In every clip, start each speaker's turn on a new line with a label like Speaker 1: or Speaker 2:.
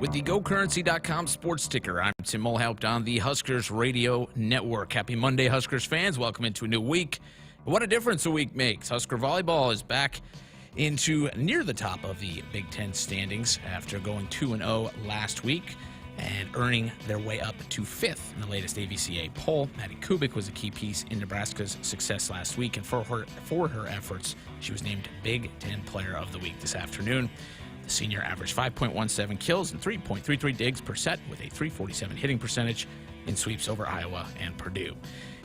Speaker 1: With the GoCurrency.com sports ticker, I'm Tim Mulhaupt on the Huskers Radio Network. Happy Monday, Huskers fans. Welcome into a new week. What a difference a week makes. Husker volleyball is back into near the top of the Big Ten standings after going 2-0 last week and earning their way up to 5th in the latest AVCA poll. Maddie Kubik was a key piece in Nebraska's success last week, and for her efforts, she was named Big Ten Player of the Week this afternoon. The senior averaged 5.17 kills and 3.33 digs per set with a .347 hitting percentage in sweeps over Iowa and Purdue.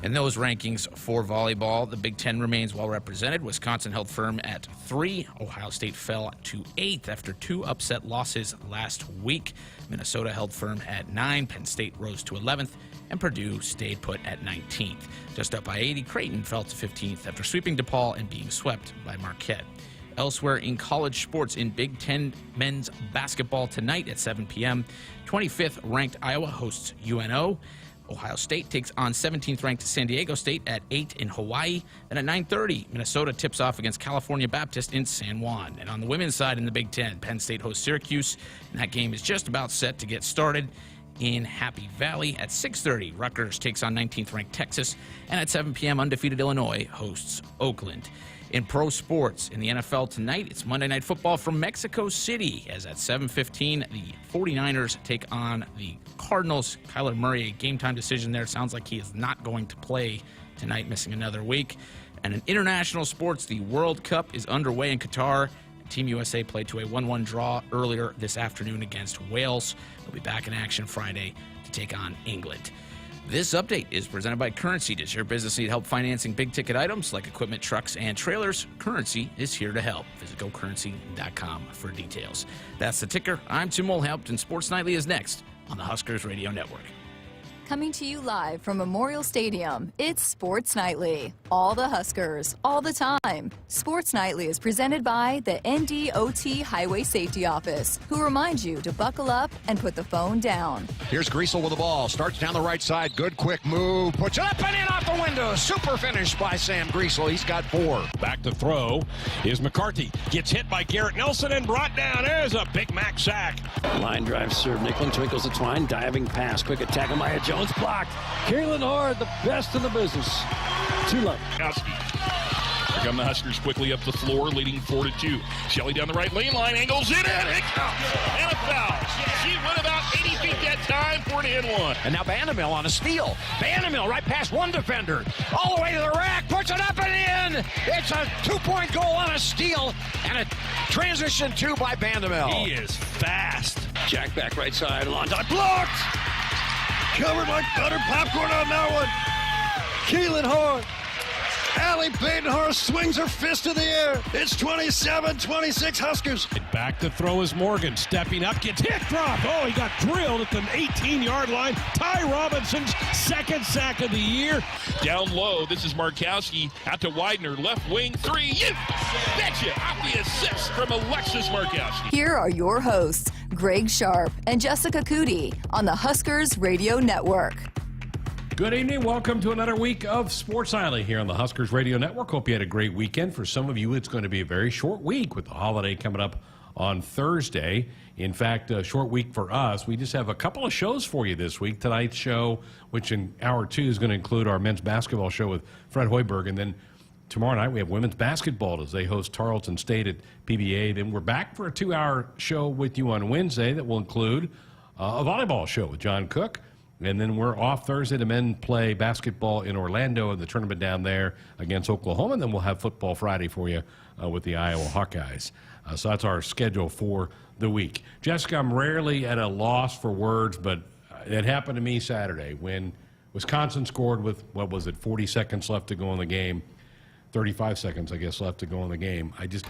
Speaker 1: In those rankings for volleyball, the Big Ten remains well represented. Wisconsin held firm at 3. Ohio State fell to 8th after 2 upset losses last week. Minnesota held firm at 9. Penn State rose to 11th, and Purdue stayed put at 19th. Just up by 80, Creighton fell to 15th after sweeping DePaul and being swept by Marquette. Elsewhere in college sports, in Big Ten men's basketball tonight at 7 p.m., 25th ranked Iowa hosts UNO. Ohio State takes on 17th ranked San Diego State at 8 in Hawaii. Then at 9:30, Minnesota tips off against California Baptist in San Juan. And on the women's side in the Big Ten, Penn State hosts Syracuse, and that game is just about set to get started in Happy Valley. At 6:30, Rutgers takes on 19th ranked Texas, and at 7 p.m., undefeated Illinois hosts Oakland. In pro sports, in the NFL tonight, it's Monday Night Football from Mexico City, as at 7:15, the 49ers take on the Cardinals. Kyler Murray, a game-time decision there. Sounds like he is not going to play tonight, missing another week. And in international sports, the World Cup is underway in Qatar. Team USA played to a 1-1 draw earlier this afternoon against Wales. They'll be back in action Friday to take on England. This update is presented by Currency. Does your business need help financing big-ticket items like equipment, trucks, and trailers? Currency is here to help. Visit GoCurrency.com for details. That's the ticker. I'm Tim Mulhaupt, and Sports Nightly is next on the Huskers Radio Network.
Speaker 2: Coming to you live from Memorial Stadium, it's Sports Nightly. All the Huskers, all the time. Sports Nightly is presented by the NDOT Highway Safety Office, who reminds you to buckle up and put the phone down.
Speaker 3: Here's Griesel with the ball. Starts down the right side. Good quick move. Puts it up and in off the window. Super finish by Sam Griesel. He's got 4.
Speaker 4: Back to throw is McCarthy. Gets hit by Garrett Nelson and brought down. There's a Big Mac sack.
Speaker 5: Line drive serve. Nicklin twinkles the twine. Diving pass. Quick attack on Maya Jones. Blocked. Kaylin Hard, the best in the business. 2-0.
Speaker 6: Here come the Huskers quickly up the floor, leading 4-2. Shelley down the right lane line, angles in it, it counts, and a foul. She went about 80 feet that time for an N1.
Speaker 3: And now Vandermill on a steal. Vandermill right past one defender. All the way to the rack, puts it up and in. It's a 2-point goal on a steal, and a transition 2 by Vandermill.
Speaker 4: He is fast.
Speaker 5: Jack back right side. Long time. Blocked!
Speaker 7: Covered like butter popcorn on that one. Keelan Hart. Allie Badenhorst swings her fist in the air. It's 27-26 Huskers.
Speaker 4: Back to throw is Morgan. Stepping up, gets hit, drop. Oh, he got drilled at the 18-yard line. Ty Robinson's second sack of the year.
Speaker 6: Down low, this is Markowski out to Widener, left wing 3. You betcha! Off the assist from Alexis Markowski.
Speaker 2: Here are your hosts, Greg Sharpe and Jessica Coody on the Huskers Radio Network.
Speaker 8: Good evening. Welcome to another week of Sports Nightly here on the Huskers Radio Network. Hope you had a great weekend. For some of you, it's going to be a very short week with the holiday coming up on Thursday. In fact, a short week for us. We just have a couple of shows for you this week. Tonight's show, which in hour 2 is going to include our men's basketball show with Fred Hoiberg. And then tomorrow night we have women's basketball as they host Tarleton State at PBA. Then we're back for a 2-hour show with you on Wednesday that will include a volleyball show with John Cook. And then we're off Thursday. The men play basketball in Orlando in the tournament down there against Oklahoma. And then we'll have football Friday for you with the Iowa Hawkeyes. So that's our schedule for the week. Jessica, I'm rarely at a loss for words, but it happened to me Saturday when Wisconsin scored with, 40 seconds left to go in the game. 35 seconds, I guess, left to go in the game. I just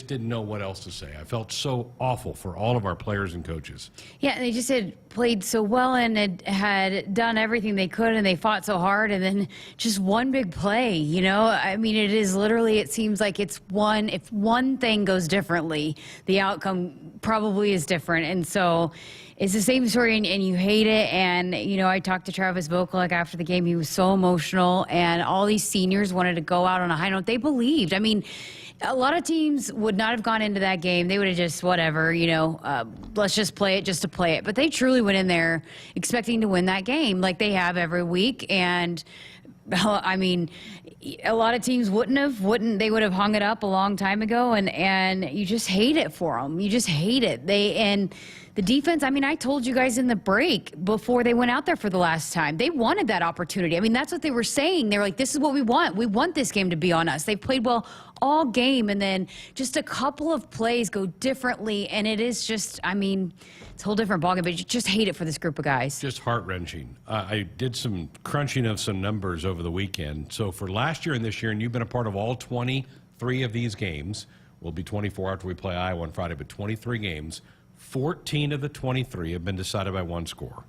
Speaker 8: didn't know what else to say. I felt so awful for all of our players and coaches.
Speaker 9: Yeah, they just had played so well and had done everything they could, and they fought so hard, and then just one big play, you know? I mean, it is literally, it seems like it's one, if one thing goes differently, the outcome probably is different. And so it's the same story, and you hate it. And, you know, I talked to Travis Vokalek after the game. He was so emotional, and all these seniors wanted to go out on a high note. They believed. I mean, a lot of teams would not have gone into that game. They would have just, whatever, let's just play it just to play it. But they truly went in there expecting to win that game like they have every week. And, I mean, a lot of teams they would have hung it up a long time ago. And you just hate it for them. You just hate it. And the defense, I mean, I told you guys in the break before they went out there for the last time, they wanted that opportunity. I mean, that's what they were saying. They were like, this is what we want. We want this game to be on us. They played well all game, and then just a couple of plays go differently, and it is just, I mean, it's a whole different ballgame, but you just hate it for this group of guys.
Speaker 8: Just heart-wrenching. I did some crunching of some numbers over the weekend. So for last year and this year, and you've been a part of all 23 of these games, will be 24 after we play Iowa on Friday, but 23 games, 14 of the 23 have been decided by one score.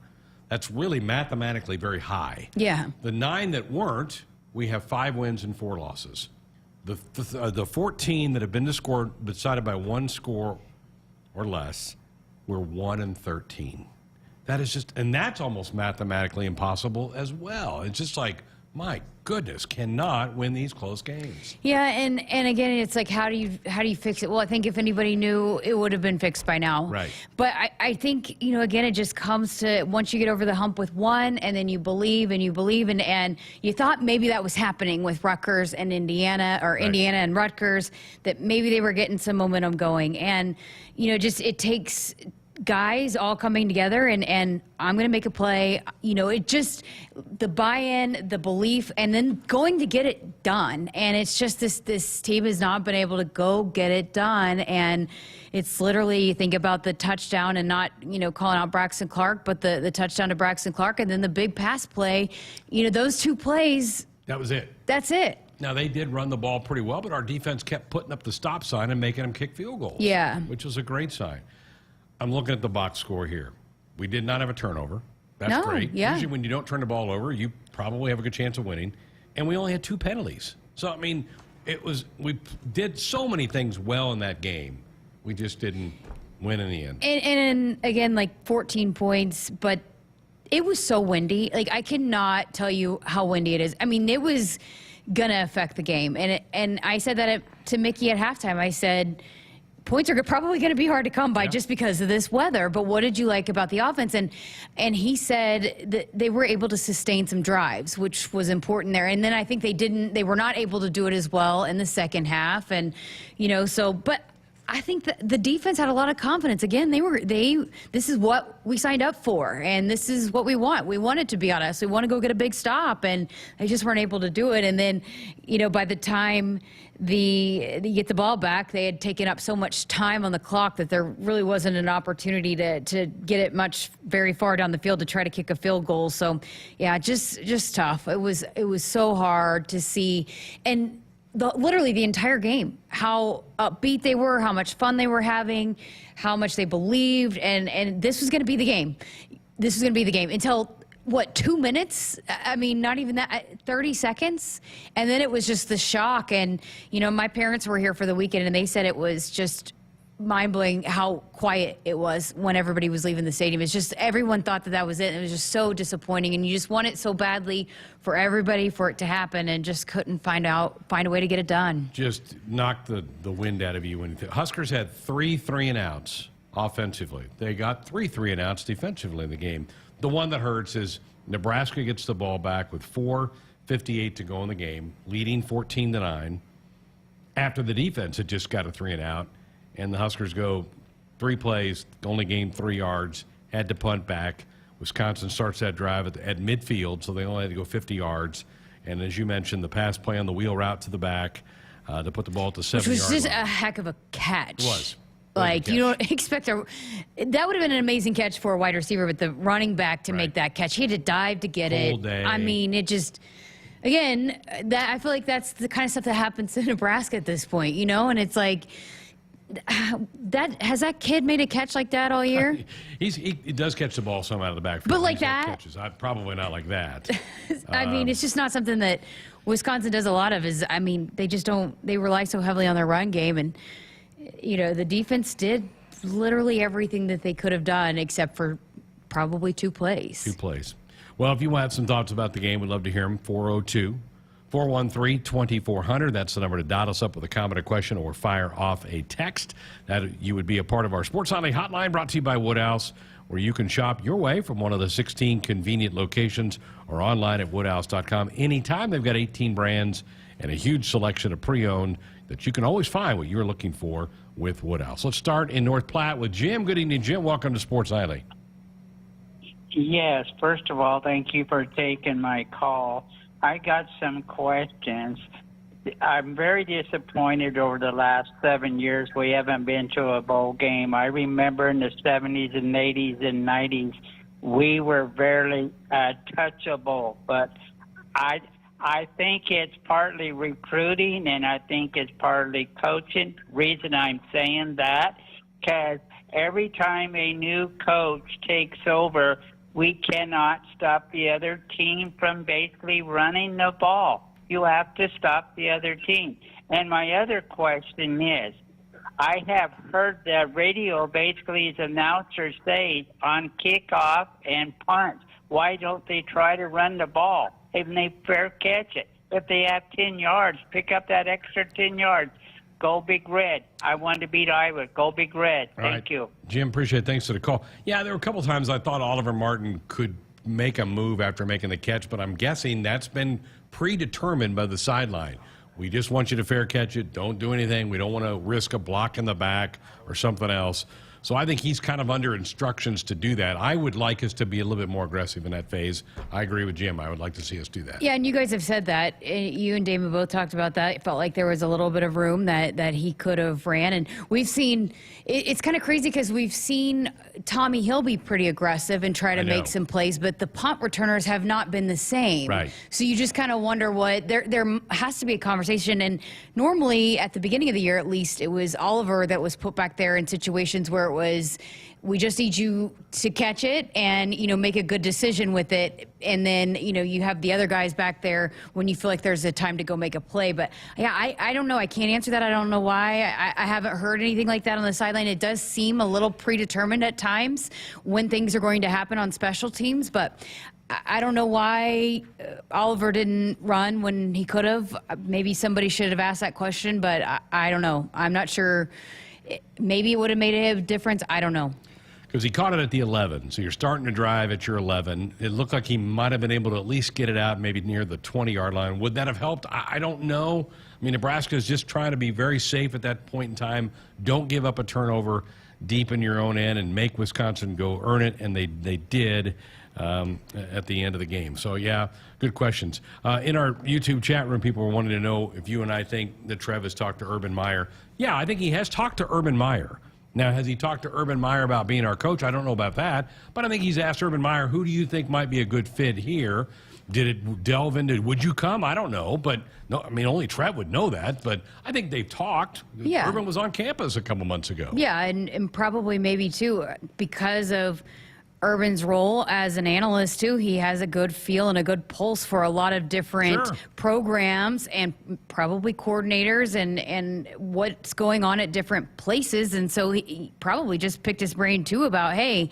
Speaker 8: That's really mathematically very high.
Speaker 9: Yeah.
Speaker 8: The 9 that weren't, we have 5 wins and 4 losses. The 14 that have been decided by one score or less, we're 1-13. That is just, and that's almost mathematically impossible as well. It's just like, my goodness, cannot win these close games.
Speaker 9: Yeah, and again, it's like, how do you fix it? Well, I think if anybody knew, it would have been fixed by now.
Speaker 8: Right.
Speaker 9: But I think, again, it just comes to once you get over the hump with one, and then you believe, and you thought maybe that was happening with Rutgers and Indiana, or right. Indiana and Rutgers, that maybe they were getting some momentum going. And, just it takes guys all coming together and I'm going to make a play. It just, the buy-in, the belief, and then going to get it done. And it's just this team has not been able to go get it done. And it's literally, you think about the touchdown and not, calling out Braxton Clark, but the touchdown to Braxton Clark and then the big pass play, those 2 plays.
Speaker 8: That was it.
Speaker 9: That's it.
Speaker 8: Now, they did run the ball pretty well, but our defense kept putting up the stop sign and making them kick field goals.
Speaker 9: Yeah.
Speaker 8: Which was a great sign. I'm looking at the box score here. We did not have a turnover. That's great.
Speaker 9: Yeah.
Speaker 8: Usually when you don't turn the ball over, you probably have a good chance of winning. And we only had 2 penalties. So, I mean, we did so many things well in that game. We just didn't win in the end.
Speaker 9: And again, like 14 points, but it was so windy. Like, I cannot tell you how windy it is. I mean, it was going to affect the game. And I said that to Mickey at halftime. I said, points are probably going to be hard to come by just because of this weather. But what did you like about the offense? And he said that they were able to sustain some drives, which was important there. And then I think they were not able to do it as well in the second half. And, but I think that the defense had a lot of confidence. Again, this is what we signed up for, and this is what we want. We want it to be on us. We want to go get a big stop, and they just weren't able to do it. And then, by the time they get the ball back, they had taken up so much time on the clock that there really wasn't an opportunity to get it very far down the field to try to kick a field goal. So, yeah, just tough. It was so hard to see. And literally the entire game, how upbeat they were, how much fun they were having, how much they believed, and this was going to be the game. This was going to be the game until, 2 minutes? I mean, not even that, 30 seconds? And then it was just the shock. And, my parents were here for the weekend, and they said it was just mind-blowing how quiet it was when everybody was leaving the stadium. It's just everyone thought that was it. It was just so disappointing, and you just want it so badly for everybody for it to happen, and just couldn't find a way to get it done.
Speaker 8: Just knocked the wind out of you. Huskers had 3 3-and-outs offensively. They got 3 3-and-outs defensively in the game. The one that hurts is Nebraska gets the ball back with 4:58 to go in the game, leading 14-9. After the defense had just got a 3-and-out. And the Huskers go 3 plays, only gained 3 yards, had to punt back. Wisconsin starts that drive at midfield, so they only had to go 50 yards. And as you mentioned, the pass play on the wheel route to the back to put the ball at the 7-yard line.
Speaker 9: Which was just a heck of a catch.
Speaker 8: It was.
Speaker 9: Like, you don't expect that would have been an amazing catch for a wide receiver, but the running back to make that catch, he had to dive to get it.
Speaker 8: Day.
Speaker 9: I mean, it just, again, I feel like that's the kind of stuff that happens in Nebraska at this point, and it's like, has that kid made a catch like that all year?
Speaker 8: He does catch the ball some out of the backfield.
Speaker 9: But like that?
Speaker 8: Catches. Probably not like that.
Speaker 9: I mean, it's just not something that Wisconsin does a lot of. They just don't. They rely so heavily on their run game, and the defense did literally everything that they could have done except for probably 2 plays.
Speaker 8: 2 plays. Well, if you have some thoughts about the game, we'd love to hear them. 413-2400. That's the number to dot us up with a comment or question or fire off a text. That you would be a part of our Sports Nightly hotline, brought to you by Woodhouse, where you can shop your way from one of the 16 convenient locations or online at woodhouse.com anytime. They've got 18 brands and a huge selection of pre-owned that you can always find what you're looking for with Woodhouse. Let's start in North Platte with Jim. Good evening, Jim. Welcome to Sports Nightly.
Speaker 10: Yes, first of all, thank you for taking my call. I got some questions. I'm very disappointed over the last 7 years we haven't been to a bowl game. I remember in the 70s and 80s and 90s, we were barely touchable. But I think it's partly recruiting, and I think it's partly coaching. Reason I'm saying that, because every time a new coach takes over, we cannot stop the other team from basically running the ball. You have to stop the other team. And my other question is, I have heard the radio basically as announcers say on kickoff and punts, why don't they try to run the ball? If they fair catch it. If they have 10 yards, pick up that extra 10 yards. Go Big Red. I wanted to beat Iowa. Go Big Red. Thank you.
Speaker 8: Jim, appreciate it. Thanks for the call. Yeah, there were a couple times I thought Oliver Martin could make a move after making the catch, but I'm guessing that's been predetermined by the sideline. We just want you to fair catch it. Don't do anything. We don't want to risk a block in the back or something else. So I think he's kind of under instructions to do that. I would like us to be a little bit more aggressive in that phase. I agree with Jim. I would like to see us do that.
Speaker 9: Yeah, and you guys have said that. You and Damon both talked about that. It felt like there was a little bit of room that he could have ran. And we've seen, it's kind of crazy because we've seen Tommy Hill be pretty aggressive and try to make some plays, but the punt returners have not been the same.
Speaker 8: Right.
Speaker 9: So you just kind of wonder what, there has to be a conversation. And normally at the beginning of the year, at least, it was Oliver that was put back there in situations where it was, we just need you to catch it and, make a good decision with it. And then, you have the other guys back there when you feel like there's a time to go make a play. But yeah, I don't know. I can't answer that. I don't know why. I haven't heard anything like that on the sideline. It does seem a little predetermined at times when things are going to happen on special teams, but I don't know why Oliver didn't run when he could have. Maybe somebody should have asked that question, but I don't know. I'm not sure. Maybe it would have made a difference. I don't know.
Speaker 8: Because he caught it at the 11, so you're starting to drive at your 11. It looked like he might have been able to at least get it out maybe near the 20-yard line. Would that have helped? I don't know. I mean, Nebraska is just trying to be very safe at that point in time. Don't give up a turnover deep in your own end and make Wisconsin go earn it, and they did at the end of the game. So, yeah, good questions. In our YouTube chat room, people were wanting to know if you and I think that Trev has talked to Urban Meyer. Yeah, I think he has talked to Urban Meyer. Now, has he talked to Urban Meyer about being our coach? I don't know about that. But I think he's asked Urban Meyer, who do you think might be a good fit here? Did it delve into, would you come? I don't know. But, no, I mean, only Trev would know that. But I think they've talked.
Speaker 9: Yeah.
Speaker 8: Urban was on campus a couple months ago.
Speaker 9: Yeah, and probably maybe, too, because of Urban's role as an analyst, too. He has a good feel and a good pulse for a lot of different programs and probably coordinators and what's going on at different places. And so he probably just picked his brain, too, about, hey,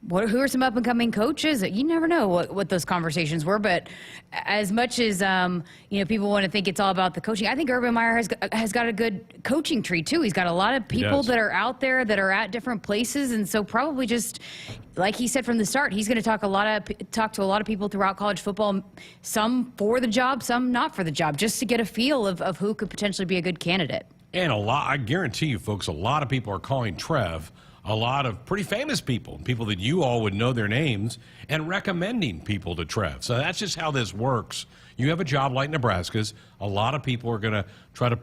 Speaker 9: who are some up-and-coming coaches? You never know what those conversations were. But as much as people want to think it's all about the coaching, I think Urban Meyer has got a good coaching tree too. He's got a lot of people that are out there that are at different places, and so probably just like he said from the start, he's going to talk to a lot of people throughout college football. Some for the job, some not for the job, just to get a feel of who could potentially be a good candidate.
Speaker 8: And I guarantee you, folks, a lot of people are calling Trev. A lot of pretty famous people that you all would know their names, and recommending people to Trev. So that's just how this works. You have a job like Nebraska's, a lot of people are going to try to,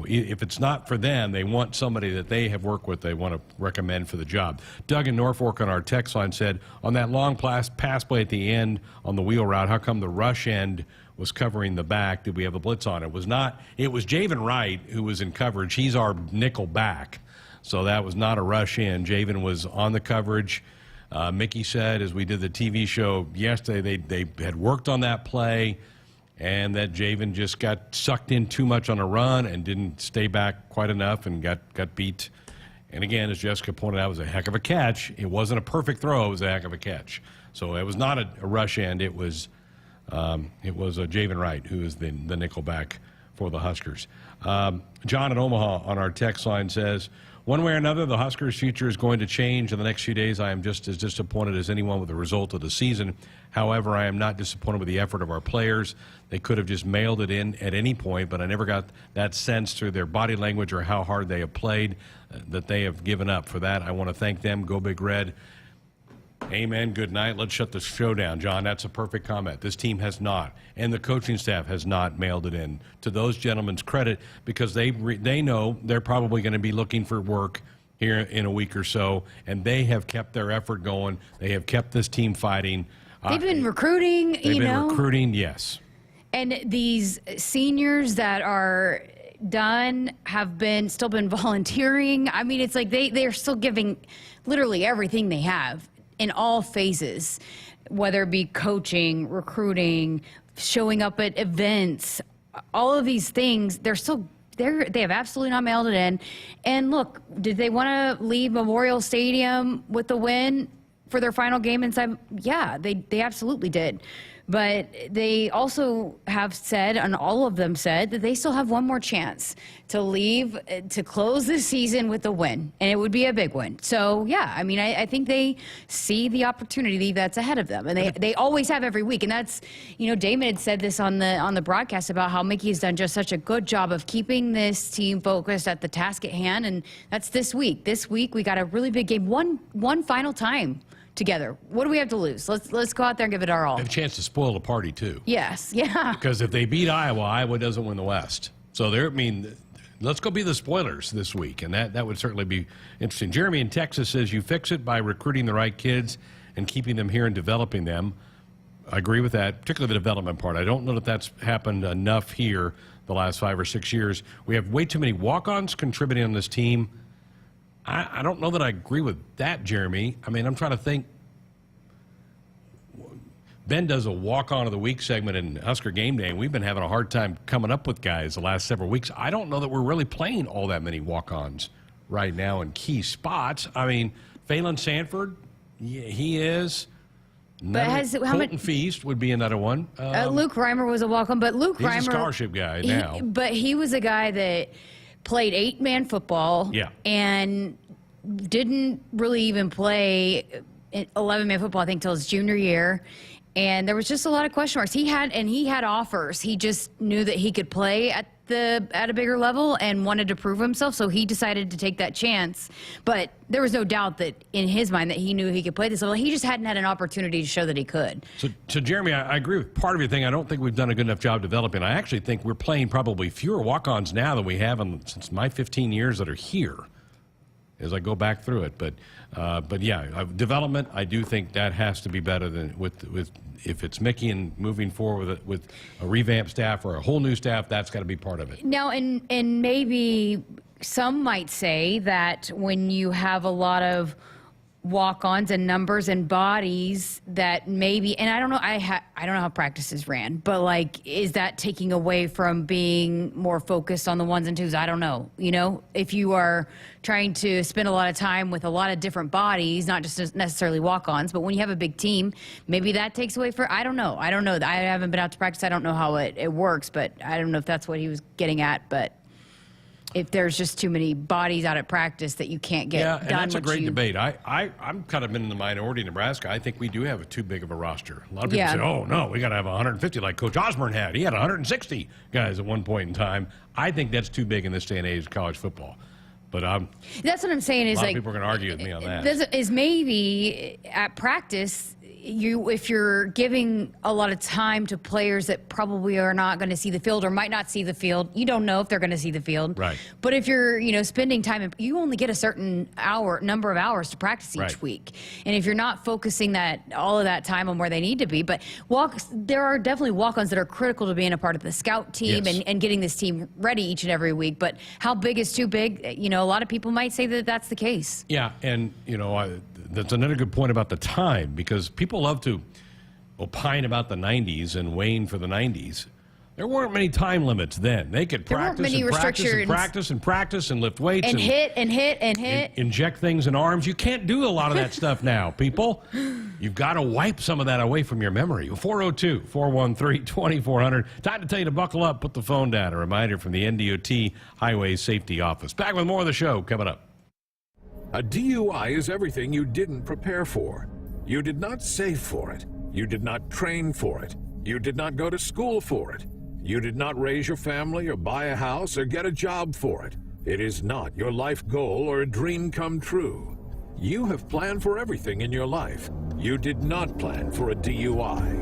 Speaker 8: if it's not for them, they want somebody that they have worked with, they want to recommend for the job. Doug in Norfolk on our text line said, on that long pass play at the end on the wheel route, how come the rush end was covering the back? Did we have a blitz on? It was not. It was Javen Wright who was in coverage. He's our nickel back. So that was not a rush in. Javen was on the coverage. Mickey said, as we did the TV show yesterday, they had worked on that play, and that Javen just got sucked in too much on a run and didn't stay back quite enough and got beat. And again, as Jessica pointed out, it was a heck of a catch. It wasn't a perfect throw. It was a heck of a catch. So it was not a rush end. It was It was Javen Wright, who is the nickel back for the Huskers. John in Omaha on our text line says, one way or another, the Huskers' future is going to change in the next few days. I am just as disappointed as anyone with the result of the season. However, I am not disappointed with the effort of our players. They could have just mailed it in at any point, but I never got that sense through their body language or how hard they have played that they have given up. For that, I want to thank them. Go Big Red. Amen. Good night. Let's shut the show down. John, that's a perfect comment. This team has not, and the coaching staff has not mailed it in. To those gentlemen's credit, because they know they're probably going to be looking for work here in a week or so, and they have kept their effort going. They have kept this team fighting.
Speaker 9: They've been recruiting,
Speaker 8: They've been recruiting, yes.
Speaker 9: And these seniors that are done have still been volunteering. I mean, it's like they're still giving literally everything they have in all phases, whether it be coaching, recruiting, showing up at events, all of these things. They have absolutely not mailed it in. And look, did they want to leave Memorial Stadium with the win for their final game inside? Yeah, they absolutely did. But they also have said, and all of them said, that they still have one more chance to leave, to close this season with a win. And it would be a big win. So, yeah, I mean, I think they see the opportunity that's ahead of them. And they always have every week. And that's, Damon had said this on the broadcast about how Mickey has done just such a good job of keeping this team focused at the task at hand. And that's this week. This week, we got a really big game, one final time together. What do we have to lose? Let's go out there and give it our all.
Speaker 8: They have a chance to spoil the party, too.
Speaker 9: Yes, yeah.
Speaker 8: Because if they beat Iowa, Iowa doesn't win the West. So let's go be the spoilers this week, and that would certainly be interesting. Jeremy in Texas says you fix it by recruiting the right kids and keeping them here and developing them. I agree with that, particularly the development part. I don't know that that's happened enough here the last 5 or 6 years. We have way too many walk-ons contributing on this team. I don't know that I agree with that, Jeremy. I mean, I'm trying to think. Ben does a walk-on of the week segment in Husker Game Day, and we've been having a hard time coming up with guys the last several weeks. I don't know that we're really playing all that many walk-ons right now in key spots. I mean, Phelan Sanford, yeah, he is. Colton Feast would be another one.
Speaker 9: Luke Reimer was a walk-on, but Luke Reimer...
Speaker 8: He's a scholarship guy now.
Speaker 9: But he was a guy that played 8-man football and didn't really even play 11-man football, I think, till his junior year. And there was just a lot of question marks. He had offers. He just knew that he could play at a bigger level and wanted to prove himself, so he decided to take that chance. But there was no doubt that in his mind that he knew he could play this level. He just hadn't had an opportunity to show that he could.
Speaker 8: So Jeremy, I agree with part of your thing. I don't think we've done a good enough job developing. I actually think we're playing probably fewer walk-ons now than we have since my 15 years that are here, as I go back through it. But yeah, development, I do think that has to be better than with if it's Mickey and moving forward with a revamped staff or a whole new staff, that's got to be part of it.
Speaker 9: Now, and maybe some might say that when you have a lot of walk-ons and numbers and bodies that maybe, and I don't know, I don't know how practices ran, but like, is that taking away from being more focused on the ones and twos? I don't know. If you are trying to spend a lot of time with a lot of different bodies, not just necessarily walk-ons, but when you have a big team, maybe that takes away I don't know. I haven't been out to practice. I don't know how it works, but I don't know if that's what he was getting at, but if there's just too many bodies out at practice that you can't get done.
Speaker 8: Yeah, and that's a great debate. I'm kind of in the minority in Nebraska. I think we do have too big of a roster. A lot of people say, oh, no, we got to have 150 like Coach Osborne had. He had 160 guys at one point in time. I think that's too big in this day and age of college football. But
Speaker 9: that's what I'm saying is,
Speaker 8: a lot of people are going to argue with me on that.
Speaker 9: Is maybe at practice, if you're giving a lot of time to players that probably are not going to see the field or might not see the field, you don't know if they're going to see the field.
Speaker 8: Right.
Speaker 9: But if you're spending time, you only get a certain number of hours to practice each week. And if you're not focusing all of that time on where they need to be, but there are definitely walk-ons that are critical to being a part of the scout team and getting this team ready each and every week. But how big is too big? A lot of people might say that that's the case.
Speaker 8: Yeah, and that's another good point about the time, because people love to opine about the 90s and Wayne for the 90s. There weren't many time limits then. They could practice and practice and lift weights
Speaker 9: and hit and hit and hit.
Speaker 8: Inject things in arms. You can't do a lot of that stuff now, people. You've got to wipe some of that away from your memory. 402-413-2400. Time to tell you to buckle up, put the phone down. A reminder from the NDOT Highway Safety Office. Back with more of the show coming up.
Speaker 11: A DUI is everything you didn't prepare for. You did not save for it. You did not train for it. You did not go to school for it. You did not raise your family or buy a house or get a job for it. It is not your life goal or a dream come true. You have planned for everything in your life. You did not plan for a DUI.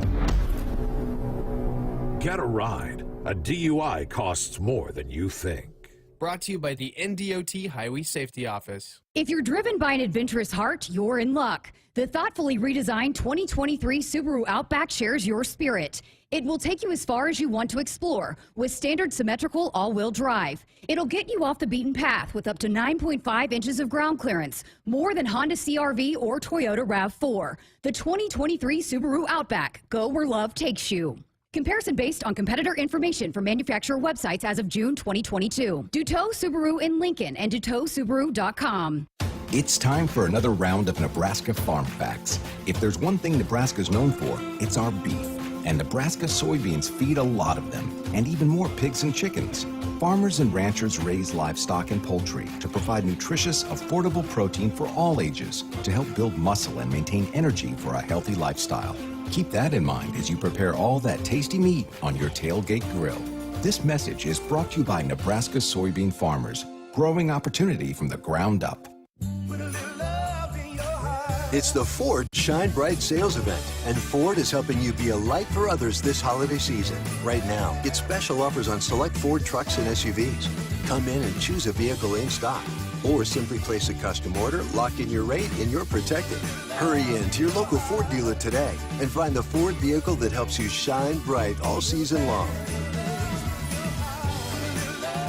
Speaker 11: Get a ride. A DUI costs more than you think.
Speaker 12: Brought to you by the NDOT Highway Safety Office.
Speaker 13: If you're driven by an adventurous heart, you're in luck. The thoughtfully redesigned 2023 Subaru Outback shares your spirit. It will take you as far as you want to explore with standard symmetrical all-wheel drive. It'll get you off the beaten path with up to 9.5 inches of ground clearance, more than Honda CR-V or Toyota RAV4. The 2023 Subaru Outback. Go where love takes you. Comparison based on competitor information from manufacturer websites as of June 2022. Duteau Subaru in Lincoln and DuteauSubaru.com.
Speaker 14: It's time for another round of Nebraska Farm Facts. If there's one thing Nebraska's known for, it's our beef. And Nebraska soybeans feed a lot of them, and even more pigs and chickens. Farmers and ranchers raise livestock and poultry to provide nutritious, affordable protein for all ages to help build muscle and maintain energy for a healthy lifestyle. Keep that in mind as you prepare all that tasty meat on your tailgate grill. This message is brought to you by Nebraska soybean farmers, growing opportunity from the ground up.
Speaker 15: It's the Ford Shine Bright sales event, and Ford is helping you be a light for others this holiday season. Right now, get special offers on select Ford trucks and SUVs. Come in and choose a vehicle in stock, or simply place a custom order, lock in your rate, and you're protected. Hurry in to your local Ford dealer today and find the Ford vehicle that helps you shine bright all season long.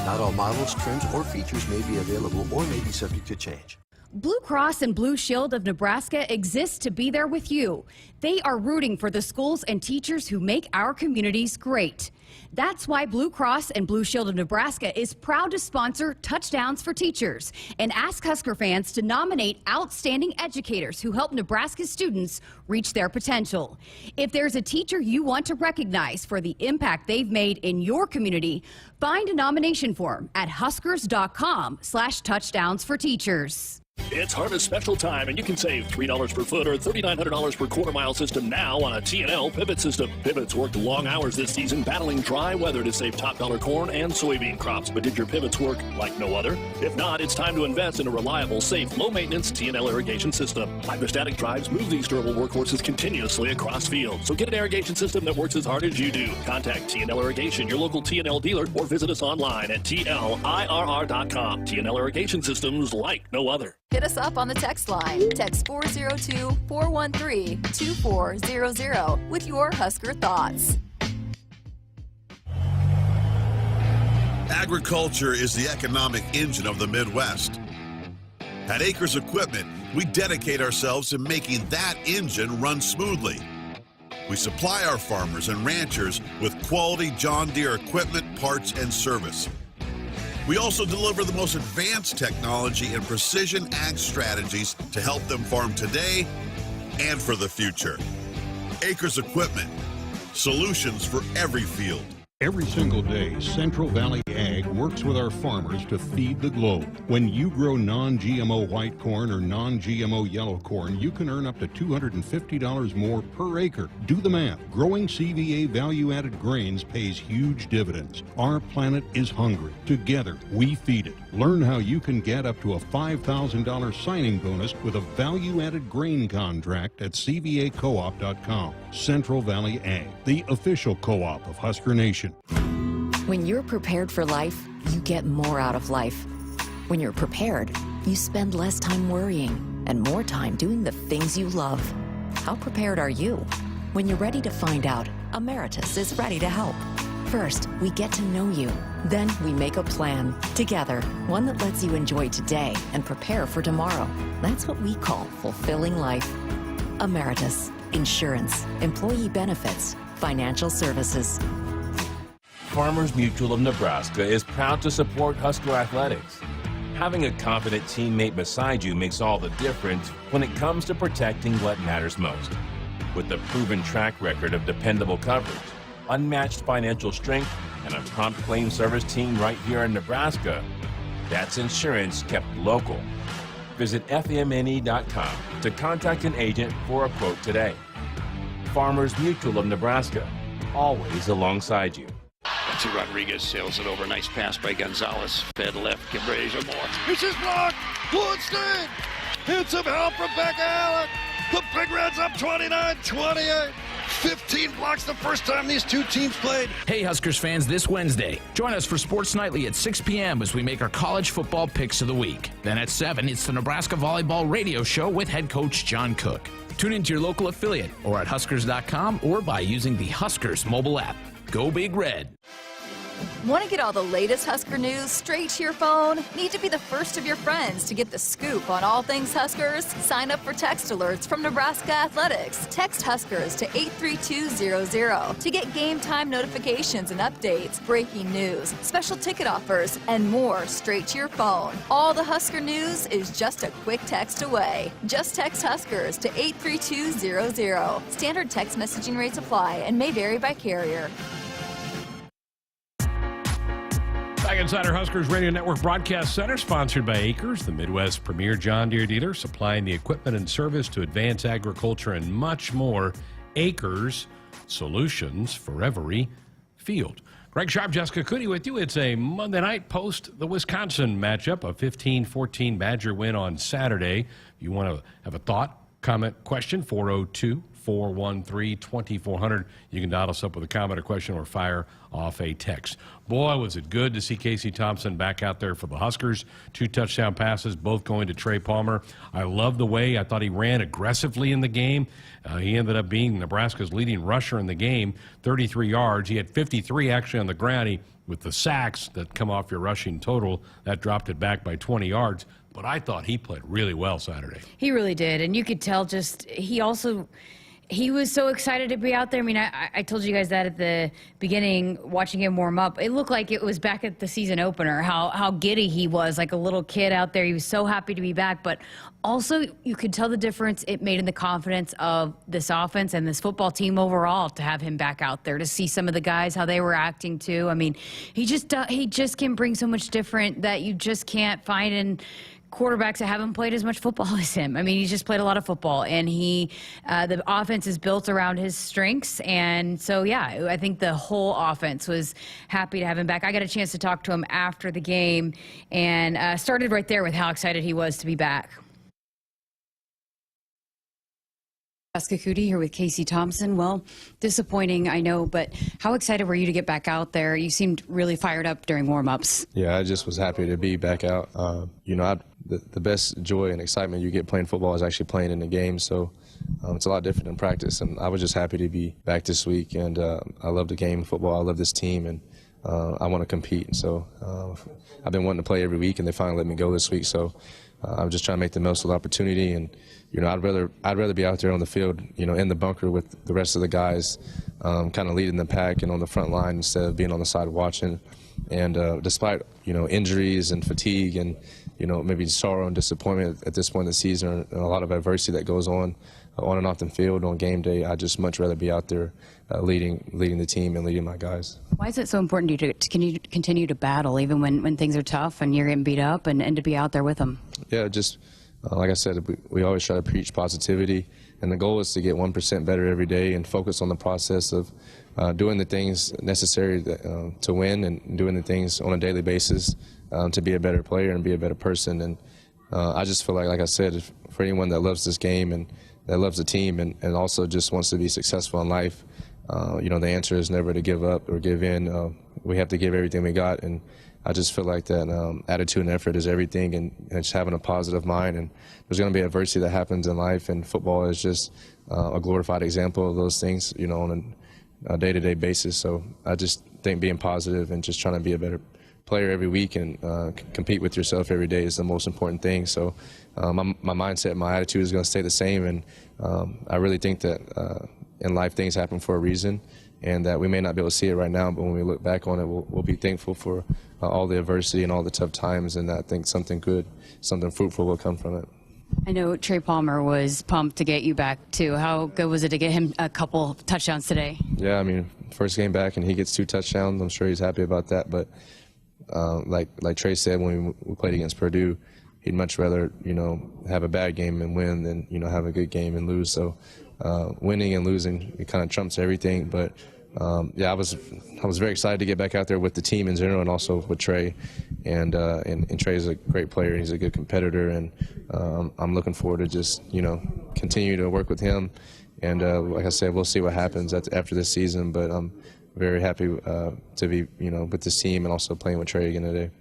Speaker 15: Not all models, trims, or features may be available or may be subject to change.
Speaker 13: Blue Cross and Blue Shield of Nebraska exists to be there with you. They are rooting for the schools and teachers who make our communities great. That's why Blue Cross and Blue Shield of Nebraska is proud to sponsor Touchdowns for Teachers and ask Husker fans to nominate outstanding educators who help Nebraska students reach their potential. If there's a teacher you want to recognize for the impact they've made in your community, find a nomination form at huskers.com/touchdownsforteachers.
Speaker 16: It's harvest special time, and you can save $3 per foot or $3,900 per quarter-mile system now on a T&L pivot system. Pivots worked long hours this season battling dry weather to save top-dollar corn and soybean crops. But did your pivots work like no other? If not, it's time to invest in a reliable, safe, low-maintenance T&L irrigation system. Hydrostatic drives move these durable workhorses continuously across fields. So get an irrigation system that works as hard as you do. Contact T&L Irrigation, your local T&L dealer, or visit us online at TLIRR.com. T&L irrigation systems like no other.
Speaker 2: Hit us up on the text line. Text 402-413-2400 with your Husker thoughts.
Speaker 17: Agriculture is the economic engine of the Midwest. At Acres Equipment, we dedicate ourselves to making that engine run smoothly. We supply our farmers and ranchers with quality John Deere equipment, parts, and service. We also deliver the most advanced technology and precision ag strategies to help them farm today and for the future. Acres Equipment, solutions for every field.
Speaker 18: Every single day, Central Valley Ag works with our farmers to feed the globe. When you grow non-GMO white corn or non-GMO yellow corn, you can earn up to $250 more per acre. Do the math. Growing CVA value-added grains pays huge dividends. Our planet is hungry. Together, we feed it. Learn how you can get up to a $5,000 signing bonus with a value-added grain contract at CVAcoop.com. Central Valley Ag, the official co-op of Husker Nation.
Speaker 19: When you're prepared for life, you get more out of life. When you're prepared, you spend less time worrying and more time doing the things you love. How prepared are you? When you're ready to find out, Emeritus is ready to help. First, we get to know you. Then we make a plan together, one that lets you enjoy today and prepare for tomorrow. That's what we call fulfilling life. Emeritus, insurance, employee benefits, financial services.
Speaker 20: Farmers Mutual of Nebraska is proud to support Husker athletics. Having a confident teammate beside you makes all the difference when it comes to protecting what matters most. With a proven track record of dependable coverage, unmatched financial strength, and a prompt claim service team right here in Nebraska, that's insurance kept local. Visit FMNE.com to contact an agent for a quote today. Farmers Mutual of Nebraska, always alongside you.
Speaker 5: To Rodriguez, sails it over. Nice pass by Gonzalez. Fed left. Cabrera more.
Speaker 7: It's his block. Woodstein hits him out from Becca Allen. The Big Reds up 29-28. 15 blocks the first time these two teams played.
Speaker 1: Hey, Huskers fans, this Wednesday, join us for Sports Nightly at 6 p.m. as we make our college football picks of the week. Then at 7, it's the Nebraska Volleyball Radio Show with head coach John Cook. Tune into your local affiliate or at Huskers.com or by using the Huskers mobile app. Go Big Red.
Speaker 2: Want to get all the latest Husker news straight to your phone? Need to be the first of your friends to get the scoop on all things Huskers? Sign up for text alerts from Nebraska Athletics. Text Huskers to 83200 to get game time notifications and updates, breaking news, special ticket offers, and more straight to your phone. All the Husker news is just a quick text away. Just text Huskers to 83200. Standard text messaging rates apply and may vary by carrier.
Speaker 8: Back inside our Huskers Radio Network Broadcast Center, sponsored by Acres, the Midwest premier John Deere dealer, supplying the equipment and service to advance agriculture and much more. Acres, solutions for every field. Greg Sharpe, Jessica Coody with you. It's a Monday night post the Wisconsin matchup, a 15-14 Badger win on Saturday. If you want to have a thought, comment, question, 402-413-2400. You can dial us up with a comment or question or fire off a text. Boy, was it good to see Casey Thompson back out there for the Huskers. 2 touchdown passes, both going to Trey Palmer. I love the way I thought he ran aggressively in the game. He ended up being Nebraska's leading rusher in the game, 33 yards. He had 53 actually on the ground. With the sacks that come off your rushing total, that dropped it back by 20 yards. But I thought he played really well Saturday.
Speaker 9: He really did. And you could tell he was so excited to be out there. I mean, I told you guys that at the beginning, watching him warm up. It looked like it was back at the season opener, how giddy he was, like a little kid out there. He was so happy to be back. But also, you could tell the difference it made in the confidence of this offense and this football team overall to have him back out there, to see some of the guys, how they were acting too. I mean, he just can bring so much different that you just can't find in quarterbacks that haven't played as much football as him. I mean, he's just played a lot of football, and the offense is built around his strengths. And so, yeah, I think the whole offense was happy to have him back. I got a chance to talk to him after the game and started right there with how excited he was to be back. Jessica Coody here with Casey Thompson. Well, disappointing, I know, but how excited were you to get back out there? You seemed really fired up during warm-ups.
Speaker 21: Yeah, I just was happy to be back out. The best joy and excitement you get playing football is actually playing in the game, so it's a lot different than practice, and I was just happy to be back this week, and I love the game of football. I love this team, and I want to compete. So I've been wanting to play every week, and they finally let me go this week, so I'm just trying to make the most of the opportunity. And I'd rather be out there on the field, in the bunker with the rest of the guys, kind of leading the pack and on the front line instead of being on the side watching. And despite injuries and fatigue and maybe sorrow and disappointment at this point in the season and a lot of adversity that goes on and off the field on game day, I'd just much rather be out there leading the team and leading my guys. Why is it so important to you to continue to battle even when things are tough and you're getting beat up and to be out there with them? Yeah, just like I said, we always try to preach positivity, and the goal is to get 1% better every day and focus on the process of doing the things necessary to win and doing the things on a daily basis to be a better player and be a better person. And I just feel like I said, for anyone that loves this game and that loves the team and also just wants to be successful in life, the answer is never to give up or give in. We have to give everything we got, and I just feel like that attitude and effort is everything, and just having a positive mind. And there's going to be adversity that happens in life, and football is just a glorified example of those things, on a day-to-day basis. So I just think being positive and just trying to be a better player every week and compete with yourself every day is the most important thing. So my mindset, my attitude is going to stay the same, and I really think that in life things happen for a reason, and that we may not be able to see it right now, but when we look back on it, we'll be thankful for all the adversity and all the tough times, and I think something good, something fruitful will come from it.
Speaker 9: I know Trey Palmer was pumped to get you back, too. How good was it to get him a couple touchdowns today?
Speaker 21: Yeah, I mean, first game back, and he gets 2 touchdowns. I'm sure he's happy about that. But like Trey said when we played against Purdue, he'd much rather, have a bad game and win than, have a good game and lose. So winning and losing, it kind of trumps everything. But yeah, I was very excited to get back out there with the team in general and also with Trey. And Trey's a great player. He's a good competitor, and I'm looking forward to just continue to work with him. And like I said, we'll see what happens after this season. But I'm very happy to be with this team and also playing with Trey again today.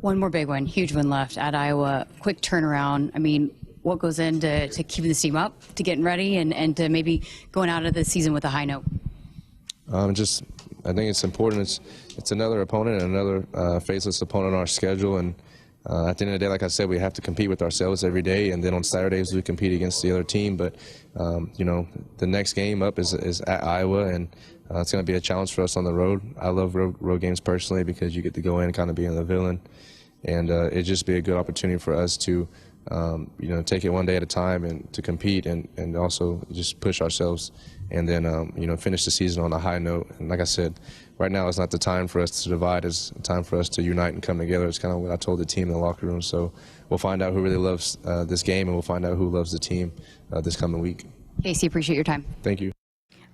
Speaker 9: One more big one, huge one left at Iowa. Quick turnaround. I mean, what goes into keeping this team up, to getting ready, and to maybe going out of the season with a high note?
Speaker 21: I think it's important. It's another opponent and another faceless opponent on our schedule, and at the end of the day, like I said, we have to compete with ourselves every day, and then on Saturdays we compete against the other team. But the next game up is at Iowa, and it's going to be a challenge for us on the road. I love road games personally because you get to go in and kind of be in the villain, and it'd just be a good opportunity for us to take it one day at a time and to compete and also just push ourselves, and then finish the season on a high note. And like I said, right now is not the time for us to divide. It's time for us to unite and come together. It's kind of what I told the team in the locker room. So we'll find out who really loves this game, and we'll find out who loves the team this coming week.
Speaker 9: Casey, appreciate your time.
Speaker 21: Thank you.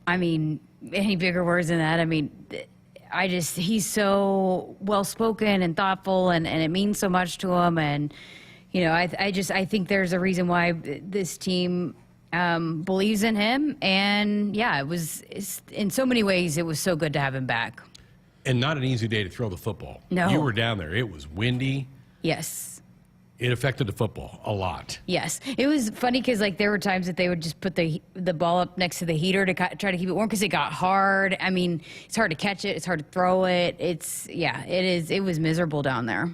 Speaker 9: I mean, any bigger words than that? I mean, he's so well-spoken and thoughtful, and it means so much to him. And, I think there's a reason why this team believes in him. And, yeah, in so many ways, it was so good to have him back.
Speaker 8: And not an easy day to throw the football.
Speaker 9: No.
Speaker 8: You were down there. It was windy.
Speaker 9: Yes.
Speaker 8: It affected the football a lot.
Speaker 9: Yes. It was funny because, there were times that they would just put the ball up next to the heater to try to keep it warm because it got hard. I mean, it's hard to catch it. It's hard to throw it. It was miserable down there.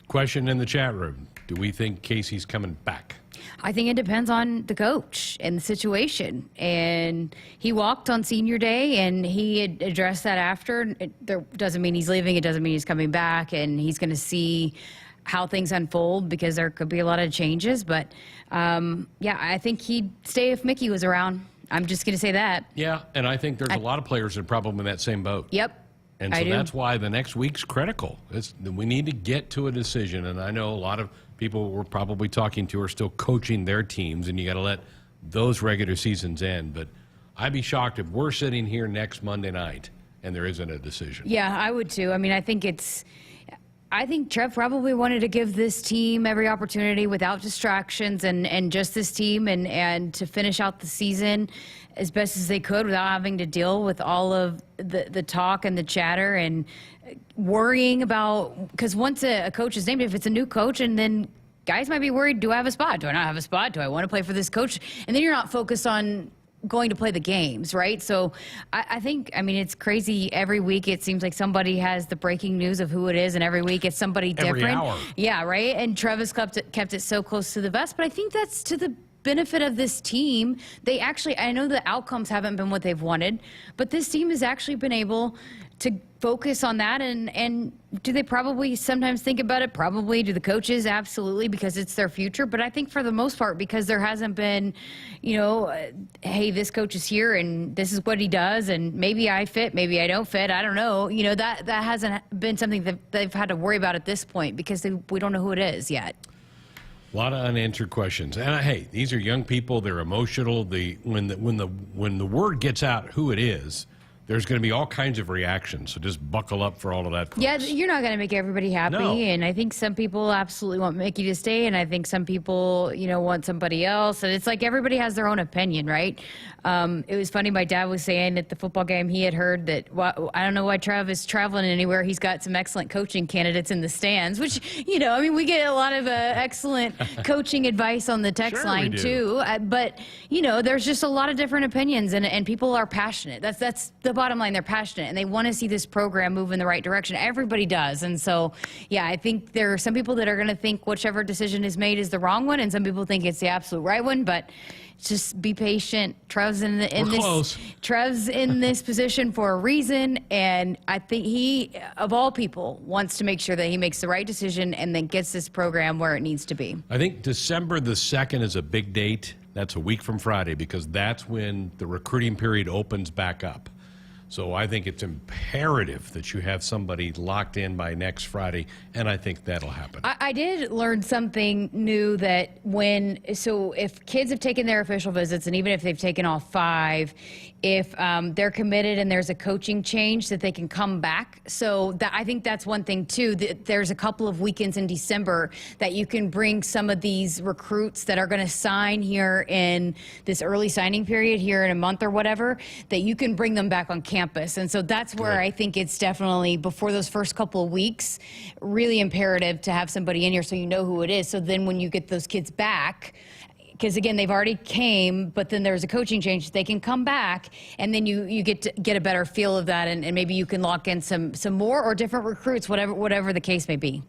Speaker 8: Question in the chat room. Do we think Casey's coming back?
Speaker 9: I think it depends on the coach and the situation. And he walked on senior day, and he had addressed that after. It doesn't mean he's leaving. It doesn't mean he's coming back. And he's going to see how things unfold because there could be a lot of changes. But, I think he'd stay if Mickey was around. I'm just going to say that.
Speaker 8: Yeah, and I think there's a lot of players that are probably in that same boat.
Speaker 9: Yep.
Speaker 8: And so that's why the next week's critical. We need to get to a decision, and I know a lot of people we're probably talking to are still coaching their teams, and you got to let those regular seasons end. But I'd be shocked if we're sitting here next Monday night and there isn't a decision.
Speaker 9: Yeah, I would too. I mean, I think Trev probably wanted to give this team every opportunity without distractions and just this team and to finish out the season as best as they could without having to deal with all of the talk and the chatter and worrying about, because once a coach is named, if it's a new coach, and then guys might be worried, do I have a spot? Do I not have a spot? Do I want to play for this coach? And then you're not focused on going to play the games, right? So I think, it's crazy. Every week it seems like somebody has the breaking news of who it is, and every week it's somebody different.
Speaker 8: Every hour.
Speaker 9: Yeah, right? And Travis kept it so close to the vest, but I think that's to the benefit of this team. They actually, I know the outcomes haven't been what they've wanted, but this team has actually been able to focus on that. And do they probably sometimes think about it? Probably. Do the coaches? Absolutely, because it's their future. But I think for the most part, because there hasn't been, hey, this coach is here and this is what he does, and maybe I fit, maybe I don't fit. I don't know. That hasn't been something that they've had to worry about at this point because we don't know who it is yet.
Speaker 8: A lot of unanswered questions, and hey, these are young people. They're emotional. When the word gets out who it is, there's going to be all kinds of reactions. So just buckle up for all of that, folks.
Speaker 9: Yeah, you're not going to make everybody happy,
Speaker 8: No.
Speaker 9: And I think some people absolutely want Mickey to stay, and I think some people, want somebody else. And it's like everybody has their own opinion, right? It was funny. My dad was saying at the football game he had heard that I don't know why Trev is traveling anywhere. He's got some excellent coaching candidates in the stands, which we get a lot of excellent coaching advice on the text line too. But there's just a lot of different opinions, and people are passionate. That's the bottom line, they're passionate and they want to see this program move in the right direction. Everybody does. And so, yeah, I think there are some people that are going to think whichever decision is made is the wrong one, and some people think it's the absolute right one, but just be patient. Trev's in this position for a reason, and I think he, of all people, wants to make sure that he makes the right decision and then gets this program where it needs to be.
Speaker 8: I think December the 2nd is a big date. That's a week from Friday, because that's when the recruiting period opens back up. So I think it's imperative that you have somebody locked in by next Friday, and I think that'll happen.
Speaker 9: I did learn something new that if kids have taken their official visits, and even if they've taken all 5, if they're committed and there's a coaching change, that they can come back. So I think that's one thing too. There's a couple of weekends in December that you can bring some of these recruits that are going to sign here in this early signing period here in a month or whatever, that you can bring them back on campus. And so that's where I think it's definitely, before those first couple of weeks, really imperative to have somebody in here so you know who it is. So then when you get those kids back, because again, they've already came, but then there's a coaching change, they can come back, and then you get a better feel of that, and maybe you can lock in some more or different recruits, whatever the case may be.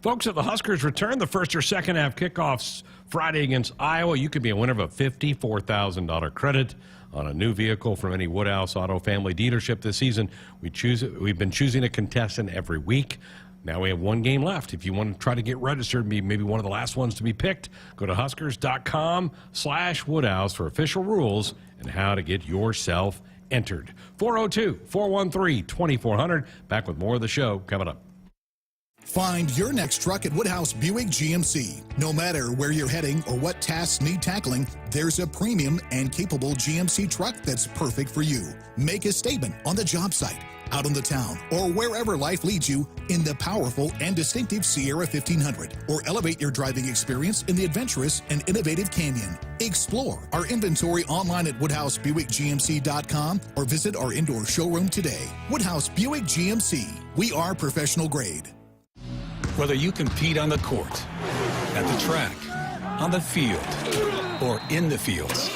Speaker 8: Folks, if the Huskers return the first or second half kickoffs Friday against Iowa, you could be a winner of a $54,000 credit on a new vehicle from any Woodhouse Auto family dealership this season. We've been choosing a contestant every week. Now we have one game left. If you want to try to get registered and be maybe one of the last ones to be picked, go to huskers.com/Woodhouse for official rules and how to get yourself entered. 402-413-2400. Back with more of the show coming up.
Speaker 3: Find your next truck at Woodhouse Buick GMC. No matter where you're heading or what tasks need tackling, there's a premium and capable GMC truck that's perfect for you. Make a statement on the job site, out on the town, or wherever life leads you in the powerful and distinctive Sierra 1500, or elevate your driving experience in the adventurous and innovative Canyon. Explore our inventory online at WoodhouseBuickGMC.com or visit our indoor showroom today. Woodhouse Buick GMC. We are professional grade.
Speaker 22: Whether you compete on the court, at the track, on the field, or in the fields,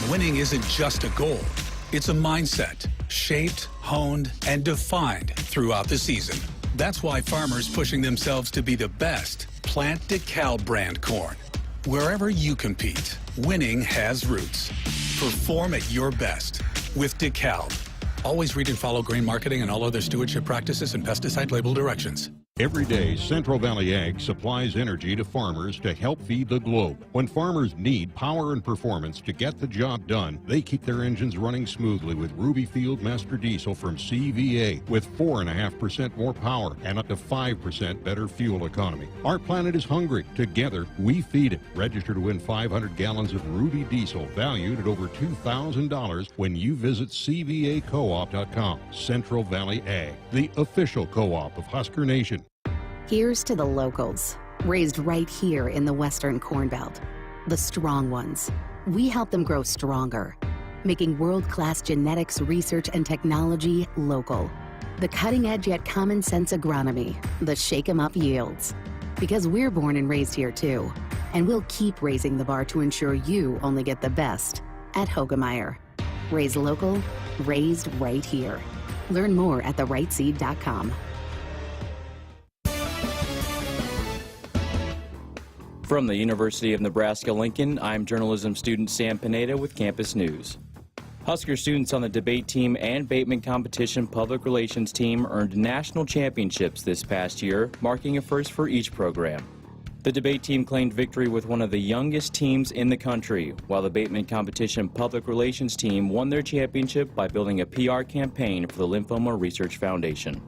Speaker 22: winning isn't just a goal. It's a mindset, shaped, honed, and defined throughout the season. That's why farmers pushing themselves to be the best plant DeKalb brand corn. Wherever you compete, winning has roots. Perform at your best with DeKalb. Always read and follow grain marketing and all other stewardship practices and pesticide label directions.
Speaker 18: Every day, Central Valley Ag supplies energy to farmers to help feed the globe. When farmers need power and performance to get the job done, they keep their engines running smoothly with Ruby Field Master Diesel from CVA with 4.5% more power and up to 5% better fuel economy. Our planet is hungry. Together, we feed it. Register to win 500 gallons of Ruby Diesel valued at over $2,000 when you visit CVACoop.com. Central Valley Ag, the official co-op of Husker Nation.
Speaker 23: Here's to the locals, raised right here in the Western Corn Belt. The strong ones. We help them grow stronger, making world-class genetics research and technology local. The cutting-edge yet common-sense agronomy, the shake-em-up yields. Because we're born and raised here too, and we'll keep raising the bar to ensure you only get the best at Hogemeyer. Raised local, raised right here. Learn more at therightseed.com.
Speaker 24: From the University of Nebraska-Lincoln, I'm journalism student Sam Pineda with Campus News. Husker students on the debate team and Bateman competition public relations team earned national championships this past year, marking a first for each program. The debate team claimed victory with one of the youngest teams in the country, while the Bateman competition public relations team won their championship by building a PR campaign for the Lymphoma Research Foundation.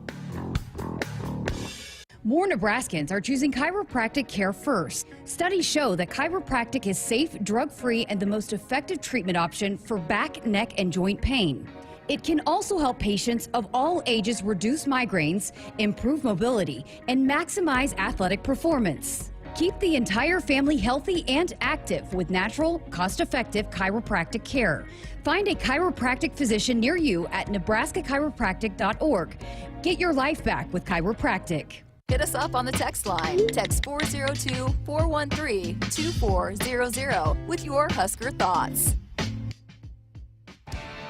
Speaker 13: More Nebraskans are choosing chiropractic care first. Studies show that chiropractic is safe, drug-free, and the most effective treatment option for back, neck, and joint pain. It can also help patients of all ages reduce migraines, improve mobility, and maximize athletic performance. Keep the entire family healthy and active with natural, cost-effective chiropractic care. Find a chiropractic physician near you at nebraska-chiropractic.org. Get your life back with chiropractic.
Speaker 2: Hit us up on the text line. Text 402-413-2400 with your Husker thoughts.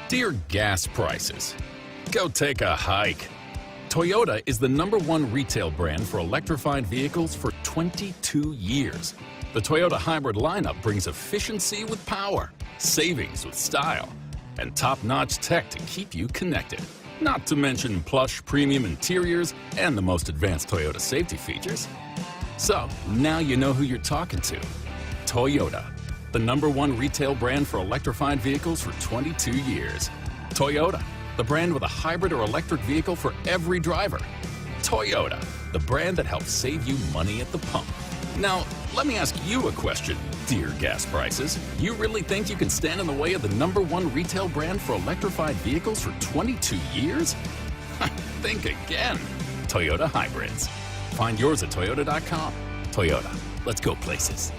Speaker 4: Dear gas prices, go take a hike. Toyota is the #1 retail brand for electrified vehicles for 22 years. The Toyota hybrid lineup brings efficiency with power, savings with style, and top-notch tech to keep you connected. Not to mention plush premium interiors and the most advanced Toyota safety features. So, now you know who you're talking to. Toyota, the #1 retail brand for electrified vehicles for 22 years. Toyota, the brand with a hybrid or electric vehicle for every driver. Toyota, the brand that helps save you money at the pump. Now, let me ask you a question, dear gas prices. You really think you can stand in the way of the #1 retail brand for electrified vehicles for 22 years? Think again. Toyota Hybrids. Find yours at toyota.com. Toyota, let's go places.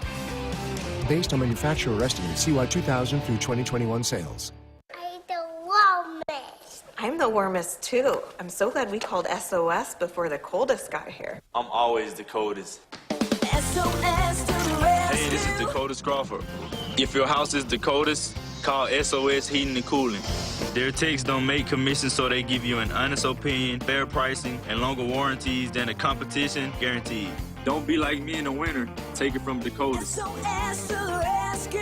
Speaker 6: Based on manufacturer estimates, CY 2000 through 2021 sales.
Speaker 10: I'm the warmest too. I'm so glad we called SOS before the coldest got here.
Speaker 11: I'm always the coldest.
Speaker 10: SOS to the rescue.
Speaker 11: Hey, this is Dakota Crawford. If your house is the coldest, call SOS Heating and Cooling. Their techs don't make commissions, so they give you an honest opinion, fair pricing, and longer warranties than the competition, guaranteed. Don't be like me in the winter. Take it from Dakota.
Speaker 10: SOS to the rescue.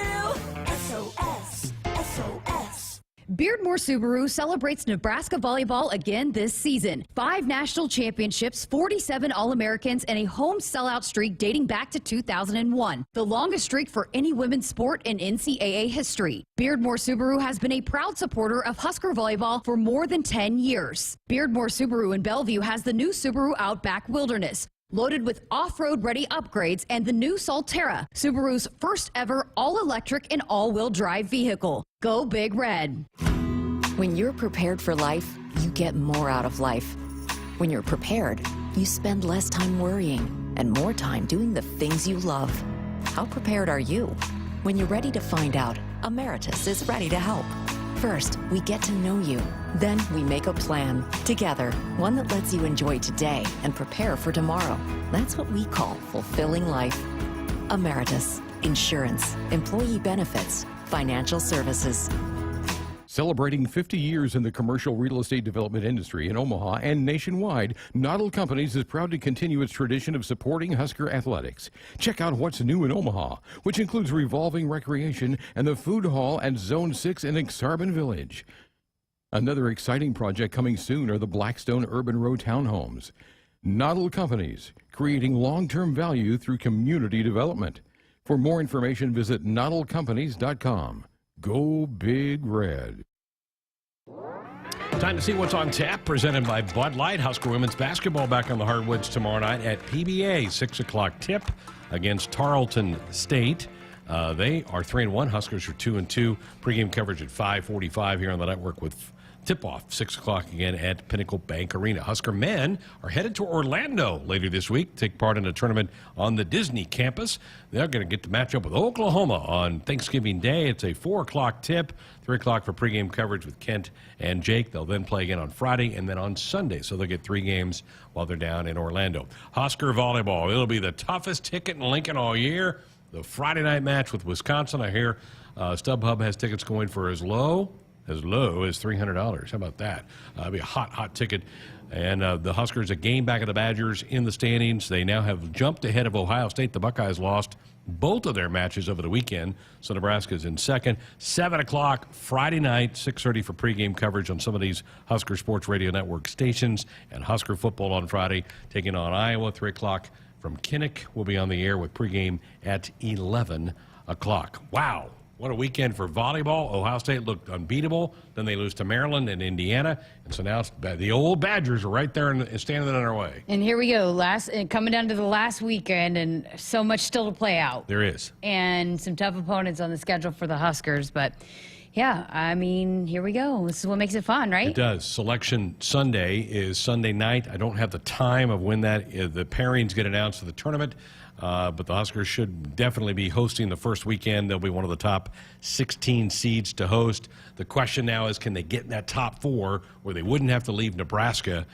Speaker 10: SOS. SOS.
Speaker 13: Beardmore Subaru celebrates Nebraska volleyball again this season. 5 national championships, 47 All-Americans, and a home sellout streak dating back to 2001. The longest streak for any women's sport in NCAA history. Beardmore Subaru has been a proud supporter of Husker volleyball for more than 10 years. Beardmore Subaru in Bellevue has the new Subaru Outback Wilderness, loaded with off-road ready upgrades, and the new Solterra, Subaru's first ever all-electric and all-wheel drive vehicle. Go Big Red.
Speaker 19: When you're prepared for life, you get more out of life. When you're prepared, you spend less time worrying and more time doing the things you love. How prepared are you? When you're ready to find out, Emeritus is ready to help. First, we get to know you. Then we make a plan together, one that lets you enjoy today and prepare for tomorrow. That's what we call fulfilling life. Emeritus, insurance, employee benefits, financial services.
Speaker 8: Celebrating 50 years in the commercial real estate development industry in Omaha and nationwide, Noddle Companies is proud to continue its tradition of supporting Husker athletics. Check out what's new in Omaha, which includes revolving recreation and the food hall at Zone 6 in Exarban Village. Another exciting project coming soon are the Blackstone Urban Row townhomes. Noddle Companies, creating long-term value through community development. For more information, visit noddlecompanies.com. Go Big Red. Time to see what's on tap, presented by Bud Light. Husker women's basketball back on the hardwoods tomorrow night at PBA, 6 o'clock tip against Tarleton State. They are 3-1. Huskers are 2-2. Pregame coverage at 5:45 here on the network with tip-off, 6 o'clock again at Pinnacle Bank Arena. Husker men are headed to Orlando later this week, take part in a tournament on the Disney campus. They're going to get to match up with Oklahoma on Thanksgiving Day. It's a 4 o'clock tip, 3 o'clock for pregame coverage with Kent and Jake. They'll then play again on Friday and then on Sunday, so they'll get 3 games while they're down in Orlando. Husker volleyball, it'll be the toughest ticket in Lincoln all year. The Friday night match with Wisconsin. I hear StubHub has tickets going for as low as $300. How about that? It'll be a hot ticket. And the Huskers, a game back of the Badgers in the standings. They now have jumped ahead of Ohio State. The Buckeyes lost both of their matches over the weekend, so Nebraska's in second. 7 o'clock Friday night, 6:30 for pregame coverage on some of these Husker Sports Radio Network stations. And Husker football on Friday, taking on Iowa. 3 o'clock from Kinnick. We'll be on the air with pregame at 11 o'clock. Wow. What a weekend for volleyball. Ohio State looked unbeatable. Then they lose to Maryland and Indiana. And so now the old Badgers are right there and standing in our way.
Speaker 9: And here we go, coming down to the last weekend, and so much still to play out.
Speaker 8: There is.
Speaker 9: And some tough opponents on the schedule for the Huskers. But, yeah, I mean, here we go. This is what makes it fun, right?
Speaker 8: It does. Selection Sunday is Sunday night. I don't have the time of when the pairings get announced for the tournament. But the Huskers should definitely be hosting the first weekend. They'll be one of the top 16 seeds to host. The question now is, can they get in that top 4 where they wouldn't have to leave Nebraska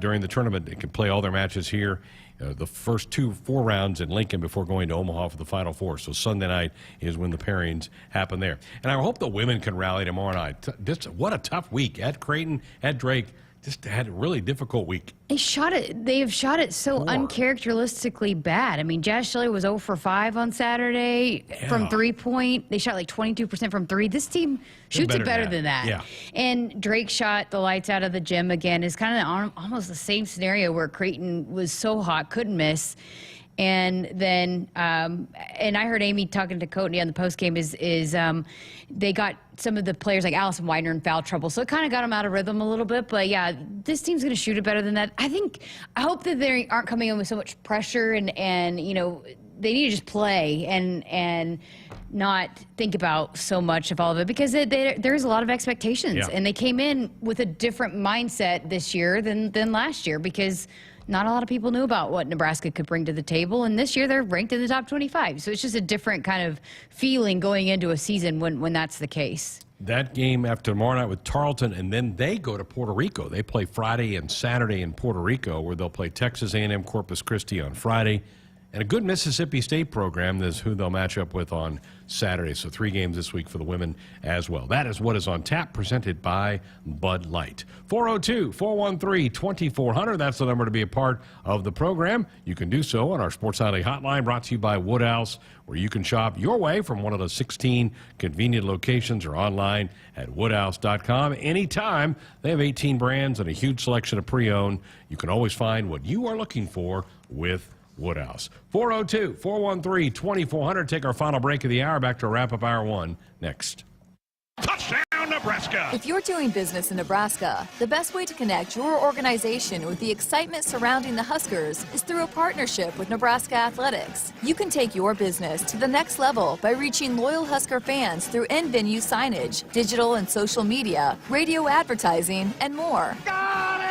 Speaker 8: during the tournament? They can play all their matches here, the first 4 rounds in Lincoln before going to Omaha for the Final 4. So Sunday night is when the pairings happen there. And I hope the women can rally tomorrow night. Just what a tough week. At Creighton, at Drake, just had a really difficult week.
Speaker 9: They have shot it so uncharacteristically bad. I mean, Jazz Shelley was 0 for 5 on Saturday from 3-point. They shot like 22% from 3. This team shoots it better than that.
Speaker 8: Yeah.
Speaker 9: And Drake shot the lights out of the gym again. It's kind of almost the same scenario where Creighton was so hot, couldn't miss. And then, and I heard Amy talking to Coatney on the postgame is they got some of the players like Allison Widener in foul trouble, so it kind of got them out of rhythm a little bit. But yeah, this team's going to shoot it better than that. I hope that they aren't coming in with so much pressure and you know, they need to just play and not think about so much of all of it, because there's a lot of expectations, and they came in with a different mindset this year than last year, because not a lot of people knew about what Nebraska could bring to the table, and this year they're ranked in the top 25. So it's just a different kind of feeling going into a season when that's the case.
Speaker 8: That game after tomorrow night with Tarleton, and then they go to Puerto Rico. They play Friday and Saturday in Puerto Rico, where they'll play Texas A&M Corpus Christi on Friday. And a good Mississippi State program is who they'll match up with on Saturday. So 3 games this week for the women as well. That is what is on tap, presented by Bud Light. 402-413-2400. That's the number to be a part of the program. You can do so on our Sports Alley hotline, brought to you by Woodhouse, where you can shop your way from one of the 16 convenient locations or online at woodhouse.com. Anytime. They have 18 brands and a huge selection of pre-owned. You can always find what you are looking for with Woodhouse. 402-413-2400. Take our final break of the hour. Back to wrap up hour 1 next.
Speaker 12: Touchdown, Nebraska!
Speaker 2: If you're doing business in Nebraska, the best way to connect your organization with the excitement surrounding the Huskers is through a partnership with Nebraska Athletics. You can take your business to the next level by reaching loyal Husker fans through in-venue signage, digital and social media, radio advertising, and more.
Speaker 12: Got it!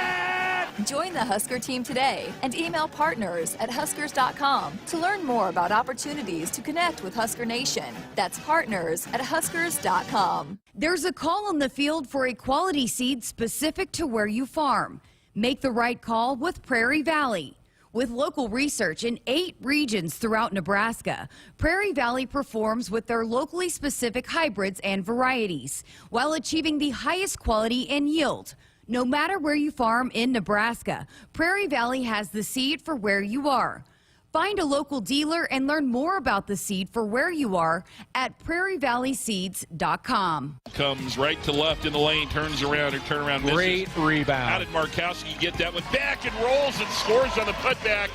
Speaker 2: Join the Husker team today and email partners@huskers.com to learn more about opportunities to connect with Husker Nation. That's partners@huskers.com.
Speaker 13: There's a call on the field for a quality seed specific to where you farm. Make the right call with Prairie Valley. With local research in 8 regions throughout Nebraska, Prairie Valley performs with their locally specific hybrids and varieties while achieving the highest quality and yield. No matter where you farm in Nebraska, Prairie Valley has the seed for where you are. Find a local dealer and learn more about the seed for where you are at prairievalleyseeds.com.
Speaker 12: Comes right to left in the lane, turns around, and turnaround misses.
Speaker 5: Great rebound.
Speaker 12: How did Markowski get that one back and rolls and scores on the putback?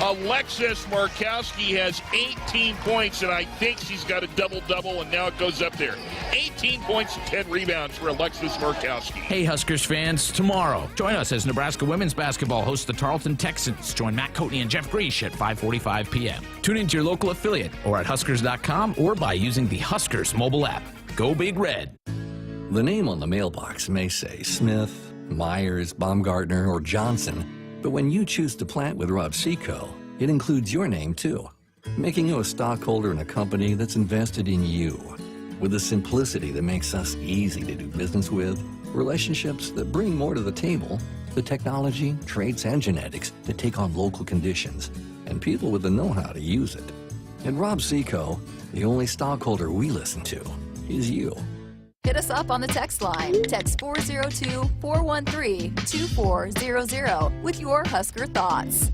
Speaker 12: Alexis Markowski has 18 points, and I think she's got a double-double, and now it goes up there. 18 points and 10 rebounds for Alexis Markowski.
Speaker 1: Hey, Huskers fans, tomorrow, join us as Nebraska women's basketball hosts the Tarleton Texans. Join Matt Coatney and Jeff Greash at 5:45 p.m. Tune into your local affiliate or at Huskers.com or by using the Huskers mobile app. Go Big Red.
Speaker 14: The name on the mailbox may say Smith, Myers, Baumgartner, or Johnson, but when you choose to plant with Rob Seco, it includes your name too, making you a stockholder in a company that's invested in you. With the simplicity that makes us easy to do business with, relationships that bring more to the table, the technology, traits, and genetics that take on local conditions, and people with the know-how to use it. At Rob Seco, the only stockholder we listen to is you.
Speaker 2: Hit us up on the text line. Text 402-413-2400 with your Husker thoughts.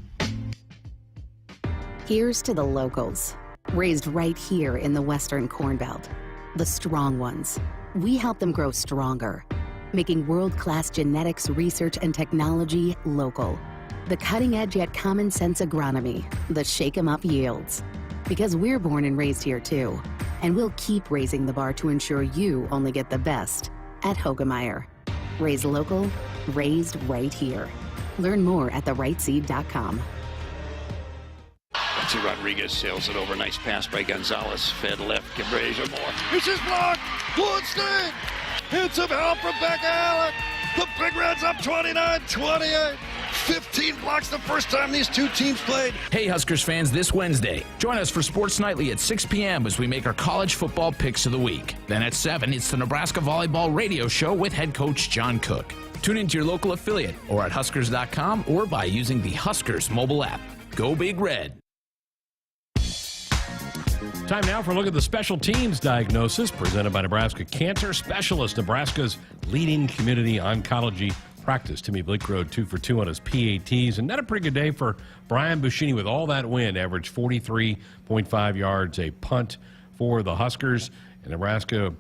Speaker 23: Here's to the locals, raised right here in the Western Corn Belt. The strong ones. We help them grow stronger, making world-class genetics research and technology local. The cutting-edge yet common-sense agronomy, the shake-em-up yields. Because we're born and raised here too, and we'll keep raising the bar to ensure you only get the best at Hoiberg. Raised local, raised right here. Learn more at therightseed.com.
Speaker 5: Betsy Rodriguez sails it over. Nice pass by Gonzalez. Fed left. Cabrera more.
Speaker 7: This is blocked. Goodstein hits him out from Becca Allen. The Big Reds up 29-28. 15 blocks the first time these two teams played.
Speaker 1: Hey, Huskers fans, this Wednesday, join us for Sports Nightly at 6 p.m. as we make our college football picks of the week. Then at 7, it's the Nebraska Volleyball Radio Show with head coach John Cook. Tune into your local affiliate or at Huskers.com or by using the Huskers mobile app. Go Big Red.
Speaker 8: Time now for a look at the special teams diagnosis presented by Nebraska Cancer Specialist, Nebraska's leading community oncology practice. Timmy Blickroad 2 for 2 on his PATs, and not a pretty good day for Brian Buschini with all that wind. Averaged 43.5 yards, a punt for the Huskers, and Nebraska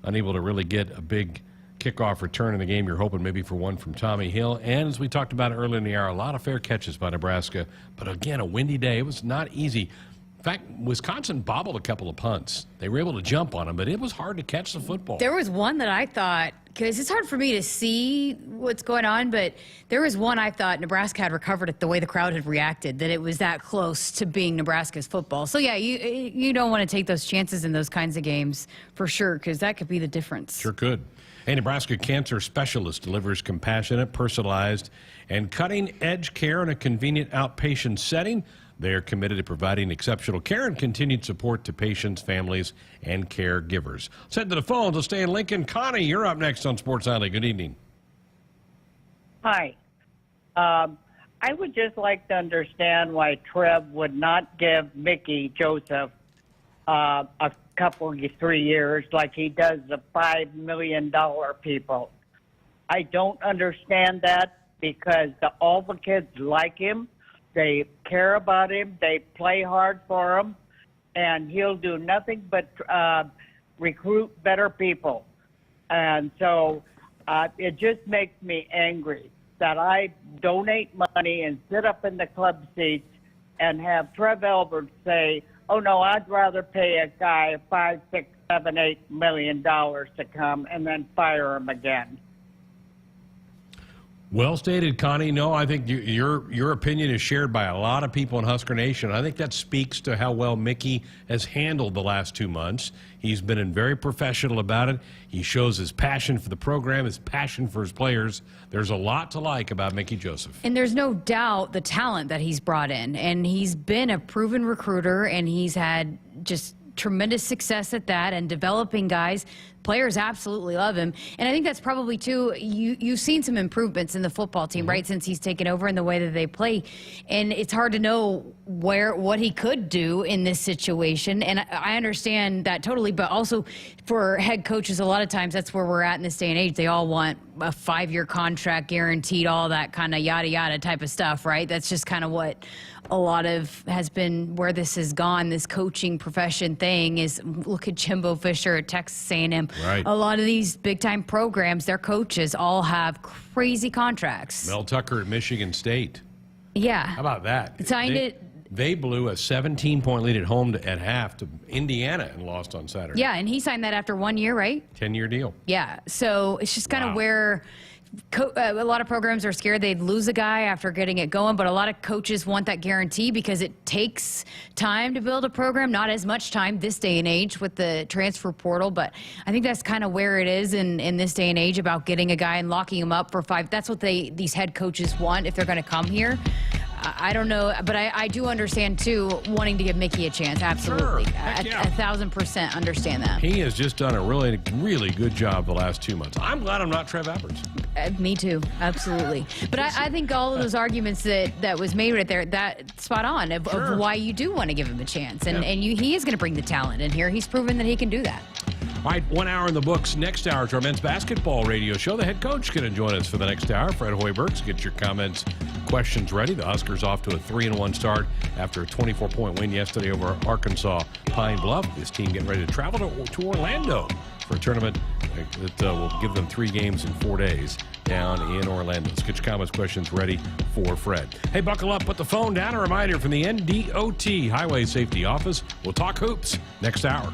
Speaker 8: unable to really get a big kickoff return in the game. You're hoping maybe for one from Tommy Hill. And as we talked about earlier in the hour, a lot of fair catches by Nebraska. But again, a windy day. It was not easy. In fact, Wisconsin bobbled a couple of punts. They were able to jump on them, but it was hard to catch the football.
Speaker 9: There was one that I thought, because it's hard for me to see what's going on, but there was one I thought Nebraska had recovered it the way the crowd had reacted, that it was that close to being Nebraska's football. So, yeah, you don't want to take those chances in those kinds of games for sure, because that could be the difference.
Speaker 8: Sure could. A Nebraska Cancer Specialist delivers compassionate, personalized, and cutting-edge care in a convenient outpatient setting. They are committed to providing exceptional care and continued support to patients, families, and caregivers. Let's head to the phones. Let's stay in Lincoln. Connie, you're up next on Sports Alley. Good evening.
Speaker 15: Hi. I would just like to understand why Trev would not give Mickey Joseph a couple, 3 years like he does the $5 million people. I don't understand that because all the kids like him. They care about him. They play hard for him. And he'll do nothing but recruit better people. And so it just makes me angry that I donate money and sit up in the club seats and have Trev Albert say, oh, no, I'd rather pay a guy $5, $6, $7, $8 million to come and then fire him again.
Speaker 8: Well stated, Connie. No, I think your opinion is shared by a lot of people in Husker Nation. I think that speaks to how well Mickey has handled the last 2 months. He's been very professional about it. He shows his passion for the program, his passion for his players. There's a lot to like about Mickey Joseph.
Speaker 9: And there's no doubt the talent that he's brought in. And he's been a proven recruiter, and he's had just tremendous success at that and developing guys. Players absolutely love him. And I think that's probably, too, you've seen some improvements in the football team, right, since he's taken over in the way that they play. And it's hard to know what he could do in this situation. And I understand that totally, but also for head coaches, a lot of times that's where we're at in this day and age. They all want a 5-year contract guaranteed, all that kind of yada yada type of stuff, right? That's just kind of what a lot of has been where this has gone, this coaching profession thing is. Look at Jimbo Fisher at Texas A&M.
Speaker 8: Right.
Speaker 9: A lot of these big-time programs, their coaches all have crazy contracts.
Speaker 8: Mel Tucker at Michigan State.
Speaker 9: Yeah.
Speaker 8: How about that?
Speaker 9: Signed it.
Speaker 8: They blew a 17-point lead at home at half to Indiana and lost on Saturday.
Speaker 9: Yeah, and he signed that after 1 year, right?
Speaker 8: 10-year deal.
Speaker 9: Yeah, so it's just kind of where a lot of programs are scared they'd lose a guy after getting it going, but a lot of coaches want that guarantee because it takes time to build a program, not as much time this day and age with the transfer portal, but I think that's kind of where it is in this day and age about getting a guy and locking him up for 5. That's what these head coaches want if they're going to come here. I don't know, but I do understand, too, wanting to give Mickey a chance. Absolutely.
Speaker 8: Sure.
Speaker 9: 1,000% understand that.
Speaker 8: He has just done a really, really good job the last 2 months. I'm glad I'm not Trev Alberts.
Speaker 9: Me too, absolutely. But I think all of those arguments that was made right there, that spot on of why you do want to give him a chance. And, he is going to bring the talent in here. He's proven that he can do that.
Speaker 8: All right, 1 hour in the books. Next hour is our men's basketball radio show. The head coach is going to join us for the next hour. Fred Hoiberg, so get your comments, questions ready. The Huskers off to a 3-1 start after a 24-point win yesterday over Arkansas Pine Bluff. This team getting ready to travel to Orlando for a tournament that will give them 3 games in 4 days down in Orlando. Let's get your comments, questions ready for Fred. Hey, buckle up, put the phone down. A reminder from the NDOT Highway Safety Office. We'll talk hoops next hour.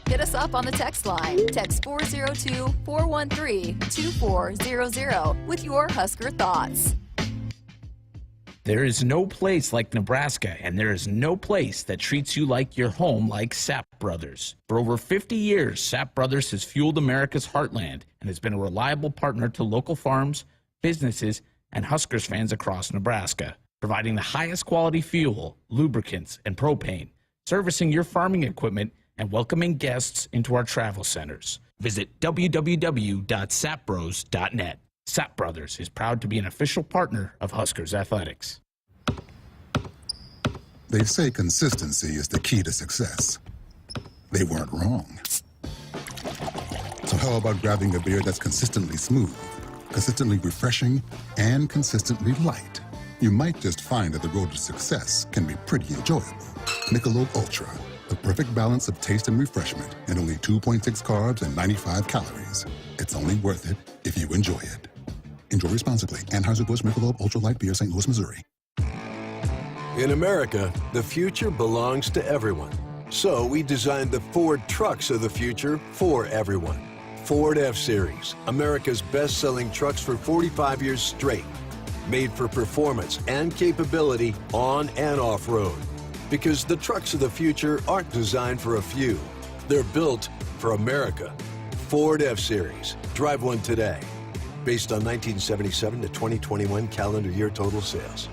Speaker 2: Hit us up on the text line. Text 402-413-2400 with your Husker thoughts.
Speaker 1: There is no place like Nebraska, and there is no place that treats you like your home like Sap Brothers. For over 50 years, Sap Brothers has fueled America's heartland and has been a reliable partner to local farms, businesses, and Huskers fans across Nebraska, providing the highest quality fuel, lubricants, and propane, servicing your farming equipment, and welcoming guests into our travel centers. Visit www.sapbros.net. Sap Brothers is proud to be an official partner of Huskers Athletics.
Speaker 16: They say consistency is the key to success. They weren't wrong. So how about grabbing a beer that's consistently smooth, consistently refreshing, and consistently light? You might just find that the road to success can be pretty enjoyable. Michelob Ultra, the perfect balance of taste and refreshment, and only 2.6 carbs and 95 calories. It's only worth it if you enjoy it. Enjoy responsibly. Anheuser-Busch Michelob Ultra Light Beer, St. Louis, Missouri.
Speaker 17: In America, the future belongs to everyone. So we designed the Ford trucks of the future for everyone. Ford F-Series, America's best-selling trucks for 45 years straight. Made for performance and capability on and off-road. Because the trucks of the future aren't designed for a few. They're built for America. Ford F-Series. Drive one today. Based on 1977 to 2021 calendar year total sales.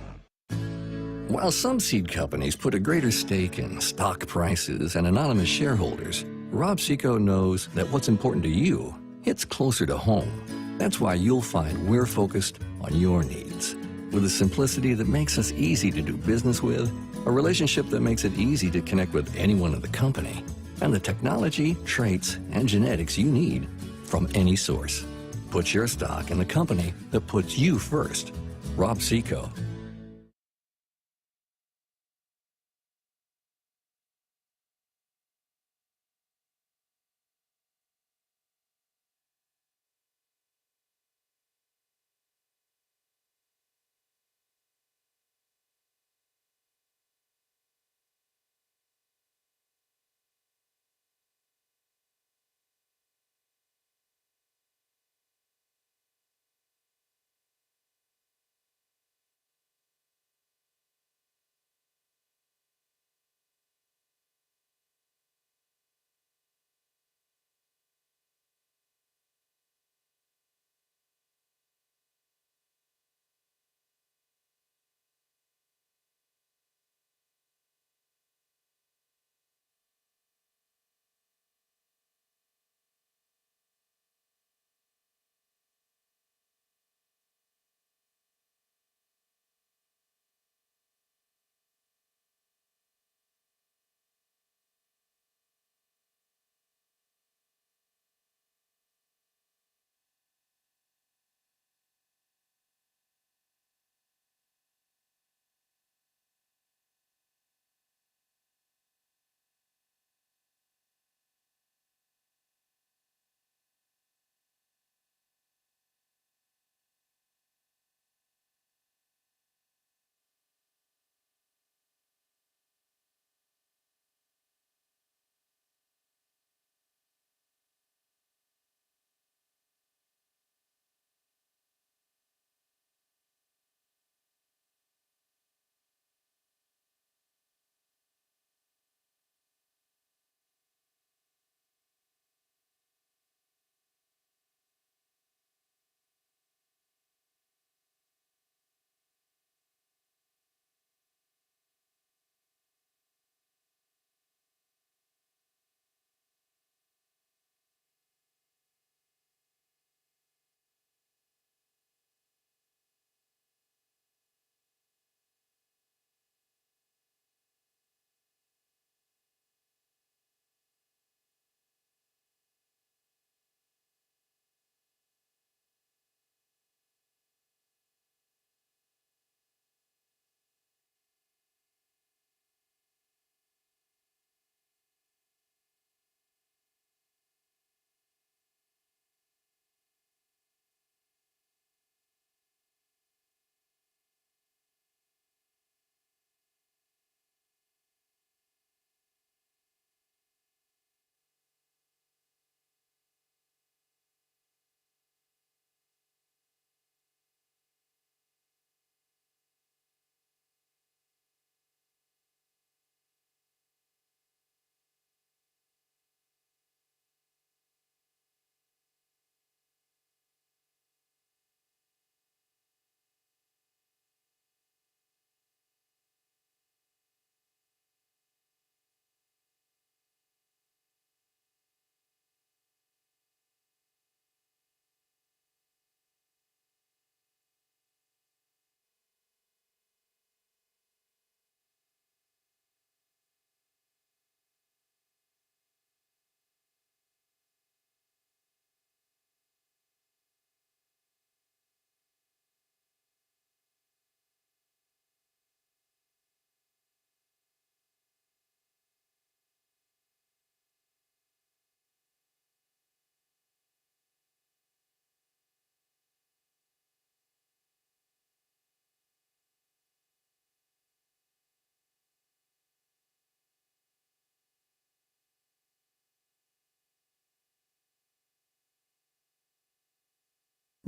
Speaker 14: While some seed companies put a greater stake in stock prices and anonymous shareholders, Rob Seco knows that what's important to you hits closer to home. That's why you'll find we're focused on your needs. With a simplicity that makes us easy to do business with, a relationship that makes it easy to connect with anyone in the company, and the technology, traits, and genetics you need from any source. Put your stock in the company that puts you first. Rob Seco.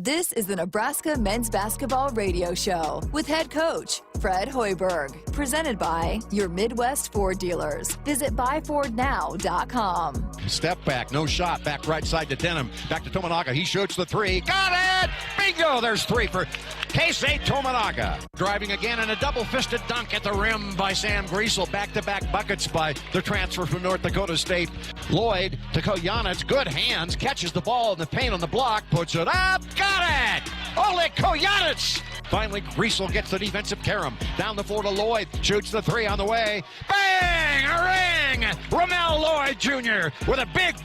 Speaker 2: This is the Nebraska Men's Basketball Radio Show with head coach Fred Hoiberg. Presented by your Midwest Ford dealers. Visit buyfordnow.com.
Speaker 3: Step back, no shot. Back right side to Denham. Back to Tominaga. He shoots the three. Got it! Bingo! There's three for Keisei Tominaga. Driving again and a double-fisted dunk at the rim by Sam Griesel. Back-to-back buckets by the transfer from North Dakota State. Lloyd to Koyanitz. Good hands. Catches the ball in the paint on the block. Puts it up. Got it! Oleg Koyanitz! Finally, Griesel gets the defensive carom. Down the floor to Lloyd. Shoots the three on the way. Bang! A ring! Ramel Lloyd Jr. with a big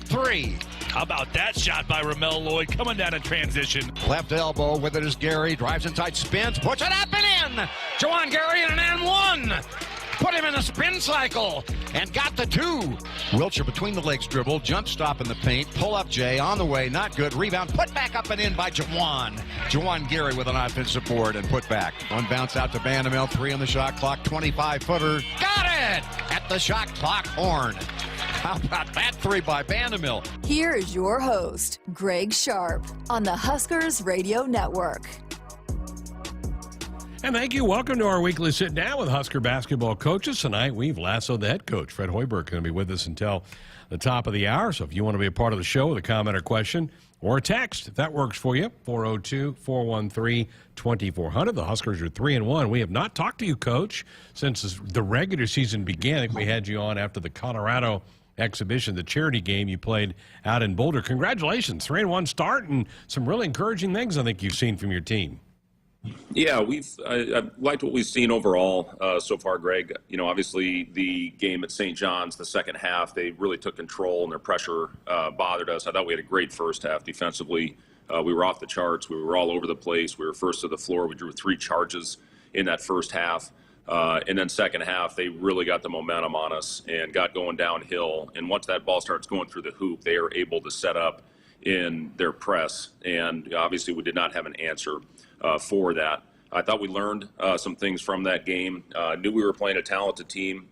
Speaker 3: three.
Speaker 20: How about that shot by Ramel Lloyd coming down in transition?
Speaker 3: Left elbow with it is Gary. Drives inside, spins, puts it up and in. Juwan Gary in an N1. Put him in a spin cycle and got the two. Wiltshire between the legs dribble, jump stop in the paint, pull up Jay on the way, not good. Rebound, put back up and in by Juwan. Juwan Gary with an offensive board and put back. One bounce out to Vanderbilt, three on the shot clock, 25-footer. Got it! At the shot clock horn. How about that three by Vanderbilt?
Speaker 2: Here is your host, Greg Sharpe, on the Huskers Radio Network.
Speaker 8: And thank you. Welcome to our weekly sit down with Husker basketball coaches. Tonight, we've lassoed the head coach, Fred Hoiberg, going to be with us until the top of the hour. So if you want to be a part of the show with a comment or question or a text, if that works for you, 402-413-2400. The Huskers are 3-1. We have not talked to you, Coach, since the regular season began. I think we had you on after the Colorado exhibition, the charity game you played out in Boulder. Congratulations, 3-1 start and some really encouraging things I think you've seen from your team.
Speaker 21: Yeah, I've liked what we've seen overall so far, Greg. You know, obviously the game at St. John's, the second half, they really took control and their pressure bothered us. I thought we had a great first half defensively. We were off the charts. We were all over the place. We were first to the floor. We drew 3 charges in that first half. And then second half, they really got the momentum on us and got going downhill. And once that ball starts going through the hoop, they are able to set up in their press. And obviously we did not have an answer for that. I thought we learned some things from that game. Knew we were playing a talented team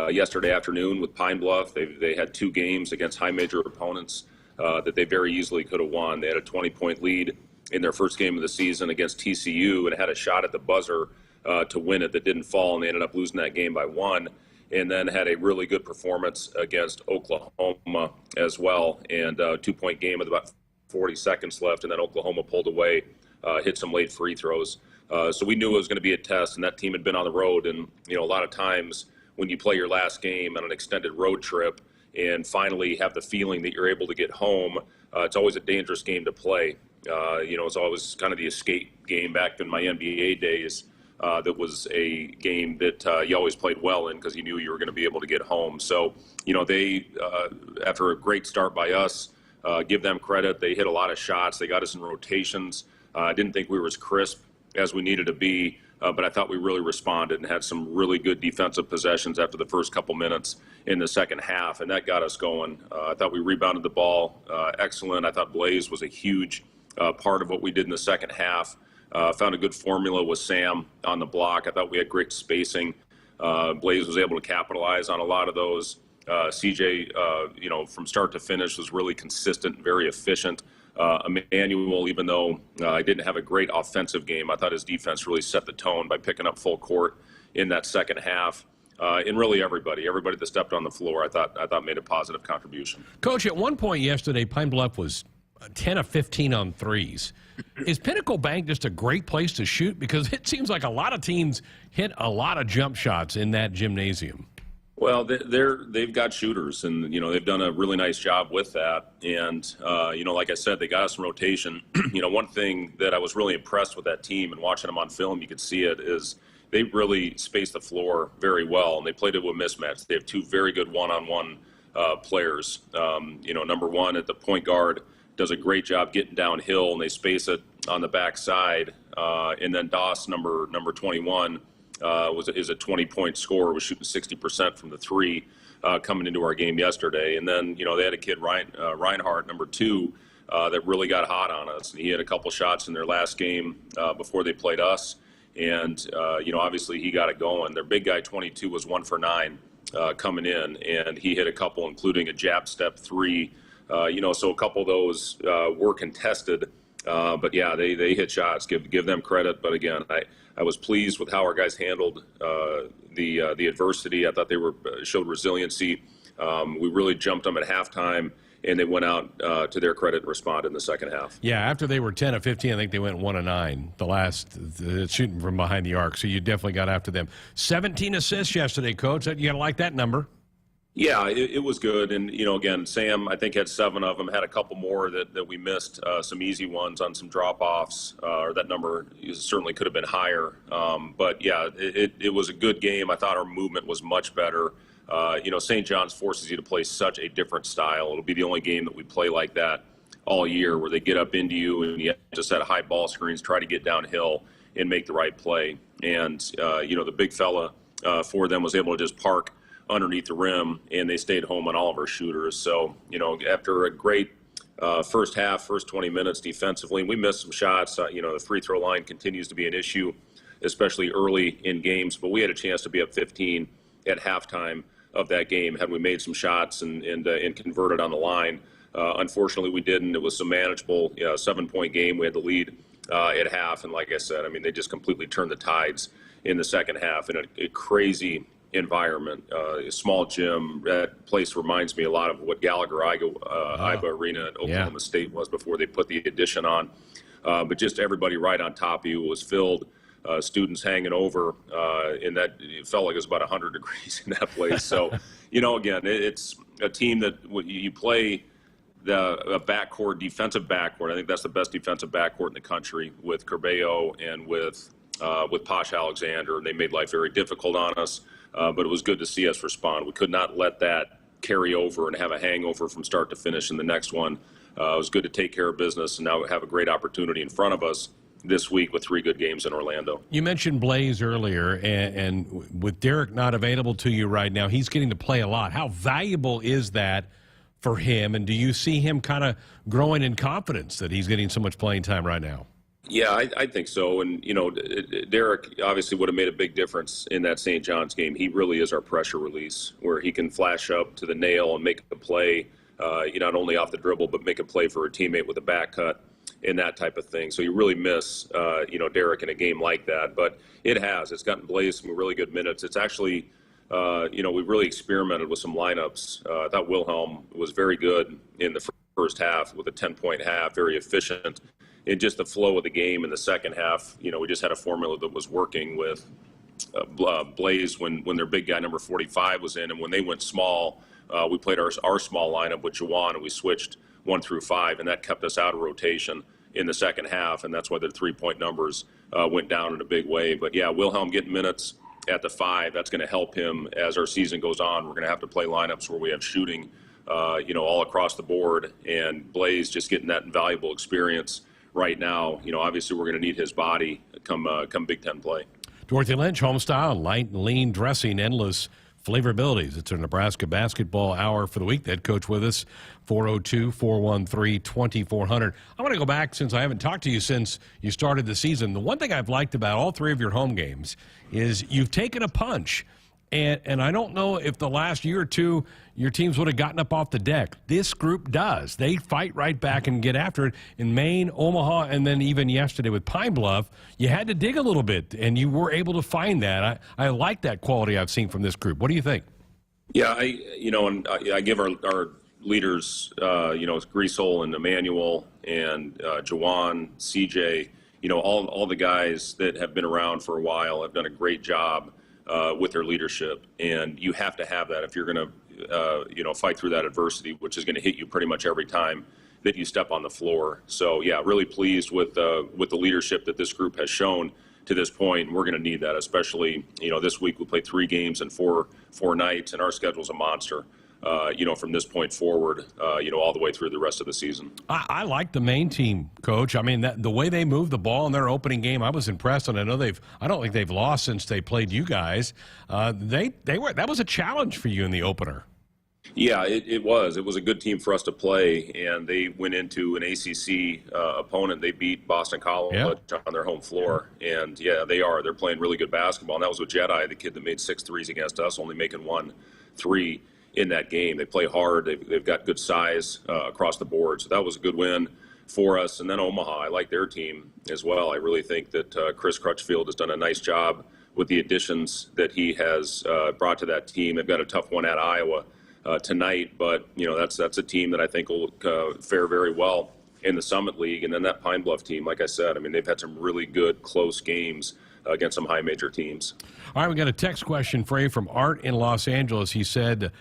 Speaker 21: yesterday afternoon with Pine Bluff. They had 2 games against high major opponents that they very easily could have won. They had a 20-point lead in their first game of the season against TCU and had a shot at the buzzer to win it that didn't fall, and they ended up losing that game by 1. And then had a really good performance against Oklahoma as well, and a 2-point game with about 40 seconds left, and then Oklahoma pulled away. Hit some late free throws. So we knew it was going to be a test, and that team had been on the road. And, you know, a lot of times when you play your last game on an extended road trip and finally have the feeling that you're able to get home, it's always a dangerous game to play. You know, it's always kind of the escape game back in my NBA days. That was a game that you always played well in because you knew you were going to be able to get home. So, you know, they, after a great start by us, give them credit. They hit a lot of shots. They got us in rotations. I didn't think we were as crisp as we needed to be, but I thought we really responded and had some really good defensive possessions after the first couple minutes in the second half, and that got us going. I thought we rebounded the ball excellent. I thought Blaze was a huge part of what we did in the second half. Found a good formula with Sam on the block. I thought we had great spacing. Blaze was able to capitalize on a lot of those. CJ, you know, from start to finish was really consistent, very efficient. Emmanuel, even though I didn't have a great offensive game, I thought his defense really set the tone by picking up full court in that second half. And really everybody that stepped on the floor, I thought made a positive contribution.
Speaker 8: Coach, at one point yesterday, Pine Bluff was 10 of 15 on threes. Is Pinnacle Bank just a great place to shoot? Because it seems like a lot of teams hit a lot of jump shots in that gymnasium.
Speaker 21: Well, they've got shooters, and, you know, they've done a really nice job with that. And, you know, like I said, they got us in rotation. You know, one thing that I was really impressed with that team, and watching them on film, you could see it, is they really spaced the floor very well, and they played it with mismatch. They have 2 very good one-on-one players. You know, number 1 at the point guard does a great job getting downhill, and they space it on the backside. And then Doss, number 21, is a 20-point scorer, was shooting 60% from the 3 coming into our game yesterday. And then, you know, they had a kid, Reinhardt, number 2, that really got hot on us. And he had a couple shots in their last game before they played us. And, you know, obviously he got it going. Their big guy, 22, was 1 for 9 coming in, and he hit a couple, including a jab step 3. You know, so a couple of those were contested. But yeah, they hit shots. Give them credit. But again, I was pleased with how our guys handled the adversity. I thought they showed resiliency. We really jumped them at halftime, and they went out to their credit and responded in the second half.
Speaker 8: Yeah, after they were 10 of 15, I think they went 1 of 9. The shooting from behind the arc. So you definitely got after them. 17 assists yesterday, Coach. You gotta like that number.
Speaker 21: Yeah, it was good. And, again, Sam, I think, had 7 of them, had a couple more that we missed, some easy ones on some drop-offs, or that number certainly could have been higher. But, yeah, it was a good game. I thought our movement was much better. St. John's forces you to play such a different style. It'll be the only game that we play like that all year, where they get up into you and you have to set high ball screens, try to get downhill and make the right play. And, the big fella for them was able to just park underneath the rim, and they stayed home on all of our shooters. So, after a great first half, first 20 minutes defensively, we missed some shots. The free throw line continues to be an issue, especially early in games. But we had a chance to be up 15 at halftime of that game had we made some shots and converted on the line. Unfortunately, we didn't. It was a manageable 7-point game. We had the lead at half, and like I said, they just completely turned the tides in the second half in a crazy environment. A small gym. That place reminds me a lot of what Iba Arena at Oklahoma State was before they put the addition on. But just everybody right on top of you. Was filled. Students hanging over, and that it felt like it was about 100 degrees in that place. So, again, it's a team that you play a backcourt, defensive backcourt. I think that's the best defensive backcourt in the country with Corbeo and with Posh Alexander, and they made life very difficult on us. But it was good to see us respond. We could not let that carry over and have a hangover from start to finish in the next one. It was good to take care of business, and now we have a great opportunity in front of us this week with 3 good games in Orlando.
Speaker 8: You mentioned Blaze earlier, and with Derek not available to you right now, he's getting to play a lot. How valuable is that for him, and do you see him kind of growing in confidence that he's getting so much playing time right now?
Speaker 21: Yeah, I think so. And, Derek obviously would have made a big difference in that St. John's game. He really is our pressure release, where he can flash up to the nail and make a play, not only off the dribble, but make a play for a teammate with a back cut and that type of thing. So you really miss, Derek in a game like that. But it's gotten Blaze some really good minutes. It's actually, we've really experimented with some lineups. I thought Wilhelm was very good in the first half with a 10-point half, very efficient. In just the flow of the game in the second half, we just had a formula that was working with Blaze when their big guy, number 45, was in. And when they went small, we played our small lineup with Jawan, and we switched 1 through 5, and that kept us out of rotation in the second half, and that's why their 3-point numbers went down in a big way. But, yeah, Wilhelm getting minutes at the 5, that's going to help him as our season goes on. We're going to have to play lineups where we have shooting, all across the board, and Blaze just getting that invaluable experience right now. Obviously we're going to need his body come Big Ten play.
Speaker 8: Dorothy Lynch, home style, light and lean dressing, endless flavorabilities. It's our Nebraska basketball hour for the week. That coach with us, 402-413-2400. I want to go back, since I haven't talked to you since you started the season. The one thing I've liked about all 3 of your home games is you've taken a punch. And I don't know if the last year or 2 your teams would have gotten up off the deck. This group does. They fight right back and get after it. In Maine, Omaha, and then even yesterday with Pine Bluff, you had to dig a little bit, and you were able to find that. I like that quality I've seen from this group. What do you think?
Speaker 21: Yeah, I give our leaders, Griesel and Emmanuel and Jawan, CJ, all the guys that have been around for a while have done a great job with their leadership, and you have to have that if you're going to, fight through that adversity, which is going to hit you pretty much every time that you step on the floor. So, yeah, really pleased with the leadership that this group has shown to this point. We're going to need that, especially, this week we played 3 games in 4 nights, and our schedule's a monster. From this point forward, all the way through the rest of the season.
Speaker 8: I like the Maine team, Coach. I mean, the way they moved the ball in their opening game, I was impressed, and I don't think they've lost since they played you guys. That was a challenge for you in the opener.
Speaker 21: Yeah, it was. It was a good team for us to play, and they went into an ACC opponent. They beat Boston College on their home floor, and they're playing really good basketball. And that was with Jedi, the kid that made 6 threes against us, only making 1 3 in that game. They play hard. They've got good size across the board. So that was a good win. for us. And then Omaha, I like their team as well. I really think that Chris Crutchfield has done a nice job with the additions that he has brought to that team. They've got a tough one at Iowa tonight, but that's a team that I think will fare very well in the Summit League. And then that Pine Bluff team, like I said, I mean, they've had some really good close games against some high major teams.
Speaker 8: All right, we got a text question for you from Art in Los Angeles. He said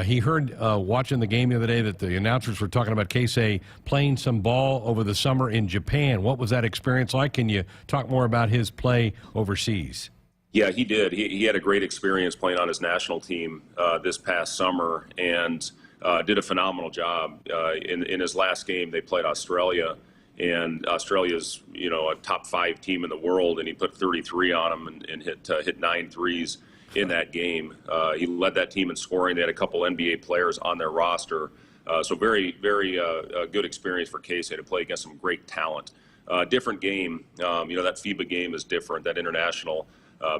Speaker 8: he heard watching the game the other day that the announcers were talking about Keisei playing some ball over the summer in Japan. What was that experience like? Can you talk more about his play overseas?
Speaker 21: Yeah, he did. He had a great experience playing on his national team this past summer and did a phenomenal job. In his last game, they played Australia, and Australia's a top 5 team in the world, and he put 33 on them and hit 9 threes in that game. He led that team in scoring. They had a couple NBA players on their roster, so very, very good experience for Keisei to play against some great talent. Different game, that FIBA game is different. That international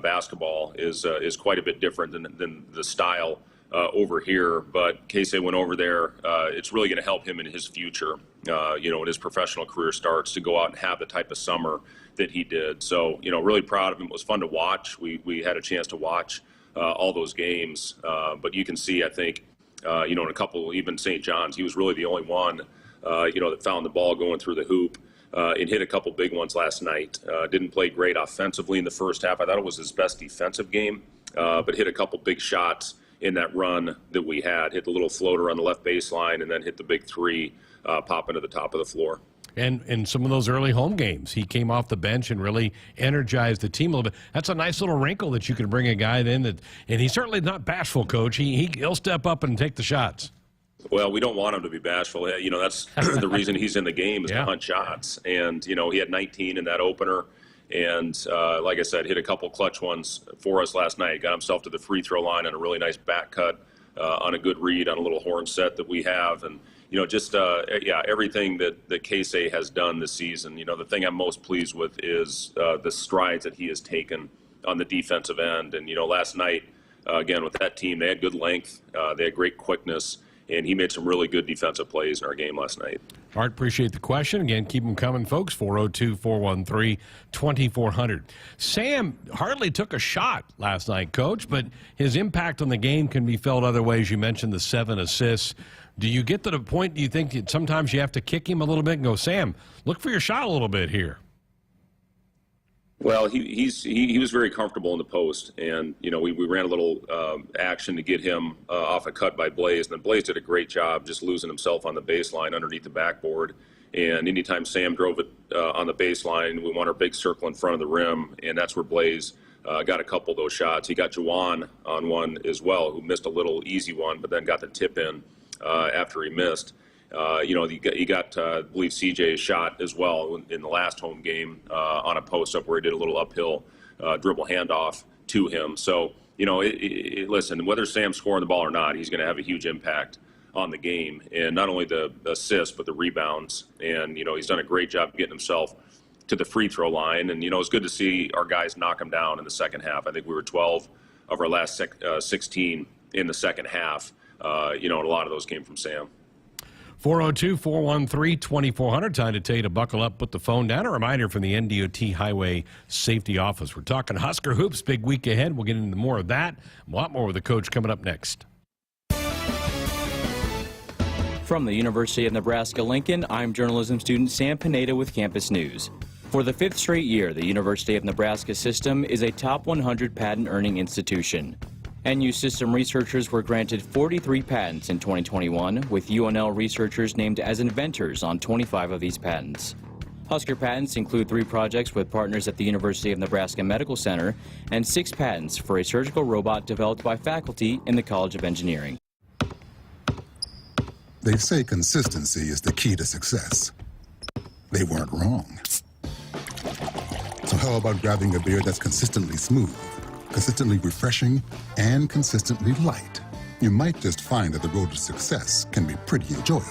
Speaker 21: basketball is quite a bit different than the style over here, but Keisei went over there. It's really going to help him in his future, when his professional career starts, to go out and have the type of summer that he did. So, really proud of him. It was fun to watch. We had a chance to watch all those games, but you can see, I think, in a couple, even St. John's, he was really the only one, that found the ball going through the hoop. And hit a couple big ones last night. Didn't play great offensively in the first half. I thought it was his best defensive game, but hit a couple big shots in that run that we had. Hit the little floater on the left baseline and then hit the big 3 popping to the top of the floor.
Speaker 8: And in some of those early home games, he came off the bench and really energized the team a little bit. That's a nice little wrinkle that you can bring a guy in and he's certainly not bashful, Coach. He'll step up and take the shots.
Speaker 21: Well, we don't want him to be bashful. That's the reason he's in the game is to hunt shots. And, he had 19 in that opener. And like I said, hit a couple clutch ones for us last night. Got himself to the free throw line on a really nice back cut on a good read on a little horn set that we have. And, everything that Keisei has done this season. The thing I'm most pleased with is the strides that he has taken on the defensive end. And, last night, again, with that team, they had good length. They had great quickness. And he made some really good defensive plays in our game last night.
Speaker 8: Art, appreciate the question. Again, keep them coming, folks. 402-413-2400. Sam hardly took a shot last night, Coach, but his impact on the game can be felt other ways. You mentioned the 7 assists. Do you get to the point, do you think that sometimes you have to kick him a little bit and go, Sam, look for your shot a little bit here?
Speaker 21: Well, he was very comfortable in the post, and we ran a little action to get him off a cut by Blaze, and then Blaze did a great job just losing himself on the baseline underneath the backboard. And anytime Sam drove it on the baseline, we want our big circle in front of the rim, and that's where Blaze got a couple of those shots. He got Juwan on one as well, who missed a little easy one, but then got the tip in after he missed. He got I believe CJ's shot as well in the last home game on a post-up where he did a little uphill dribble handoff to him. So, listen, whether Sam's scoring the ball or not, he's going to have a huge impact on the game. And not only the assists, but the rebounds. And, he's done a great job getting himself to the free throw line. And, it's good to see our guys knock him down in the second half. I think we were 12 of our last 16 in the second half. And a lot of those came from Sam.
Speaker 8: 402-413-2400. Time to tell you to buckle up, put the phone down. A reminder from the NDOT Highway Safety Office. We're talking Husker hoops, big week ahead. We'll get into more of that. A lot more with the coach coming up next.
Speaker 4: From the University of Nebraska-Lincoln, I'm journalism student Sam Pineda with Campus News. For the 5th straight year, the University of Nebraska system is a top 100 patent-earning institution. NU system researchers were granted 43 patents in 2021, with UNL researchers named as inventors on 25 of these patents. Husker patents include 3 projects with partners at the University of Nebraska Medical Center and 6 patents for a surgical robot developed by faculty in the College of Engineering.
Speaker 16: They say consistency is the key to success. They weren't wrong. So how about grabbing a beer that's consistently smooth, consistently refreshing, and consistently light? You might just find that the road to success can be pretty enjoyable.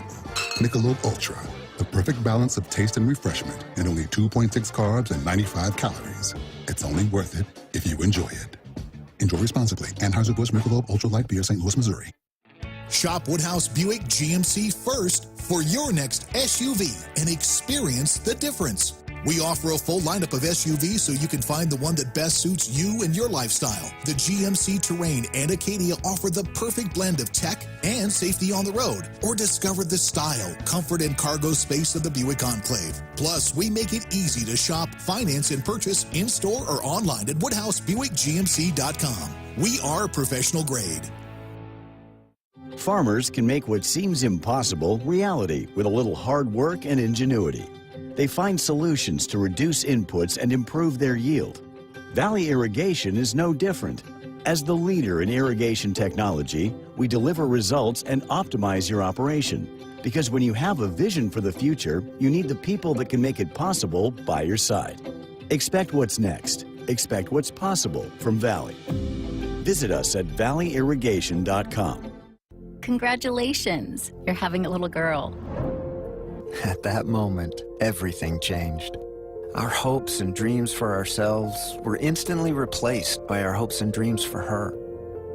Speaker 16: Michelob Ultra, the perfect balance of taste and refreshment, and only 2.6 carbs and 95 calories. It's only worth it if you enjoy it. Enjoy responsibly. Anheuser-Busch Michelob Ultra Light Beer, St. Louis, Missouri.
Speaker 6: Shop Woodhouse Buick GMC first for your next SUV and experience the difference. We offer a full lineup of SUVs so you can find the one that best suits you and your lifestyle. The GMC Terrain and Acadia offer the perfect blend of tech and safety on the road. Or discover the style, comfort, and cargo space of the Buick Enclave. Plus, we make it easy to shop, finance, and purchase in-store or online at WoodhouseBuickGMC.com. We are professional grade.
Speaker 18: Farmers can make what seems impossible reality with a little hard work and ingenuity. They find solutions to reduce inputs and improve their yield. Valley Irrigation is no different. As the leader in irrigation technology, we deliver results and optimize your operation. Because when you have a vision for the future, you need the people that can make it possible by your side. Expect what's next. Expect what's possible from Valley. Visit us at valleyirrigation.com.
Speaker 22: Congratulations, you're having a little girl.
Speaker 24: At that moment, everything changed. Our hopes and dreams for ourselves were instantly replaced by our hopes and dreams for her.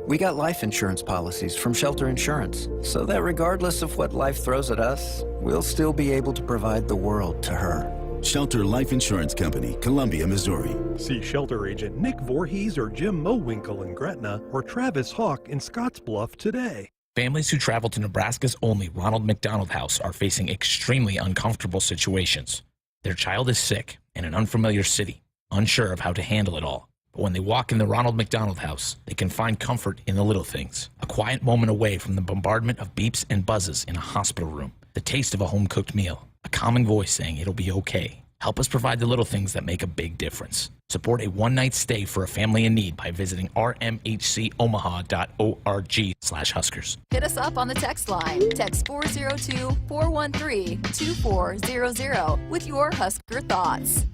Speaker 24: We got life insurance policies from Shelter Insurance, so that regardless of what life throws at us, we'll still be able to provide the world to her.
Speaker 25: Shelter Life Insurance Company, Columbia, Missouri.
Speaker 26: See Shelter Agent Nick Voorhees or Jim Mowinkle in Gretna or Travis Hawk in Scottsbluff today.
Speaker 1: Families who travel to Nebraska's only Ronald McDonald House are facing extremely uncomfortable situations. Their child is sick in an unfamiliar city, unsure of how to handle it all. But when they walk in the Ronald McDonald House, they can find comfort in the little things. A quiet moment away from the bombardment of beeps and buzzes in a hospital room. The taste of a home-cooked meal. A calming voice saying it'll be okay. Help us provide the little things that make a big difference. Support a one-night stay for a family in need by visiting rmhcomaha.org/Huskers.
Speaker 2: Hit us up on the text line. Text 402-413-2400 with your Husker thoughts.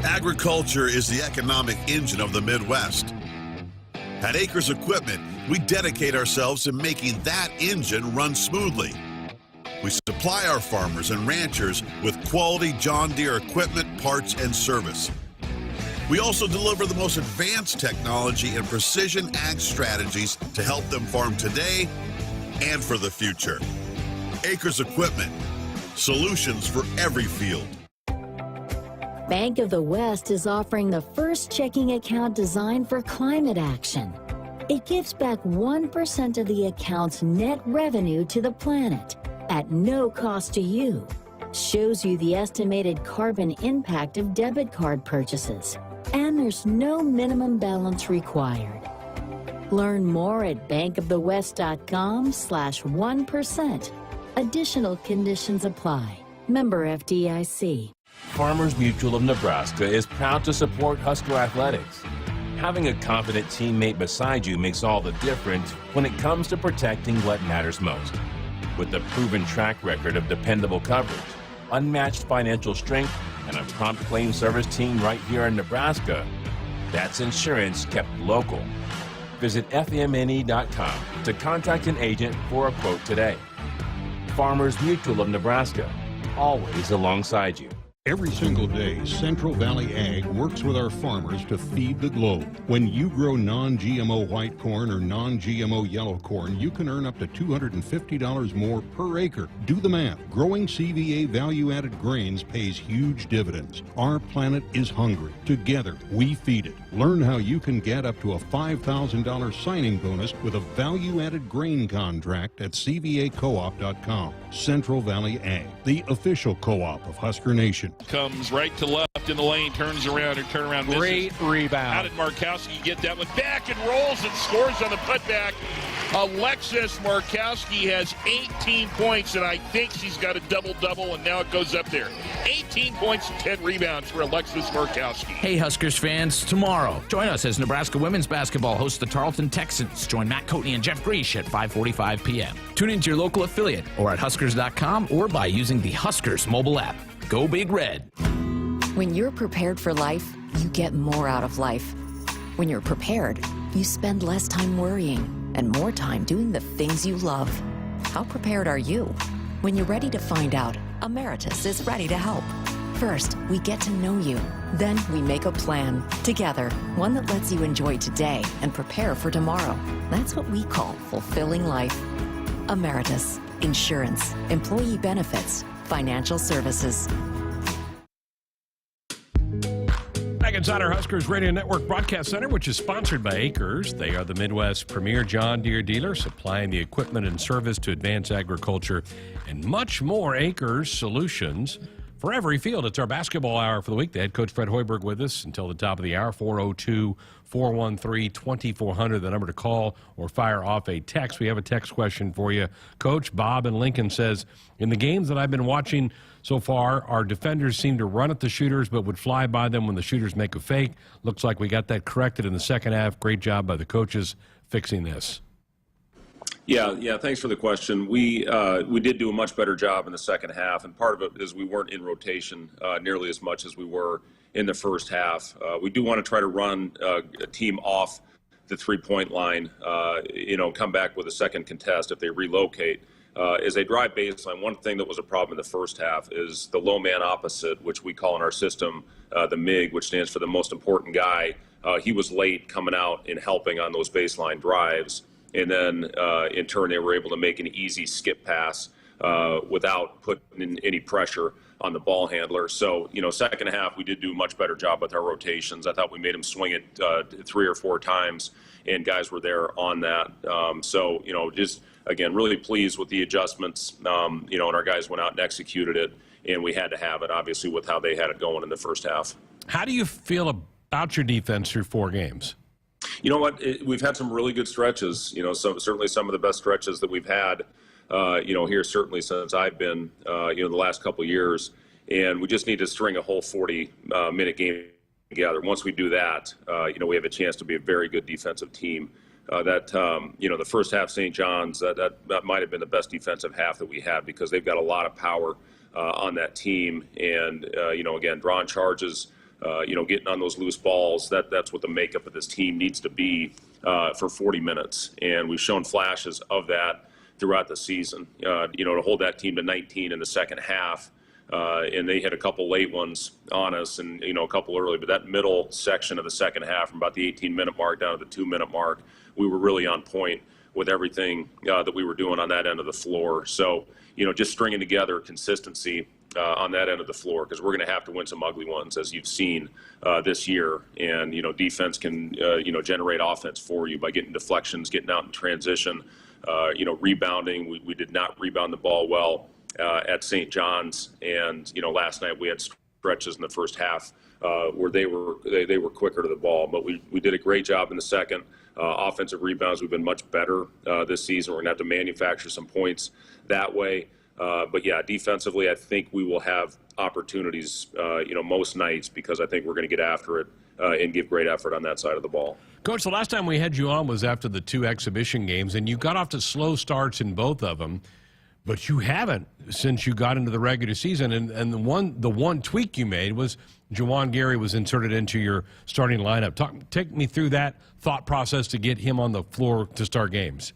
Speaker 27: Agriculture is the economic engine of the Midwest. At Acres Equipment, we dedicate ourselves to making that engine run smoothly. We supply our farmers and ranchers with quality John Deere equipment, parts, and service. We also deliver the most advanced technology and precision ag strategies to help them farm today and for the future. Acres Equipment, solutions for every field.
Speaker 28: Bank of the West is offering the first checking account designed for climate action. It gives back 1% of the account's net revenue to the planet at no cost to you. Shows you the estimated carbon impact of debit card purchases. And there's no minimum balance required. Learn more at bankofthewest.com/1%. Additional conditions apply. Member FDIC.
Speaker 29: Farmers Mutual of Nebraska is proud to support Husker athletics. Having a confident teammate beside you makes all the difference when it comes to protecting what matters most. With a proven track record of dependable coverage, unmatched financial strength, and a prompt claim service team right here in Nebraska, that's insurance kept local. Visit FMNE.com to contact an agent for a quote today. Farmers Mutual of Nebraska, always alongside you.
Speaker 30: Every single day, Central Valley Ag works with our farmers to feed the globe. When you grow non-GMO white corn or non-GMO yellow corn, you can earn up to $250 more per acre. Do the math. Growing CVA value-added grains pays huge dividends. Our planet is hungry. Together, we feed it. Learn how you can get up to a $5,000 signing bonus with a value-added grain contract at cvacoop.com. Central Valley Ag, the official co-op of Husker Nation.
Speaker 12: Comes right to left in the lane, turns around, and turnaround misses.
Speaker 8: Great rebound.
Speaker 12: How did Markowski get that one? Back and rolls and scores on the putback. Alexis Markowski has 18 points, and I think she's got a double-double, and now it goes up there. 18 points and 10 rebounds for Alexis Markowski.
Speaker 1: Hey, Huskers fans, tomorrow, join us as Nebraska women's basketball hosts the Tarleton Texans. Join Matt Coatney and Jeff Greash at 5:45 p.m. Tune into your local affiliate or at Huskers.com or by using the Huskers mobile app. Go Big Red.
Speaker 19: When you're prepared for life, you get more out of life. When you're prepared, you spend less time worrying and more time doing the things you love. How prepared are you? When you're ready to find out, Emeritus is ready to help. First, we get to know you. Then we make a plan together, one that lets you enjoy today and prepare for tomorrow. That's what we call fulfilling life. Emeritus, insurance, employee benefits, financial services.
Speaker 8: Back inside our Huskers Radio Network Broadcast Center, which is sponsored by Acres. They are the Midwest's premier John Deere dealer, supplying the equipment and service to advance agriculture and much more. Acres solutions for every field. It's our basketball hour for the week. The head coach Fred Hoiberg with us until the top of the hour. 402-413-2400, the number to call or fire off a text. We have a text question for you. Coach Bob in Lincoln says, in the games that I've been watching so far, our defenders seem to run at the shooters but would fly by them when the shooters make a fake. Looks like we got that corrected in the second half. Great job by the coaches fixing this.
Speaker 21: Yeah. Thanks for the question. We did do a much better job in the second half, and part of it is we weren't in rotation nearly as much as we were in the first half. We do want to try to run a team off the three-point line, come back with a second contest if they relocate. As they drive baseline, one thing that was a problem in the first half is the low man opposite, which we call in our system the MIG, which stands for the most important guy. He was late coming out and helping on those baseline drives. And then, in turn, they were able to make an easy skip pass without putting in any pressure on the ball handler. So, second half, we did do a much better job with our rotations. I thought we made them swing it 3 or 4 times, and guys were there on that. Just, again, really pleased with the adjustments, and our guys went out and executed it, and we had to have it, obviously, with how they had it going in the first half.
Speaker 8: How do you feel about your defense through 4 games?
Speaker 21: You know what? We've had some really good stretches. Certainly some of the best stretches that we've had. Here certainly since I've been. The last couple of years, and we just need to string a whole 40-minute game together. Once we do that, we have a chance to be a very good defensive team. The first half, St. John's, that might have been the best defensive half that we had because they've got a lot of power on that team, and again, drawing charges. Getting on those loose balls, that's what the makeup of this team needs to be for 40 minutes. And we've shown flashes of that throughout the season. To hold that team to 19 in the second half, and they hit a couple late ones on us and, a couple early. But that middle section of the second half, from about the 18-minute mark down to the 2-minute mark, we were really on point with everything that we were doing on that end of the floor. So, just stringing together consistency on that end of the floor, because we're going to have to win some ugly ones, as you've seen this year. And, defense can, generate offense for you by getting deflections, getting out in transition, rebounding. We did not rebound the ball well at St. John's. And, last night we had stretches in the first half where they were quicker to the ball. But we did a great job in the second. Offensive rebounds, we've been much better this season. We're going to have to manufacture some points that way. But yeah, defensively, I think we will have opportunities, most nights, because I think we're going to get after it and give great effort on that side of the ball.
Speaker 8: Coach, the last time we had you on was after the 2 exhibition games, and you got off to slow starts in both of them, but you haven't since you got into the regular season. And the one tweak you made was Juwan Gary was inserted into your starting lineup. Take me through that thought process to get him on the floor to start games.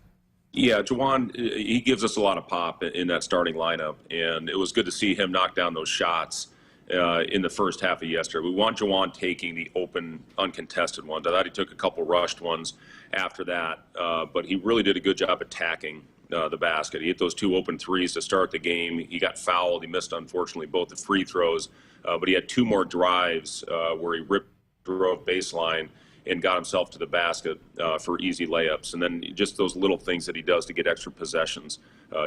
Speaker 21: Yeah, Juwan, he gives us a lot of pop in that starting lineup, and it was good to see him knock down those shots in the first half of yesterday. We want Juwan taking the open, uncontested ones. I thought he took a couple rushed ones after that, but he really did a good job attacking the basket. He hit those 2 open threes to start the game. He got fouled. He missed, unfortunately, both the free throws, but he had 2 more drives where he drove baseline and got himself to the basket for easy layups. And then just those little things that he does to get extra possessions.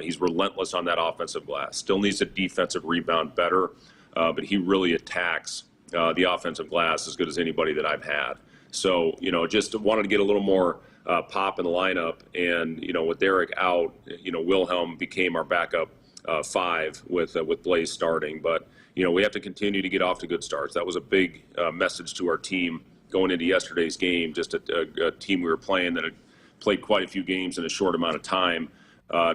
Speaker 21: He's relentless on that offensive glass. Still needs a defensive rebound better, but he really attacks the offensive glass as good as anybody that I've had. So, just wanted to get a little more pop in the lineup. And, with Derek out, Wilhelm became our backup 5 with Blaze starting. But, we have to continue to get off to good starts. That was a big message to our team going into yesterday's game, just a team we were playing that had played quite a few games in a short amount of time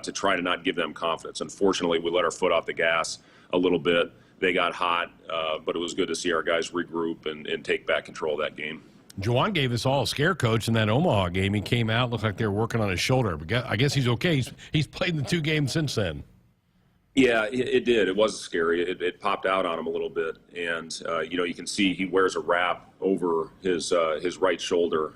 Speaker 21: to try to not give them confidence. Unfortunately, we let our foot off the gas a little bit. They got hot, but it was good to see our guys regroup and take back control of that game.
Speaker 8: Juwan gave us all a scare, Coach, in that Omaha game. He came out, looked like they were working on his shoulder. But I guess he's okay. He's played in the 2 games since then.
Speaker 21: Yeah, it did. It was scary. It popped out on him a little bit, and you can see he wears a wrap over his right shoulder.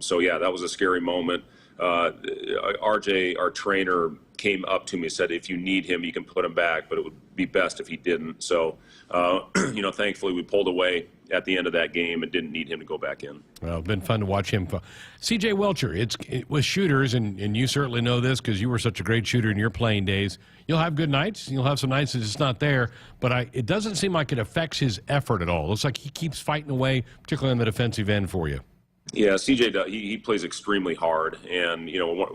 Speaker 21: So yeah, that was a scary moment. RJ, our trainer, came up to me and said, "If you need him, you can put him back, but it would be best if he didn't." So thankfully we pulled away at the end of that game and didn't need him to go back in.
Speaker 8: Well, it's been fun to watch him. CJ Welcher, it was shooters, and you certainly know this because you were such a great shooter in your playing days. You'll have good nights. You'll have some nights that it's not there, but it doesn't seem like it affects his effort at all. It looks like he keeps fighting away, particularly on the defensive end for you.
Speaker 21: Yeah, CJ, he plays extremely hard, and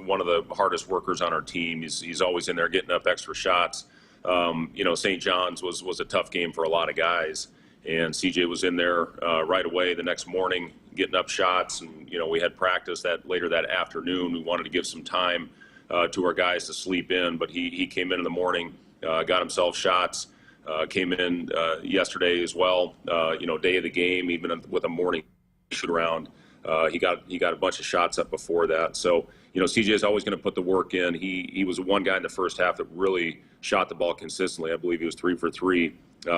Speaker 21: one of the hardest workers on our team. He's always in there getting up extra shots. St. John's was a tough game for a lot of guys, and CJ was in there right away the next morning getting up shots, and we had practice later that afternoon. We wanted to give some time to our guys to sleep in, but he came in the morning, got himself shots, came in yesterday as well. Day of the game, even with a morning shoot around. He got a bunch of shots up before that. So, CJ is always going to put the work in. He was one guy in the first half that really shot the ball consistently. I believe he was 3 for 3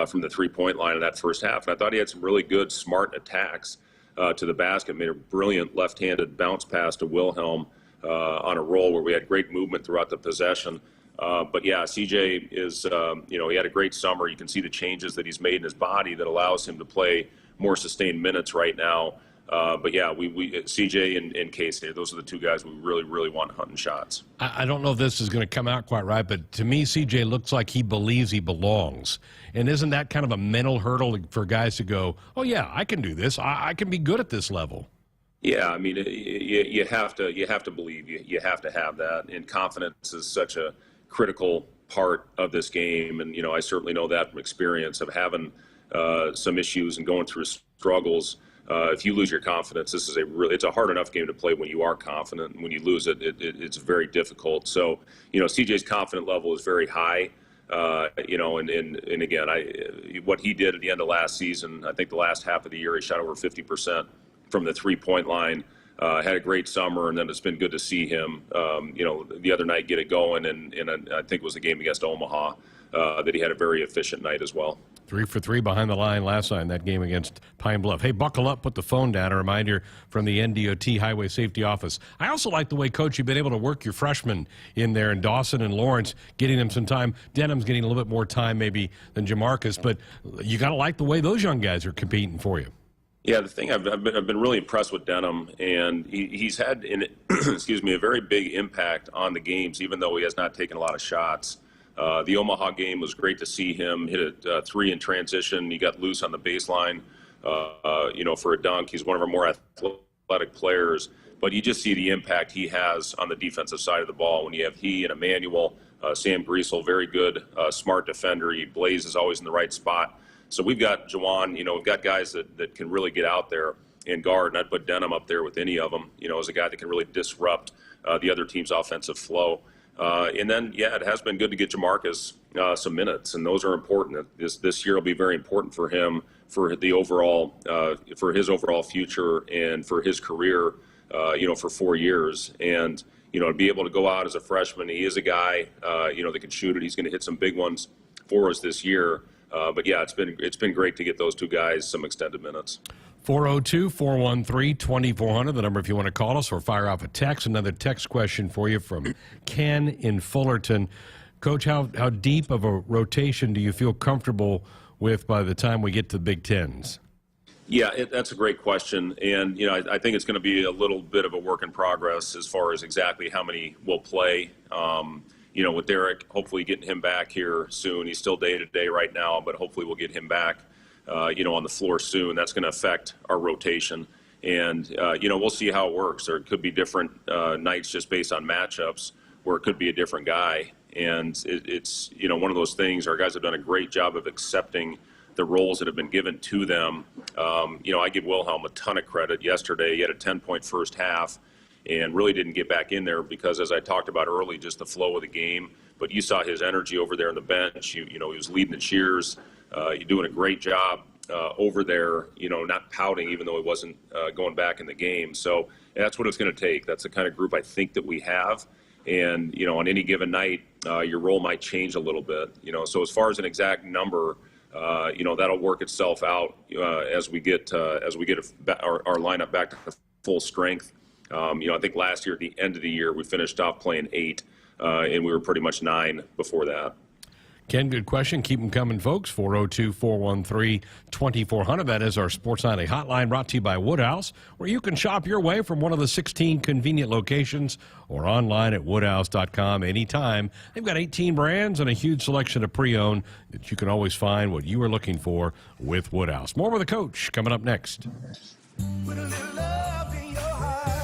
Speaker 21: from the three-point line in that first half. And I thought he had some really good, smart attacks to the basket. Made a brilliant left-handed bounce pass to Wilhelm on a roll where we had great movement throughout the possession. But yeah, CJ is, he had a great summer. You can see the changes that he's made in his body that allows him to play more sustained minutes right now. But yeah, we CJ and Casey, those are the two guys we really, really want hunting shots.
Speaker 8: I don't know if this is going to come out quite right, but to me, CJ looks like he believes he belongs. And isn't that kind of a mental hurdle for guys to go, oh yeah, I can do this. I can be good at this level.
Speaker 21: Yeah, I mean, you have to believe. You have to have that, and confidence is such a critical part of this game. And I certainly know that from experience of having some issues and going through struggles. If you lose your confidence, it's a hard enough game to play when you are confident. And when you lose it, it's very difficult. So, CJ's confidence level is very high. And again, what he did at the end of last season, I think the last half of the year, he shot over 50% from the three-point line. Had a great summer, and then it's been good to see him, the other night get it going. And I think it was the game against Omaha that he had a very efficient night as well.
Speaker 8: 3 for 3 behind the line last night in that game against Pine Bluff. Hey, buckle up, put the phone down. A reminder from the NDOT Highway Safety Office. I also like the way, Coach, you've been able to work your freshmen in there, and Dawson and Lawrence, getting them some time. Denham's getting a little bit more time maybe than Jamarcus, but you got to like the way those young guys are competing for you.
Speaker 21: Yeah, the thing I've been really impressed with Denham, and he's had a very big impact on the games, even though he has not taken a lot of shots. The Omaha game was great to see him hit a 3 in transition. He got loose on the baseline, for a dunk. He's one of our more athletic players, but you just see the impact he has on the defensive side of the ball when you have he and Emmanuel, Sam Griesel, very good, smart defender. Blaze is always in the right spot. So we've got Jawan, we've got guys that can really get out there and guard, and I'd put Denham up there with any of them, as a guy that can really disrupt the other team's offensive flow. And then, yeah, it has been good to get Jamarcus some minutes, and those are important. This year will be very important for him, for the overall, for his overall future and for his career, for 4 years. And, to be able to go out as a freshman, he is a guy, that can shoot it. He's going to hit some big ones for us this year. But yeah, it's been great to get those two guys some extended minutes.
Speaker 8: 402-413-2400, the number if you want to call us or fire off a text. Another text question for you from Ken in Fullerton. Coach, how deep of a rotation do you feel comfortable with by the time we get to the Big Tens?
Speaker 21: Yeah, that's a great question. And, I think it's going to be a little bit of a work in progress as far as exactly how many will play. With Derek, hopefully getting him back here soon. He's still day-to-day right now, but hopefully we'll get him back, on the floor soon. That's going to affect our rotation. And, we'll see how it works. There could be different nights just based on matchups where it could be a different guy. And it's one of those things. Our guys have done a great job of accepting the roles that have been given to them. I give Wilhelm a ton of credit. Yesterday, he had a 10-point first half and really didn't get back in there because, as I talked about early, just the flow of the game. But you saw his energy over there on the bench. He was leading the cheers. You're doing a great job over there, not pouting even though he wasn't going back in the game. So that's what it's going to take. That's the kind of group I think that we have. And, on any given night, your role might change a little bit, So as far as an exact number, that'll work itself out as we get our lineup back to full strength. I think last year at the end of the year, we finished off playing 8, and we were pretty much 9 before that.
Speaker 8: Ken, good question. Keep them coming, folks. 402-413-2400. That is our Sports Nightly hotline, brought to you by Woodhouse, where you can shop your way from one of the 16 convenient locations or online at woodhouse.com anytime. They've got 18 brands and a huge selection of pre-owned that you can always find what you are looking for with Woodhouse. More with the coach coming up next.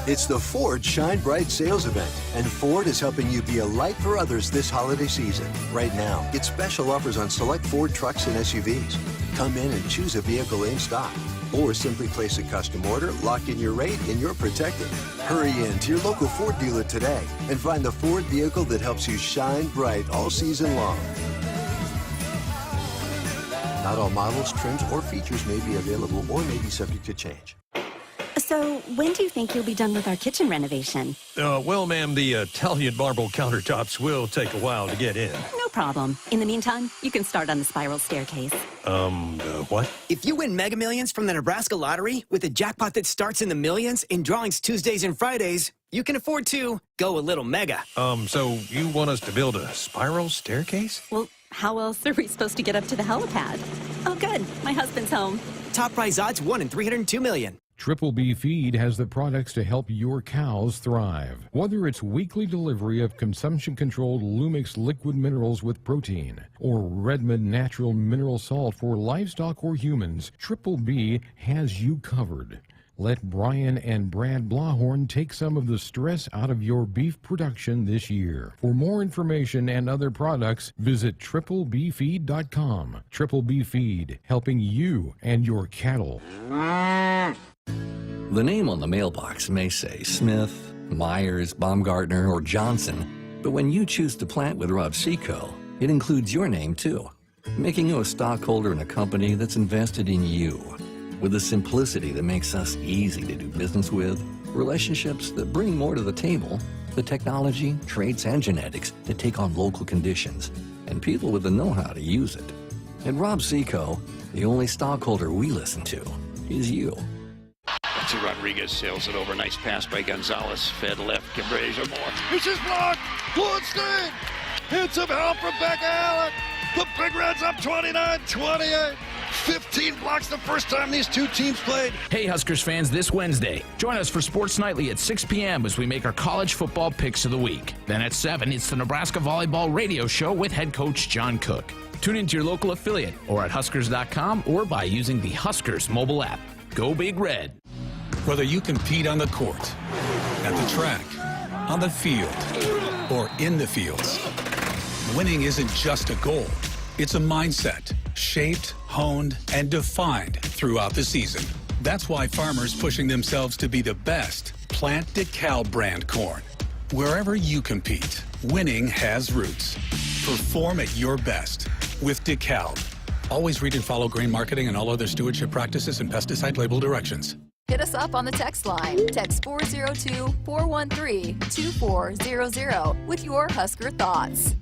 Speaker 5: It's the Ford Shine Bright sales event, and Ford is helping you be a light for others this holiday season. Right now, get special offers on select Ford trucks and SUVs. Come in and choose a vehicle in stock, or simply place a custom order, lock in your rate, and you're protected. Hurry in to your local Ford dealer today and find the Ford vehicle that helps you shine bright all season long. Not all models, trims, or features may be available or may be subject to change.
Speaker 7: So, when do you think you'll be done with our kitchen renovation?
Speaker 9: Well, ma'am, the Italian marble countertops will take a while to get in.
Speaker 7: No problem. In the meantime, you can start on the spiral staircase.
Speaker 9: What?
Speaker 10: If you win Mega Millions from the Nebraska Lottery with a jackpot that starts in the millions in drawings Tuesdays and Fridays, you can afford to go a little mega.
Speaker 9: So you want us to build a spiral staircase?
Speaker 7: Well, how else are we supposed to get up to the helipad? Oh, good. My husband's home.
Speaker 10: Top prize odds 1 in 302 million.
Speaker 11: Triple B Feed has the products to help your cows thrive. Whether it's weekly delivery of consumption-controlled Lumix liquid minerals with protein or Redmond natural mineral salt for livestock or humans, Triple B has you covered. Let Brian and Brad Blahorn take some of the stress out of your beef production this year. For more information and other products, visit triplebfeed.com. Triple B Feed, helping you and your cattle.
Speaker 13: The name on the mailbox may say Smith, Myers, Baumgartner, or Johnson, but when you choose to plant with Rob Seco, it includes your name too, making you a stockholder in a company that's invested in you. With the simplicity that makes us easy to do business with, relationships that bring more to the table, the technology, traits, and genetics that take on local conditions, and people with the know-how to use it. At Rob Seco, the only stockholder we listen to is you.
Speaker 14: Rodriguez sails it over. Nice pass by Gonzalez. Fed left. Cabrera more.
Speaker 15: It's just blocked. Goodstein hits him out from Becca Allen. The Big Reds up 29-28. 15 blocks the first time these two teams played.
Speaker 1: Hey, Huskers fans, this Wednesday, join us for Sports Nightly at 6 p.m. as we make our college football picks of the week. Then at 7, it's the Nebraska Volleyball Radio Show with head coach John Cook. Tune into your local affiliate or at Huskers.com or by using the Huskers mobile app. Go Big Red.
Speaker 17: Whether you compete on the court, at the track, on the field, or in the fields, winning isn't just a goal. It's a mindset, shaped, honed, and defined throughout the season. That's why farmers pushing themselves to be the best plant DeKalb brand corn. Wherever you compete, winning has roots. Perform at your best with DeKalb. Always read and follow grain marketing and all other stewardship practices and pesticide label directions.
Speaker 2: Hit us up on the text line. Text 402-413-2400 with your Husker thoughts.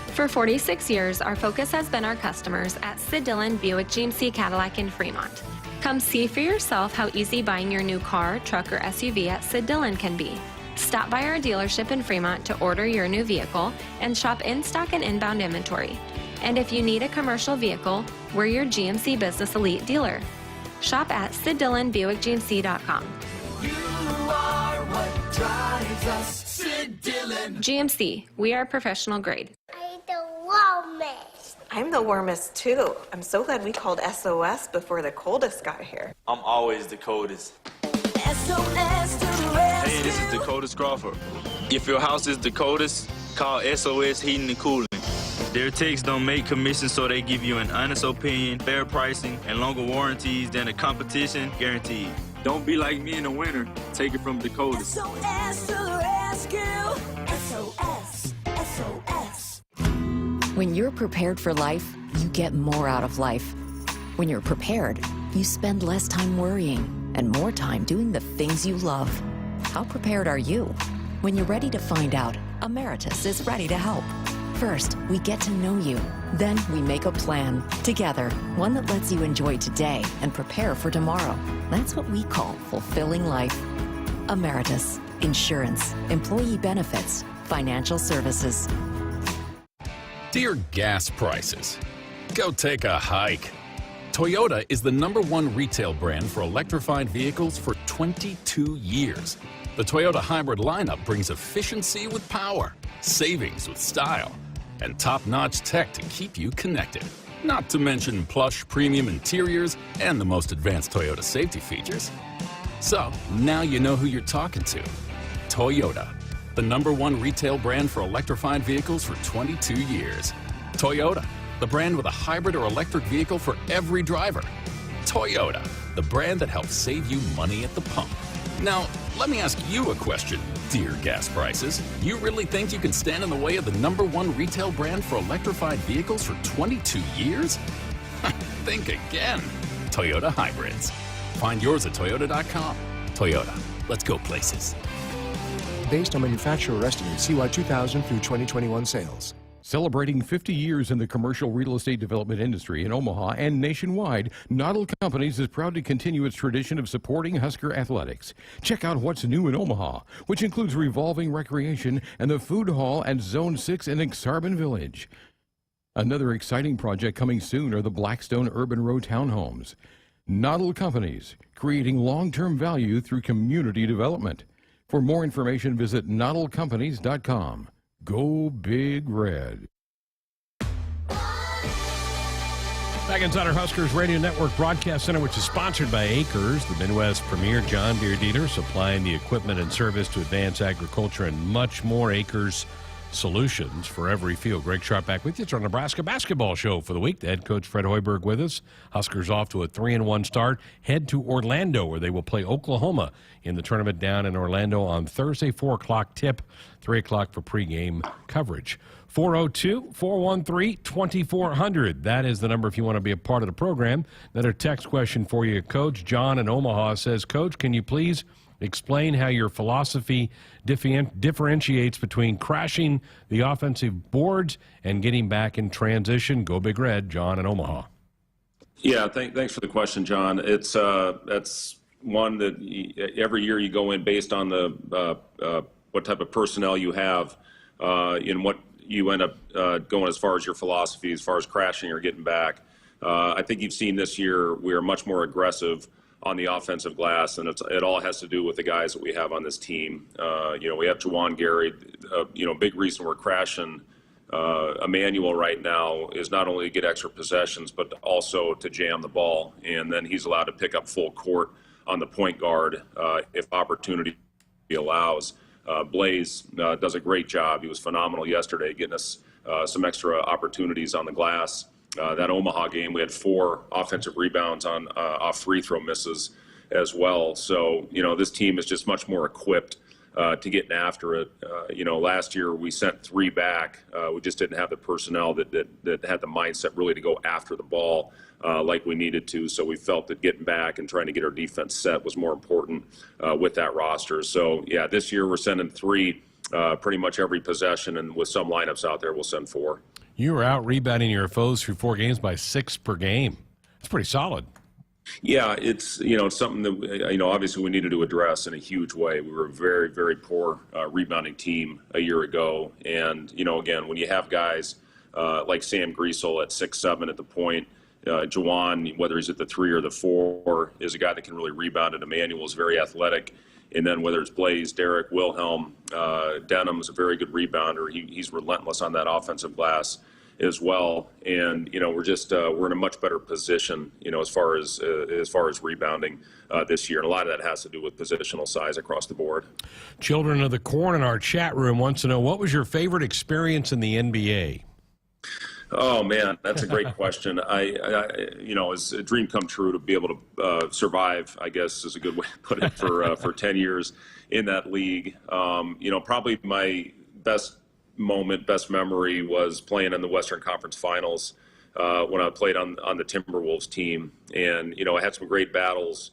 Speaker 23: For 46 years, our focus has been our customers at Sid Dillon Buick GMC Cadillac in Fremont. Come see for yourself how easy buying your new car, truck, or SUV at Sid Dillon can be. Stop by our dealership in Fremont to order your new vehicle and shop in-stock and inbound inventory. And if you need a commercial vehicle, we're your GMC Business Elite dealer. Shop at SidDillonBuickGMC.com.
Speaker 31: You are what drives us, Sid Dillon.
Speaker 23: GMC, we are professional grade.
Speaker 32: I'm the warmest too. I'm so glad we called SOS before the coldest got here.
Speaker 33: I'm always the coldest.
Speaker 31: SOS to the rescue.
Speaker 33: Hey, this is Dakota Crawford. If your house is the coldest, call SOS Heating and Cooling. Their techs don't make commissions, so they give you an honest opinion, fair pricing, and longer warranties than the competition guaranteed. Don't be like me in the winter. Take it from Dakota.
Speaker 31: SOS to the rescue. SOS. SOS.
Speaker 19: When you're prepared for life, you get more out of life. When you're prepared, you spend less time worrying and more time doing the things you love. How prepared are you? When you're ready to find out, Emeritus is ready to help. First, we get to know you. Then we make a plan together, one that lets you enjoy today and prepare for tomorrow. That's what we call fulfilling life. Emeritus, insurance, employee benefits, financial services.
Speaker 3: Dear gas prices, go take a hike. Toyota is the #1 retail brand for electrified vehicles for 22 years. The Toyota hybrid lineup brings efficiency with power, savings with style, and top-notch tech to keep you connected. Not to mention plush premium interiors and the most advanced Toyota safety features. So, now you know who you're talking to. Toyota, the #1 retail brand for electrified vehicles for 22 years. Toyota, the brand with a hybrid or electric vehicle for every driver. Toyota, the brand that helps save you money at the pump. Now, let me ask you a question, dear gas prices. You really think you can stand in the way of the #1 retail brand for electrified vehicles for 22 years? Think again. Toyota Hybrids. Find yours at toyota.com. Toyota, let's go places.
Speaker 4: Based on manufacturer estimates, CY 2000 through 2021 sales.
Speaker 11: Celebrating 50 years in the commercial real estate development industry in Omaha and nationwide, Noddle Companies is proud to continue its tradition of supporting Husker athletics. Check out what's new in Omaha, which includes revolving recreation and the food hall at Zone 6 in Exarban Village. Another exciting project coming soon are the Blackstone Urban Row townhomes. Noddle Companies, creating long-term value through community development. For more information, visit noddlecompanies.com. Go Big Red.
Speaker 8: Back inside our Huskers Radio Network Broadcast Center, which is sponsored by Acres, the Midwest's premier John Deere dealer, supplying the equipment and service to advance agriculture and much more. Acres solutions for every field. Greg Sharpe back with you. It's our Nebraska basketball show for the week. The head coach Fred Hoiberg with us. Huskers off to a 3-1 start. Head to Orlando, where they will play Oklahoma in the tournament down in Orlando on Thursday. 4 o'clock tip, 3 o'clock for pregame coverage. 402-413-2400. That is the number if you want to be a part of the program. Another text question for you, Coach. John in Omaha says, Coach, can you please explain how your philosophy differentiates between crashing the offensive boards and getting back in transition? Go Big Red, John in Omaha.
Speaker 21: Yeah, thanks for the question, John. It's that's one that every year you go in based on the what type of personnel you have, in what you end up going as far as your philosophy, as far as crashing or getting back. I think you've seen this year we are much more aggressive on the offensive glass, and it all has to do with the guys that we have on this team. We have Juwan Gary. Big reason we're crashing Emmanuel right now is not only to get extra possessions, but also to jam the ball, and then he's allowed to pick up full court on the point guard if opportunity allows. Blaze does a great job. He was phenomenal yesterday, getting us some extra opportunities on the glass. That Omaha game, we had 4 offensive rebounds on off free throw misses as well. So, this team is just much more equipped to getting after it. Last year we sent 3 back. We just didn't have the personnel that had the mindset really to go after the ball like we needed to. So we felt that getting back and trying to get our defense set was more important with that roster. So, yeah, this year we're sending 3 pretty much every possession, and with some lineups out there, we'll send 4.
Speaker 8: You were out rebounding your foes through 4 games by 6 per game. That's pretty solid.
Speaker 21: Yeah, it's it's something that obviously we needed to address in a huge way. We were a very, very poor rebounding team a year ago, and again, when you have guys like Sam Griesel at 6'7" at the point, Juwan, whether he's at the 3 or the 4, is a guy that can really rebound, and Emmanuel is very athletic. And then whether it's Blaze, Derek, Wilhelm, Denham's a very good rebounder. He's relentless on that offensive glass as well. And we're in a much better position, as far as rebounding this year. And a lot of that has to do with positional size across the board.
Speaker 8: Children of the Corn in our chat room wants to know, what was your favorite experience in the NBA?
Speaker 21: Oh man, that's a great question. It's a dream come true to be able to survive, I guess is a good way to put it, for 10 years in that league. Probably my best memory was playing in the Western Conference Finals when I played on the Timberwolves team, and I had some great battles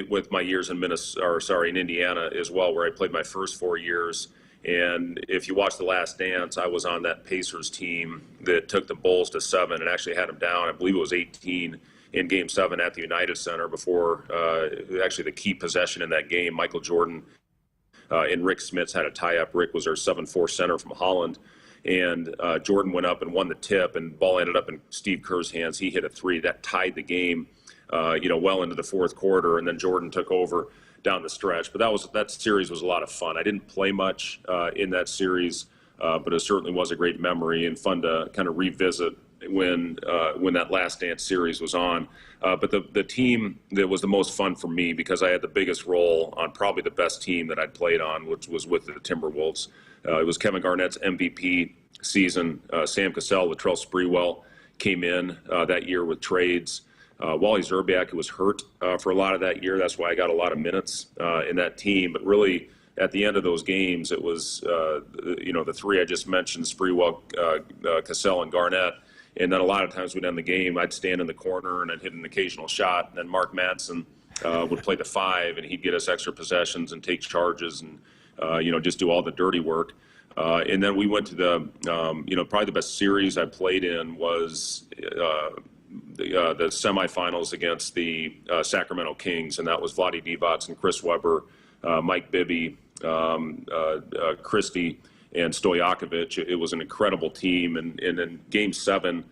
Speaker 21: with my years in in Indiana as well, where I played my first 4 years. And if you watch The Last Dance, I was on that Pacers team that took the Bulls to 7 and actually had them down. I believe it was 18 in Game 7 at the United Center before actually the key possession in that game. Michael Jordan and Rick Smits had a tie-up. Rick was our 7'4" center from Holland. And Jordan went up and won the tip, and the ball ended up in Steve Kerr's hands. He hit a 3 that tied the game, well into the fourth quarter, and then Jordan took over down the stretch. But that series was a lot of fun. I didn't play much in that series, but it certainly was a great memory and fun to kind of revisit when that Last Dance series was on. But the team that was the most fun for me, because I had the biggest role on probably the best team that I'd played on, which was with the Timberwolves. It was Kevin Garnett's MVP season. Sam Cassell, Latrell Sprewell came in that year with trades. Wally Zerbiak, who was hurt for a lot of that year. That's why I got a lot of minutes in that team. But really, at the end of those games, it was, the 3 I just mentioned, Sprewell, Cassell, and Garnett. And then a lot of times we'd end the game, I'd stand in the corner and I'd hit an occasional shot. And then Mark Madsen would play the 5, and he'd get us extra possessions and take charges and, just do all the dirty work. And then we went to the, probably the best series I played in was the semifinals against the Sacramento Kings, and that was Vlade Divac and Chris Webber, Mike Bibby, Christie, and Stojakovic. It was an incredible team, and in Game 7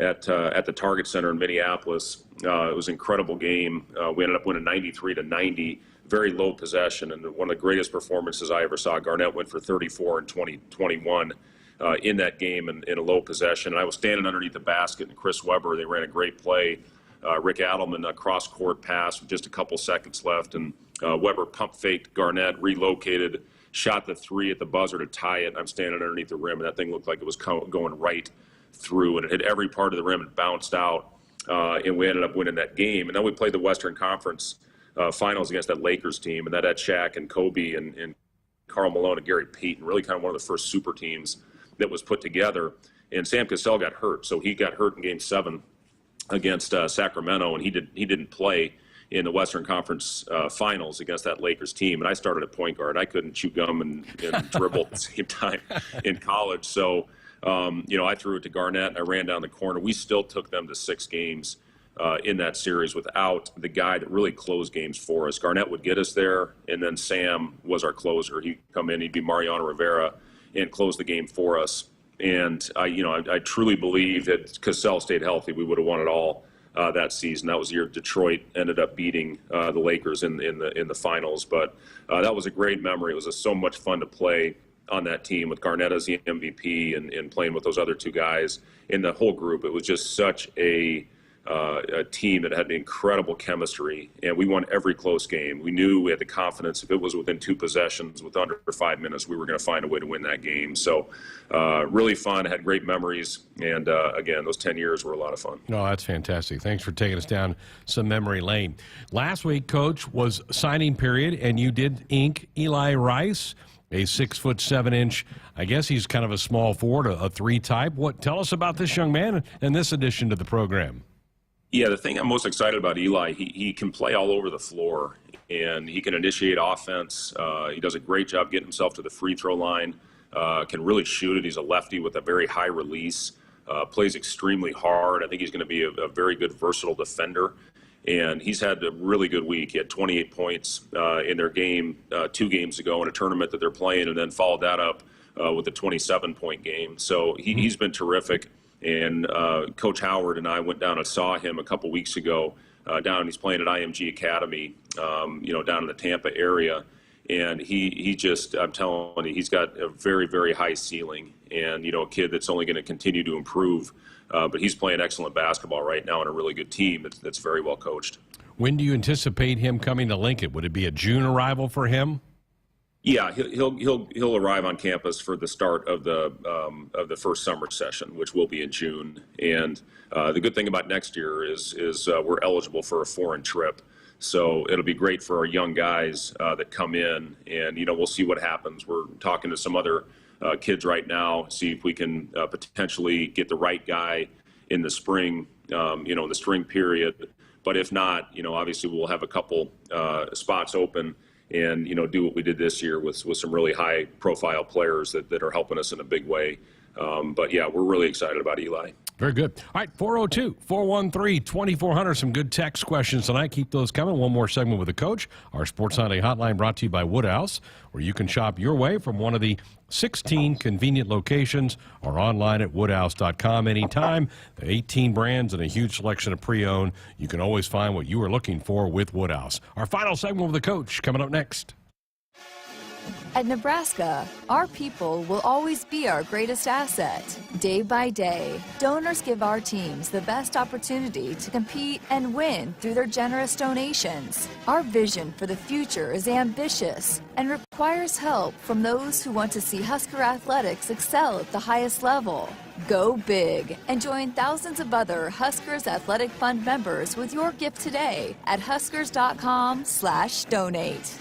Speaker 21: at the Target Center in Minneapolis, it was an incredible game. We ended up winning 93-90, very low possession, and one of the greatest performances I ever saw. Garnett went for 34 and 21 in that game in a low possession. And I was standing underneath the basket, and Chris Webber, they ran a great play. Rick Adelman, a cross-court pass with just a couple seconds left, and Webber pump-faked Garnett, relocated, shot the 3 at the buzzer to tie it. I'm standing underneath the rim, and that thing looked like it was going right through, and it hit every part of the rim and bounced out, and we ended up winning that game. And then we played the Western Conference Finals against that Lakers team, and that had Shaq and Kobe and Karl Malone and Gary Payton, really kind of one of the first super teams that was put together. And Sam Cassell got hurt, so he got hurt in Game 7 against Sacramento, and he didn't play in the Western Conference Finals against that Lakers team. And I started at point guard. I couldn't chew gum and dribble at the same time in college. So, I threw it to Garnett, and I ran down the corner. We still took them to 6 games in that series without the guy that really closed games for us. Garnett would get us there, and then Sam was our closer. He'd come in, he'd be Mariano Rivera, and close the game for us. And I truly believe that Cassell stayed healthy, we would have won it all that season. That was the year Detroit ended up beating the Lakers in the finals. But that was a great memory. It was so much fun to play on that team with Garnett as the MVP and playing with those other 2 guys in the whole group. It was just such a team that had incredible chemistry, and we won every close game. We knew we had the confidence if it was within 2 possessions with under 5 minutes, we were going to find a way to win that game. So really fun, had great memories, and again, those 10 years were a lot of fun.
Speaker 8: No, that's fantastic. Thanks for taking us down some memory lane. Last week, Coach, was signing period, and you did ink Eli Rice, a 6'7", I guess he's kind of a small forward, a 3 type. Tell us about this young man and this addition to the program.
Speaker 21: Yeah, the thing I'm most excited about Eli, he can play all over the floor, and he can initiate offense. He does a great job getting himself to the free throw line, can really shoot it. He's a lefty with a very high release, plays extremely hard. I think he's going to be a very good versatile defender, and he's had a really good week. He had 28 points in their game 2 games ago in a tournament that they're playing, and then followed that up with a 27-point game. So he's been terrific. And Coach Howard and I went down and saw him a couple weeks ago he's playing at IMG Academy, down in the Tampa area. And he just, I'm telling you, he's got a very, very high ceiling, and, a kid that's only going to continue to improve. But he's playing excellent basketball right now on a really good team that's very well coached.
Speaker 8: When do you anticipate him coming to Lincoln? Would it be a June arrival for him?
Speaker 21: Yeah, he'll arrive on campus for the start of the first summer session, which will be in June. And the good thing about next year is we're eligible for a foreign trip, so it'll be great for our young guys that come in. And we'll see what happens. We're talking to some other kids right now, see if we can potentially get the right guy in the spring, in the spring period. But if not, obviously we'll have a couple spots open and, do what we did this year with some really high-profile players that are helping us in a big way. But, yeah, we're really excited about Eli.
Speaker 8: Very good. All right, 402-413-2400. Some good text questions tonight. Keep those coming. One more segment with the coach. Our Sports Sunday hotline brought to you by Woodhouse, where you can shop your way from one of the 16 convenient locations or online at woodhouse.com anytime. The 18 brands and a huge selection of pre-owned. You can always find what you are looking for with Woodhouse. Our final segment with the coach coming up next.
Speaker 2: At Nebraska, our people will always be our greatest asset. Day by day, donors give our teams the best opportunity to compete and win through their generous donations. Our vision for the future is ambitious and requires help from those who want to see Husker athletics excel at the highest level. Go big and join thousands of other Huskers Athletic Fund members with your gift today at huskers.com/donate.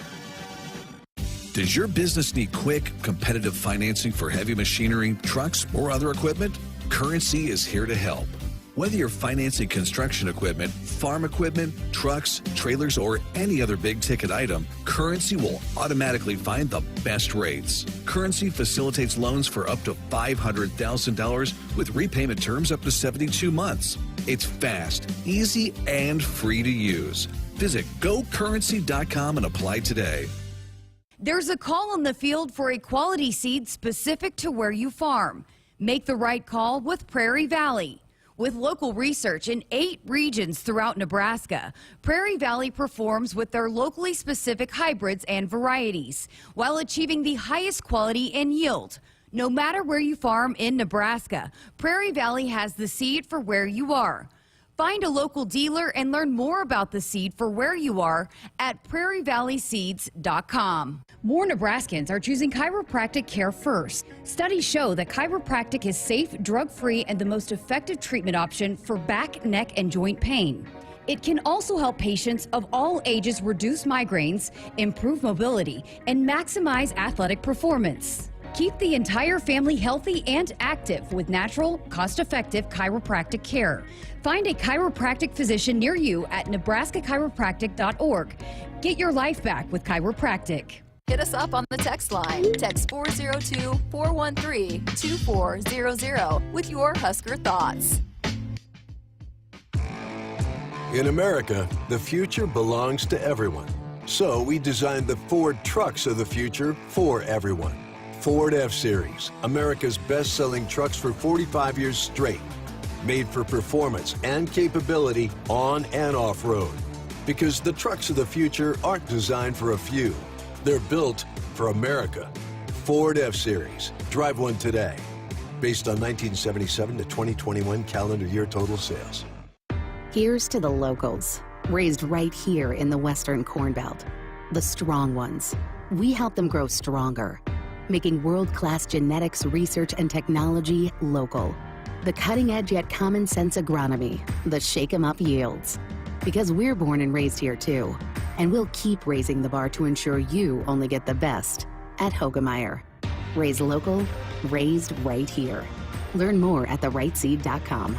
Speaker 6: Does your business need quick, competitive financing for heavy machinery, trucks, or other equipment? Currency is here to help. Whether you're financing construction equipment, farm equipment, trucks, trailers, or any other big-ticket item, Currency will automatically find the best rates. Currency facilitates loans for up to $500,000 with repayment terms up to 72 months. It's fast, easy, and free to use. Visit GoCurrency.com and apply today.
Speaker 12: There's a call on the field for a quality seed specific to where you farm. Make the right call with Prairie Valley. With local research in 8 regions throughout Nebraska, Prairie Valley performs with their locally specific hybrids and varieties while achieving the highest quality and yield. No matter where you farm in Nebraska, Prairie Valley has the seed for where you are. Find a local dealer and learn more about the seed for where you are at prairievalleyseeds.com. More Nebraskans are choosing chiropractic care first. Studies show that chiropractic is safe, drug-free, and the most effective treatment option for back, neck, and joint pain. It can also help patients of all ages reduce migraines, improve mobility, and maximize athletic performance. Keep the entire family healthy and active with natural, cost-effective chiropractic care. Find a chiropractic physician near you at nebraskachiropractic.org. Get your life back with chiropractic.
Speaker 2: Hit us up on the text line. Text 402-413-2400 with your Husker thoughts.
Speaker 5: In America, the future belongs to everyone. So we designed the Ford trucks of the future for everyone. Ford F-Series, America's best-selling trucks for 45 years straight. Made for performance and capability on and off-road. Because the trucks of the future aren't designed for a few. They're built for America. Ford F-Series. Drive one today. Based on 1977 to 2021 calendar year total sales.
Speaker 16: Here's to the locals, raised right here in the Western Corn Belt. The strong ones. We help them grow stronger, making world-class genetics research and technology local. The cutting-edge yet common-sense agronomy, the shake-em-up yields. Because we're born and raised here too, and we'll keep raising the bar to ensure you only get the best at Hoiberg. Raised local, raised right here. Learn more at therightseed.com.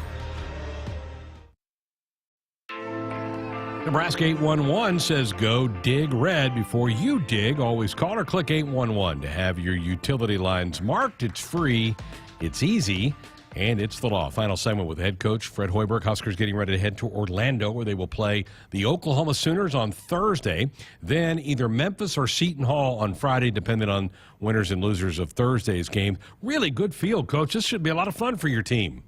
Speaker 8: Nebraska 811 says go dig red before you dig. Always call or click 811 to have your utility lines marked. It's free, it's easy, and it's the law. Final segment with head coach Fred Hoiberg. Huskers getting ready to head to Orlando, where they will play the Oklahoma Sooners on Thursday. Then either Memphis or Seton Hall on Friday, depending on winners and losers of Thursday's game. Really good field, Coach. This should be a lot of fun for your team.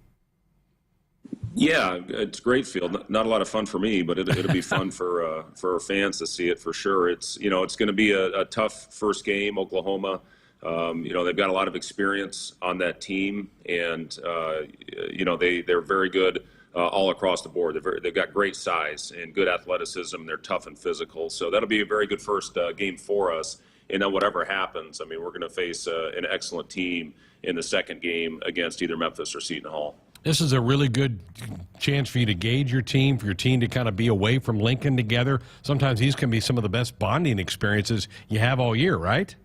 Speaker 21: Yeah, it's a great field. Not a lot of fun for me, but it'll be fun for our fans to see it for sure. It's it's going to be a tough first game. Oklahoma, they've got a lot of experience on that team, and they're very good all across the board. They've got great size and good athleticism. They're tough and physical, so that'll be a very good first game for us. And then whatever happens, we're going to face an excellent team in the second game against either Memphis or Seton Hall.
Speaker 8: This is a really good chance for you to gauge your team, for your team to kind of be away from Lincoln together. Sometimes these can be some of the best bonding experiences you have all year, right?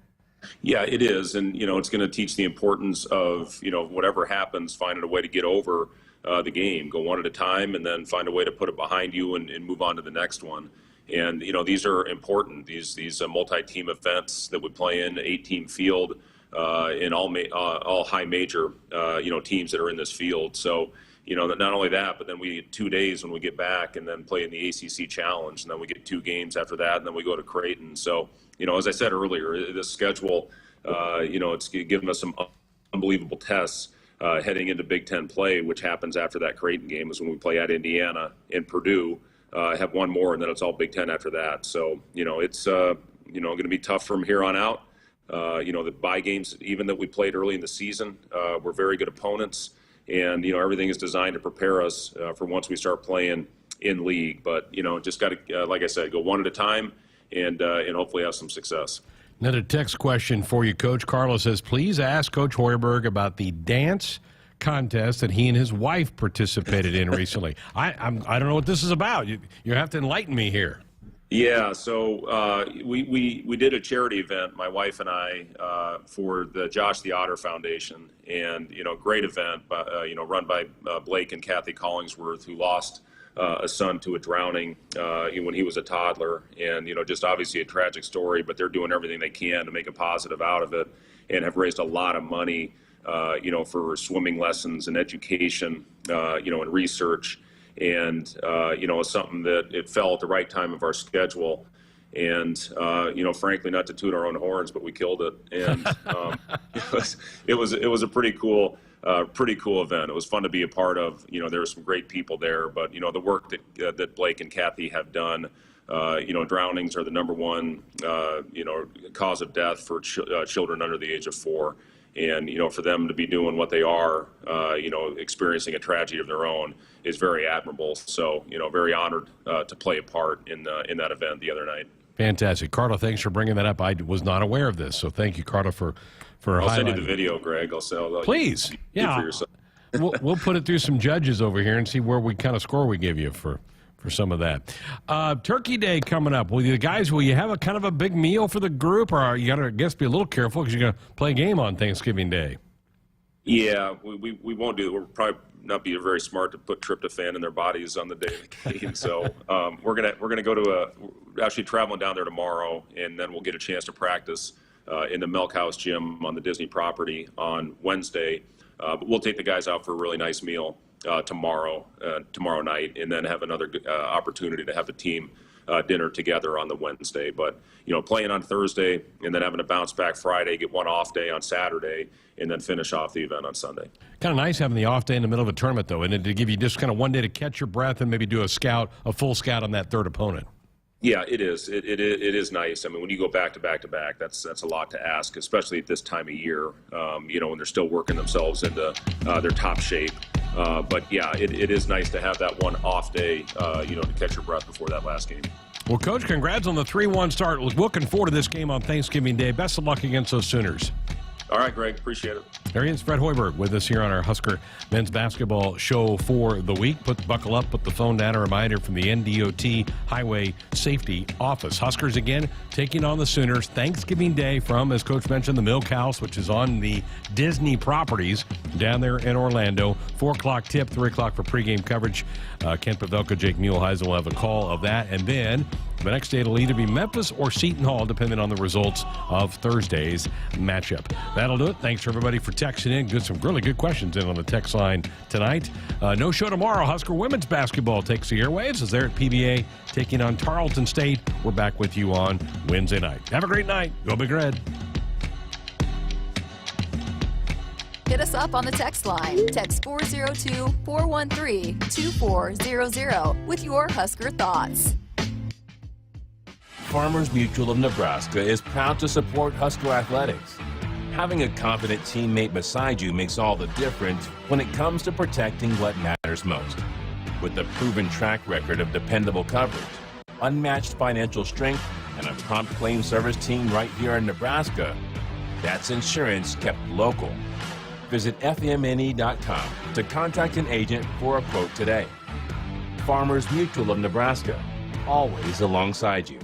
Speaker 21: Yeah, it is. And, it's going to teach the importance of, whatever happens, finding a way to get over the game. Go one at a time and then find a way to put it behind you and move on to the next one. And, these are important. These multi-team events that we play in, 8-team field, in all high major, teams that are in this field. So, not only that, but then we get 2 days when we get back and then play in the ACC Challenge. And then we get 2 games after that, and then we go to Creighton. So, as I said earlier, this schedule, it's given us some unbelievable tests heading into Big Ten play, which happens after that Creighton game is when we play at Indiana and Purdue. Have one more, and then it's all Big Ten after that. So, it's, going to be tough from here on out. The bye games, even that we played early in the season, were very good opponents. And, everything is designed to prepare us for once we start playing in league. But, just got to, like I said, go one at a time and hopefully have some success.
Speaker 8: Another text question for you, Coach. Carlos says, please ask Coach Hoiberg about the dance contest that he and his wife participated in recently. I don't know what this is about. You have to enlighten me here.
Speaker 21: Yeah, so we did a charity event, my wife and I, for the Josh the Otter Foundation, and great event, run by Blake and Kathy Collingsworth, who lost a son to a drowning when he was a toddler, and just obviously a tragic story, but they're doing everything they can to make a positive out of it, and have raised a lot of money, for swimming lessons and education, and research. And, it's something that it fell at the right time of our schedule. And, frankly, not to toot our own horns, but we killed it. And it was a pretty cool event. It was fun to be a part of. There were some great people there, but, the work that Blake and Kathy have done, drownings are the number one, cause of death for children under the age of 4. And, for them to be doing what they are, experiencing a tragedy of their own is very admirable. So, very honored to play a part in that event the other night.
Speaker 8: Fantastic. Carla, thanks for bringing that up. I was not aware of this. So thank you, Carla, for
Speaker 21: I'll send you the video, Greg.
Speaker 8: Please. Yeah. We'll put it through some judges over here and see where we kind of score we give you for some of that. Turkey Day coming up. Will you have a kind of a big meal for the group, or you got to, I guess, be a little careful because you're going to play a game on Thanksgiving Day?
Speaker 21: Yeah, we won't do it. We'll probably not be very smart to put tryptophan in their bodies on the day of the game. So we're gonna go to actually traveling down there tomorrow, and then we'll get a chance to practice in the Milk House gym on the Disney property on Wednesday. But we'll take the guys out for a really nice meal tomorrow night, and then have another opportunity to have the team dinner together on the Wednesday. But playing on Thursday and then having a bounce back Friday, get one off day on Saturday, and then finish off the event on Sunday.
Speaker 8: Kind of nice having the off day in the middle of a tournament, though, and to give you just kind of one day to catch your breath and maybe do a full scout on that third opponent.
Speaker 21: Yeah, it is. It is nice. I mean, when you go back to back, that's a lot to ask, especially at this time of year. When they're still working themselves into their top shape. But yeah, it is nice to have that one off day, to catch your breath before that last game.
Speaker 8: Well, Coach, congrats on the 3-1 start. Looking forward to this game on Thanksgiving Day. Best of luck against those Sooners.
Speaker 21: All right, Greg. Appreciate it.
Speaker 8: There he is, Fred Hoiberg, with us here on our Husker men's basketball show for the week. Buckle up, put the phone down. A reminder from the NDOT Highway Safety Office. Huskers again taking on the Sooners Thanksgiving Day from, as Coach mentioned, the Milk House, which is on the Disney properties down there in Orlando. 4 o'clock tip, 3 o'clock for pregame coverage. Kent Pavelka, Jake Muehlheisen will have a call of that. And then the next day it'll either be Memphis or Seton Hall, depending on the results of Thursday's matchup. That'll do it. Thanks for everybody for texting in. Some really good questions in on the text line tonight. No show tomorrow. Husker women's basketball takes the airwaves as they're at PBA taking on Tarleton State. We're back with you on Wednesday night. Have a great night. Go Big Red.
Speaker 2: Hit us up on the text line. Text 402-413-2400 with your Husker thoughts.
Speaker 7: Farmers Mutual of Nebraska is proud to support Husker athletics. Having a confident teammate beside you makes all the difference when it comes to protecting what matters most. With a proven track record of dependable coverage, unmatched financial strength, and a prompt claim service team right here in Nebraska, that's insurance kept local. Visit FMNE.com to contact an agent for a quote today. Farmers Mutual of Nebraska, always alongside you.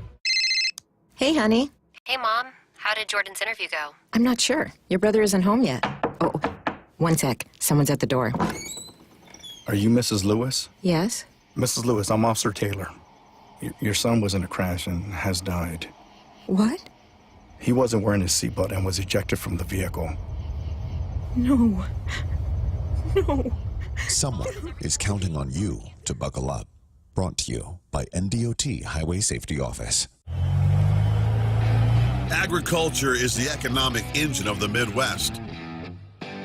Speaker 9: Hey, honey.
Speaker 10: Hey, Mom. How did Jordan's interview go?
Speaker 9: I'm not sure. Your brother isn't home yet. Oh, one sec. Someone's at the door.
Speaker 13: Are you Mrs. Lewis?
Speaker 9: Yes?
Speaker 13: Mrs. Lewis, I'm Officer Taylor. Your son was in a crash and has died.
Speaker 9: What?
Speaker 13: He wasn't wearing his seatbelt and was ejected from the vehicle.
Speaker 9: No. No.
Speaker 14: Someone is counting on you to buckle up. Brought to you by NDOT Highway Safety Office.
Speaker 15: Agriculture is the economic engine of the Midwest.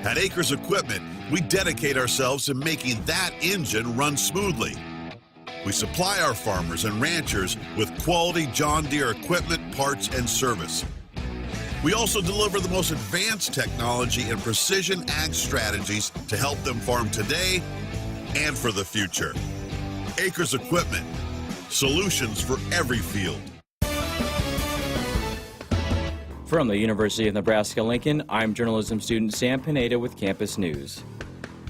Speaker 15: At Acres Equipment, we dedicate ourselves to making that engine run smoothly. We supply our farmers and ranchers with quality John Deere equipment, parts, and service. We also deliver the most advanced technology and precision ag strategies to help them farm today and for the future. Acres Equipment, solutions for every field.
Speaker 18: From the University of Nebraska-Lincoln, I'm journalism student Sam Pineda with Campus News.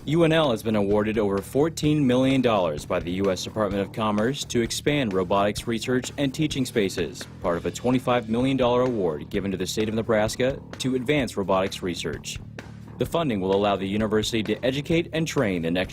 Speaker 18: UNL has been awarded over $14 million by the U.S. Department of Commerce to expand robotics research and teaching spaces, part of a $25 million award given to the state of Nebraska to advance robotics research. The funding will allow the university to educate and train the next generation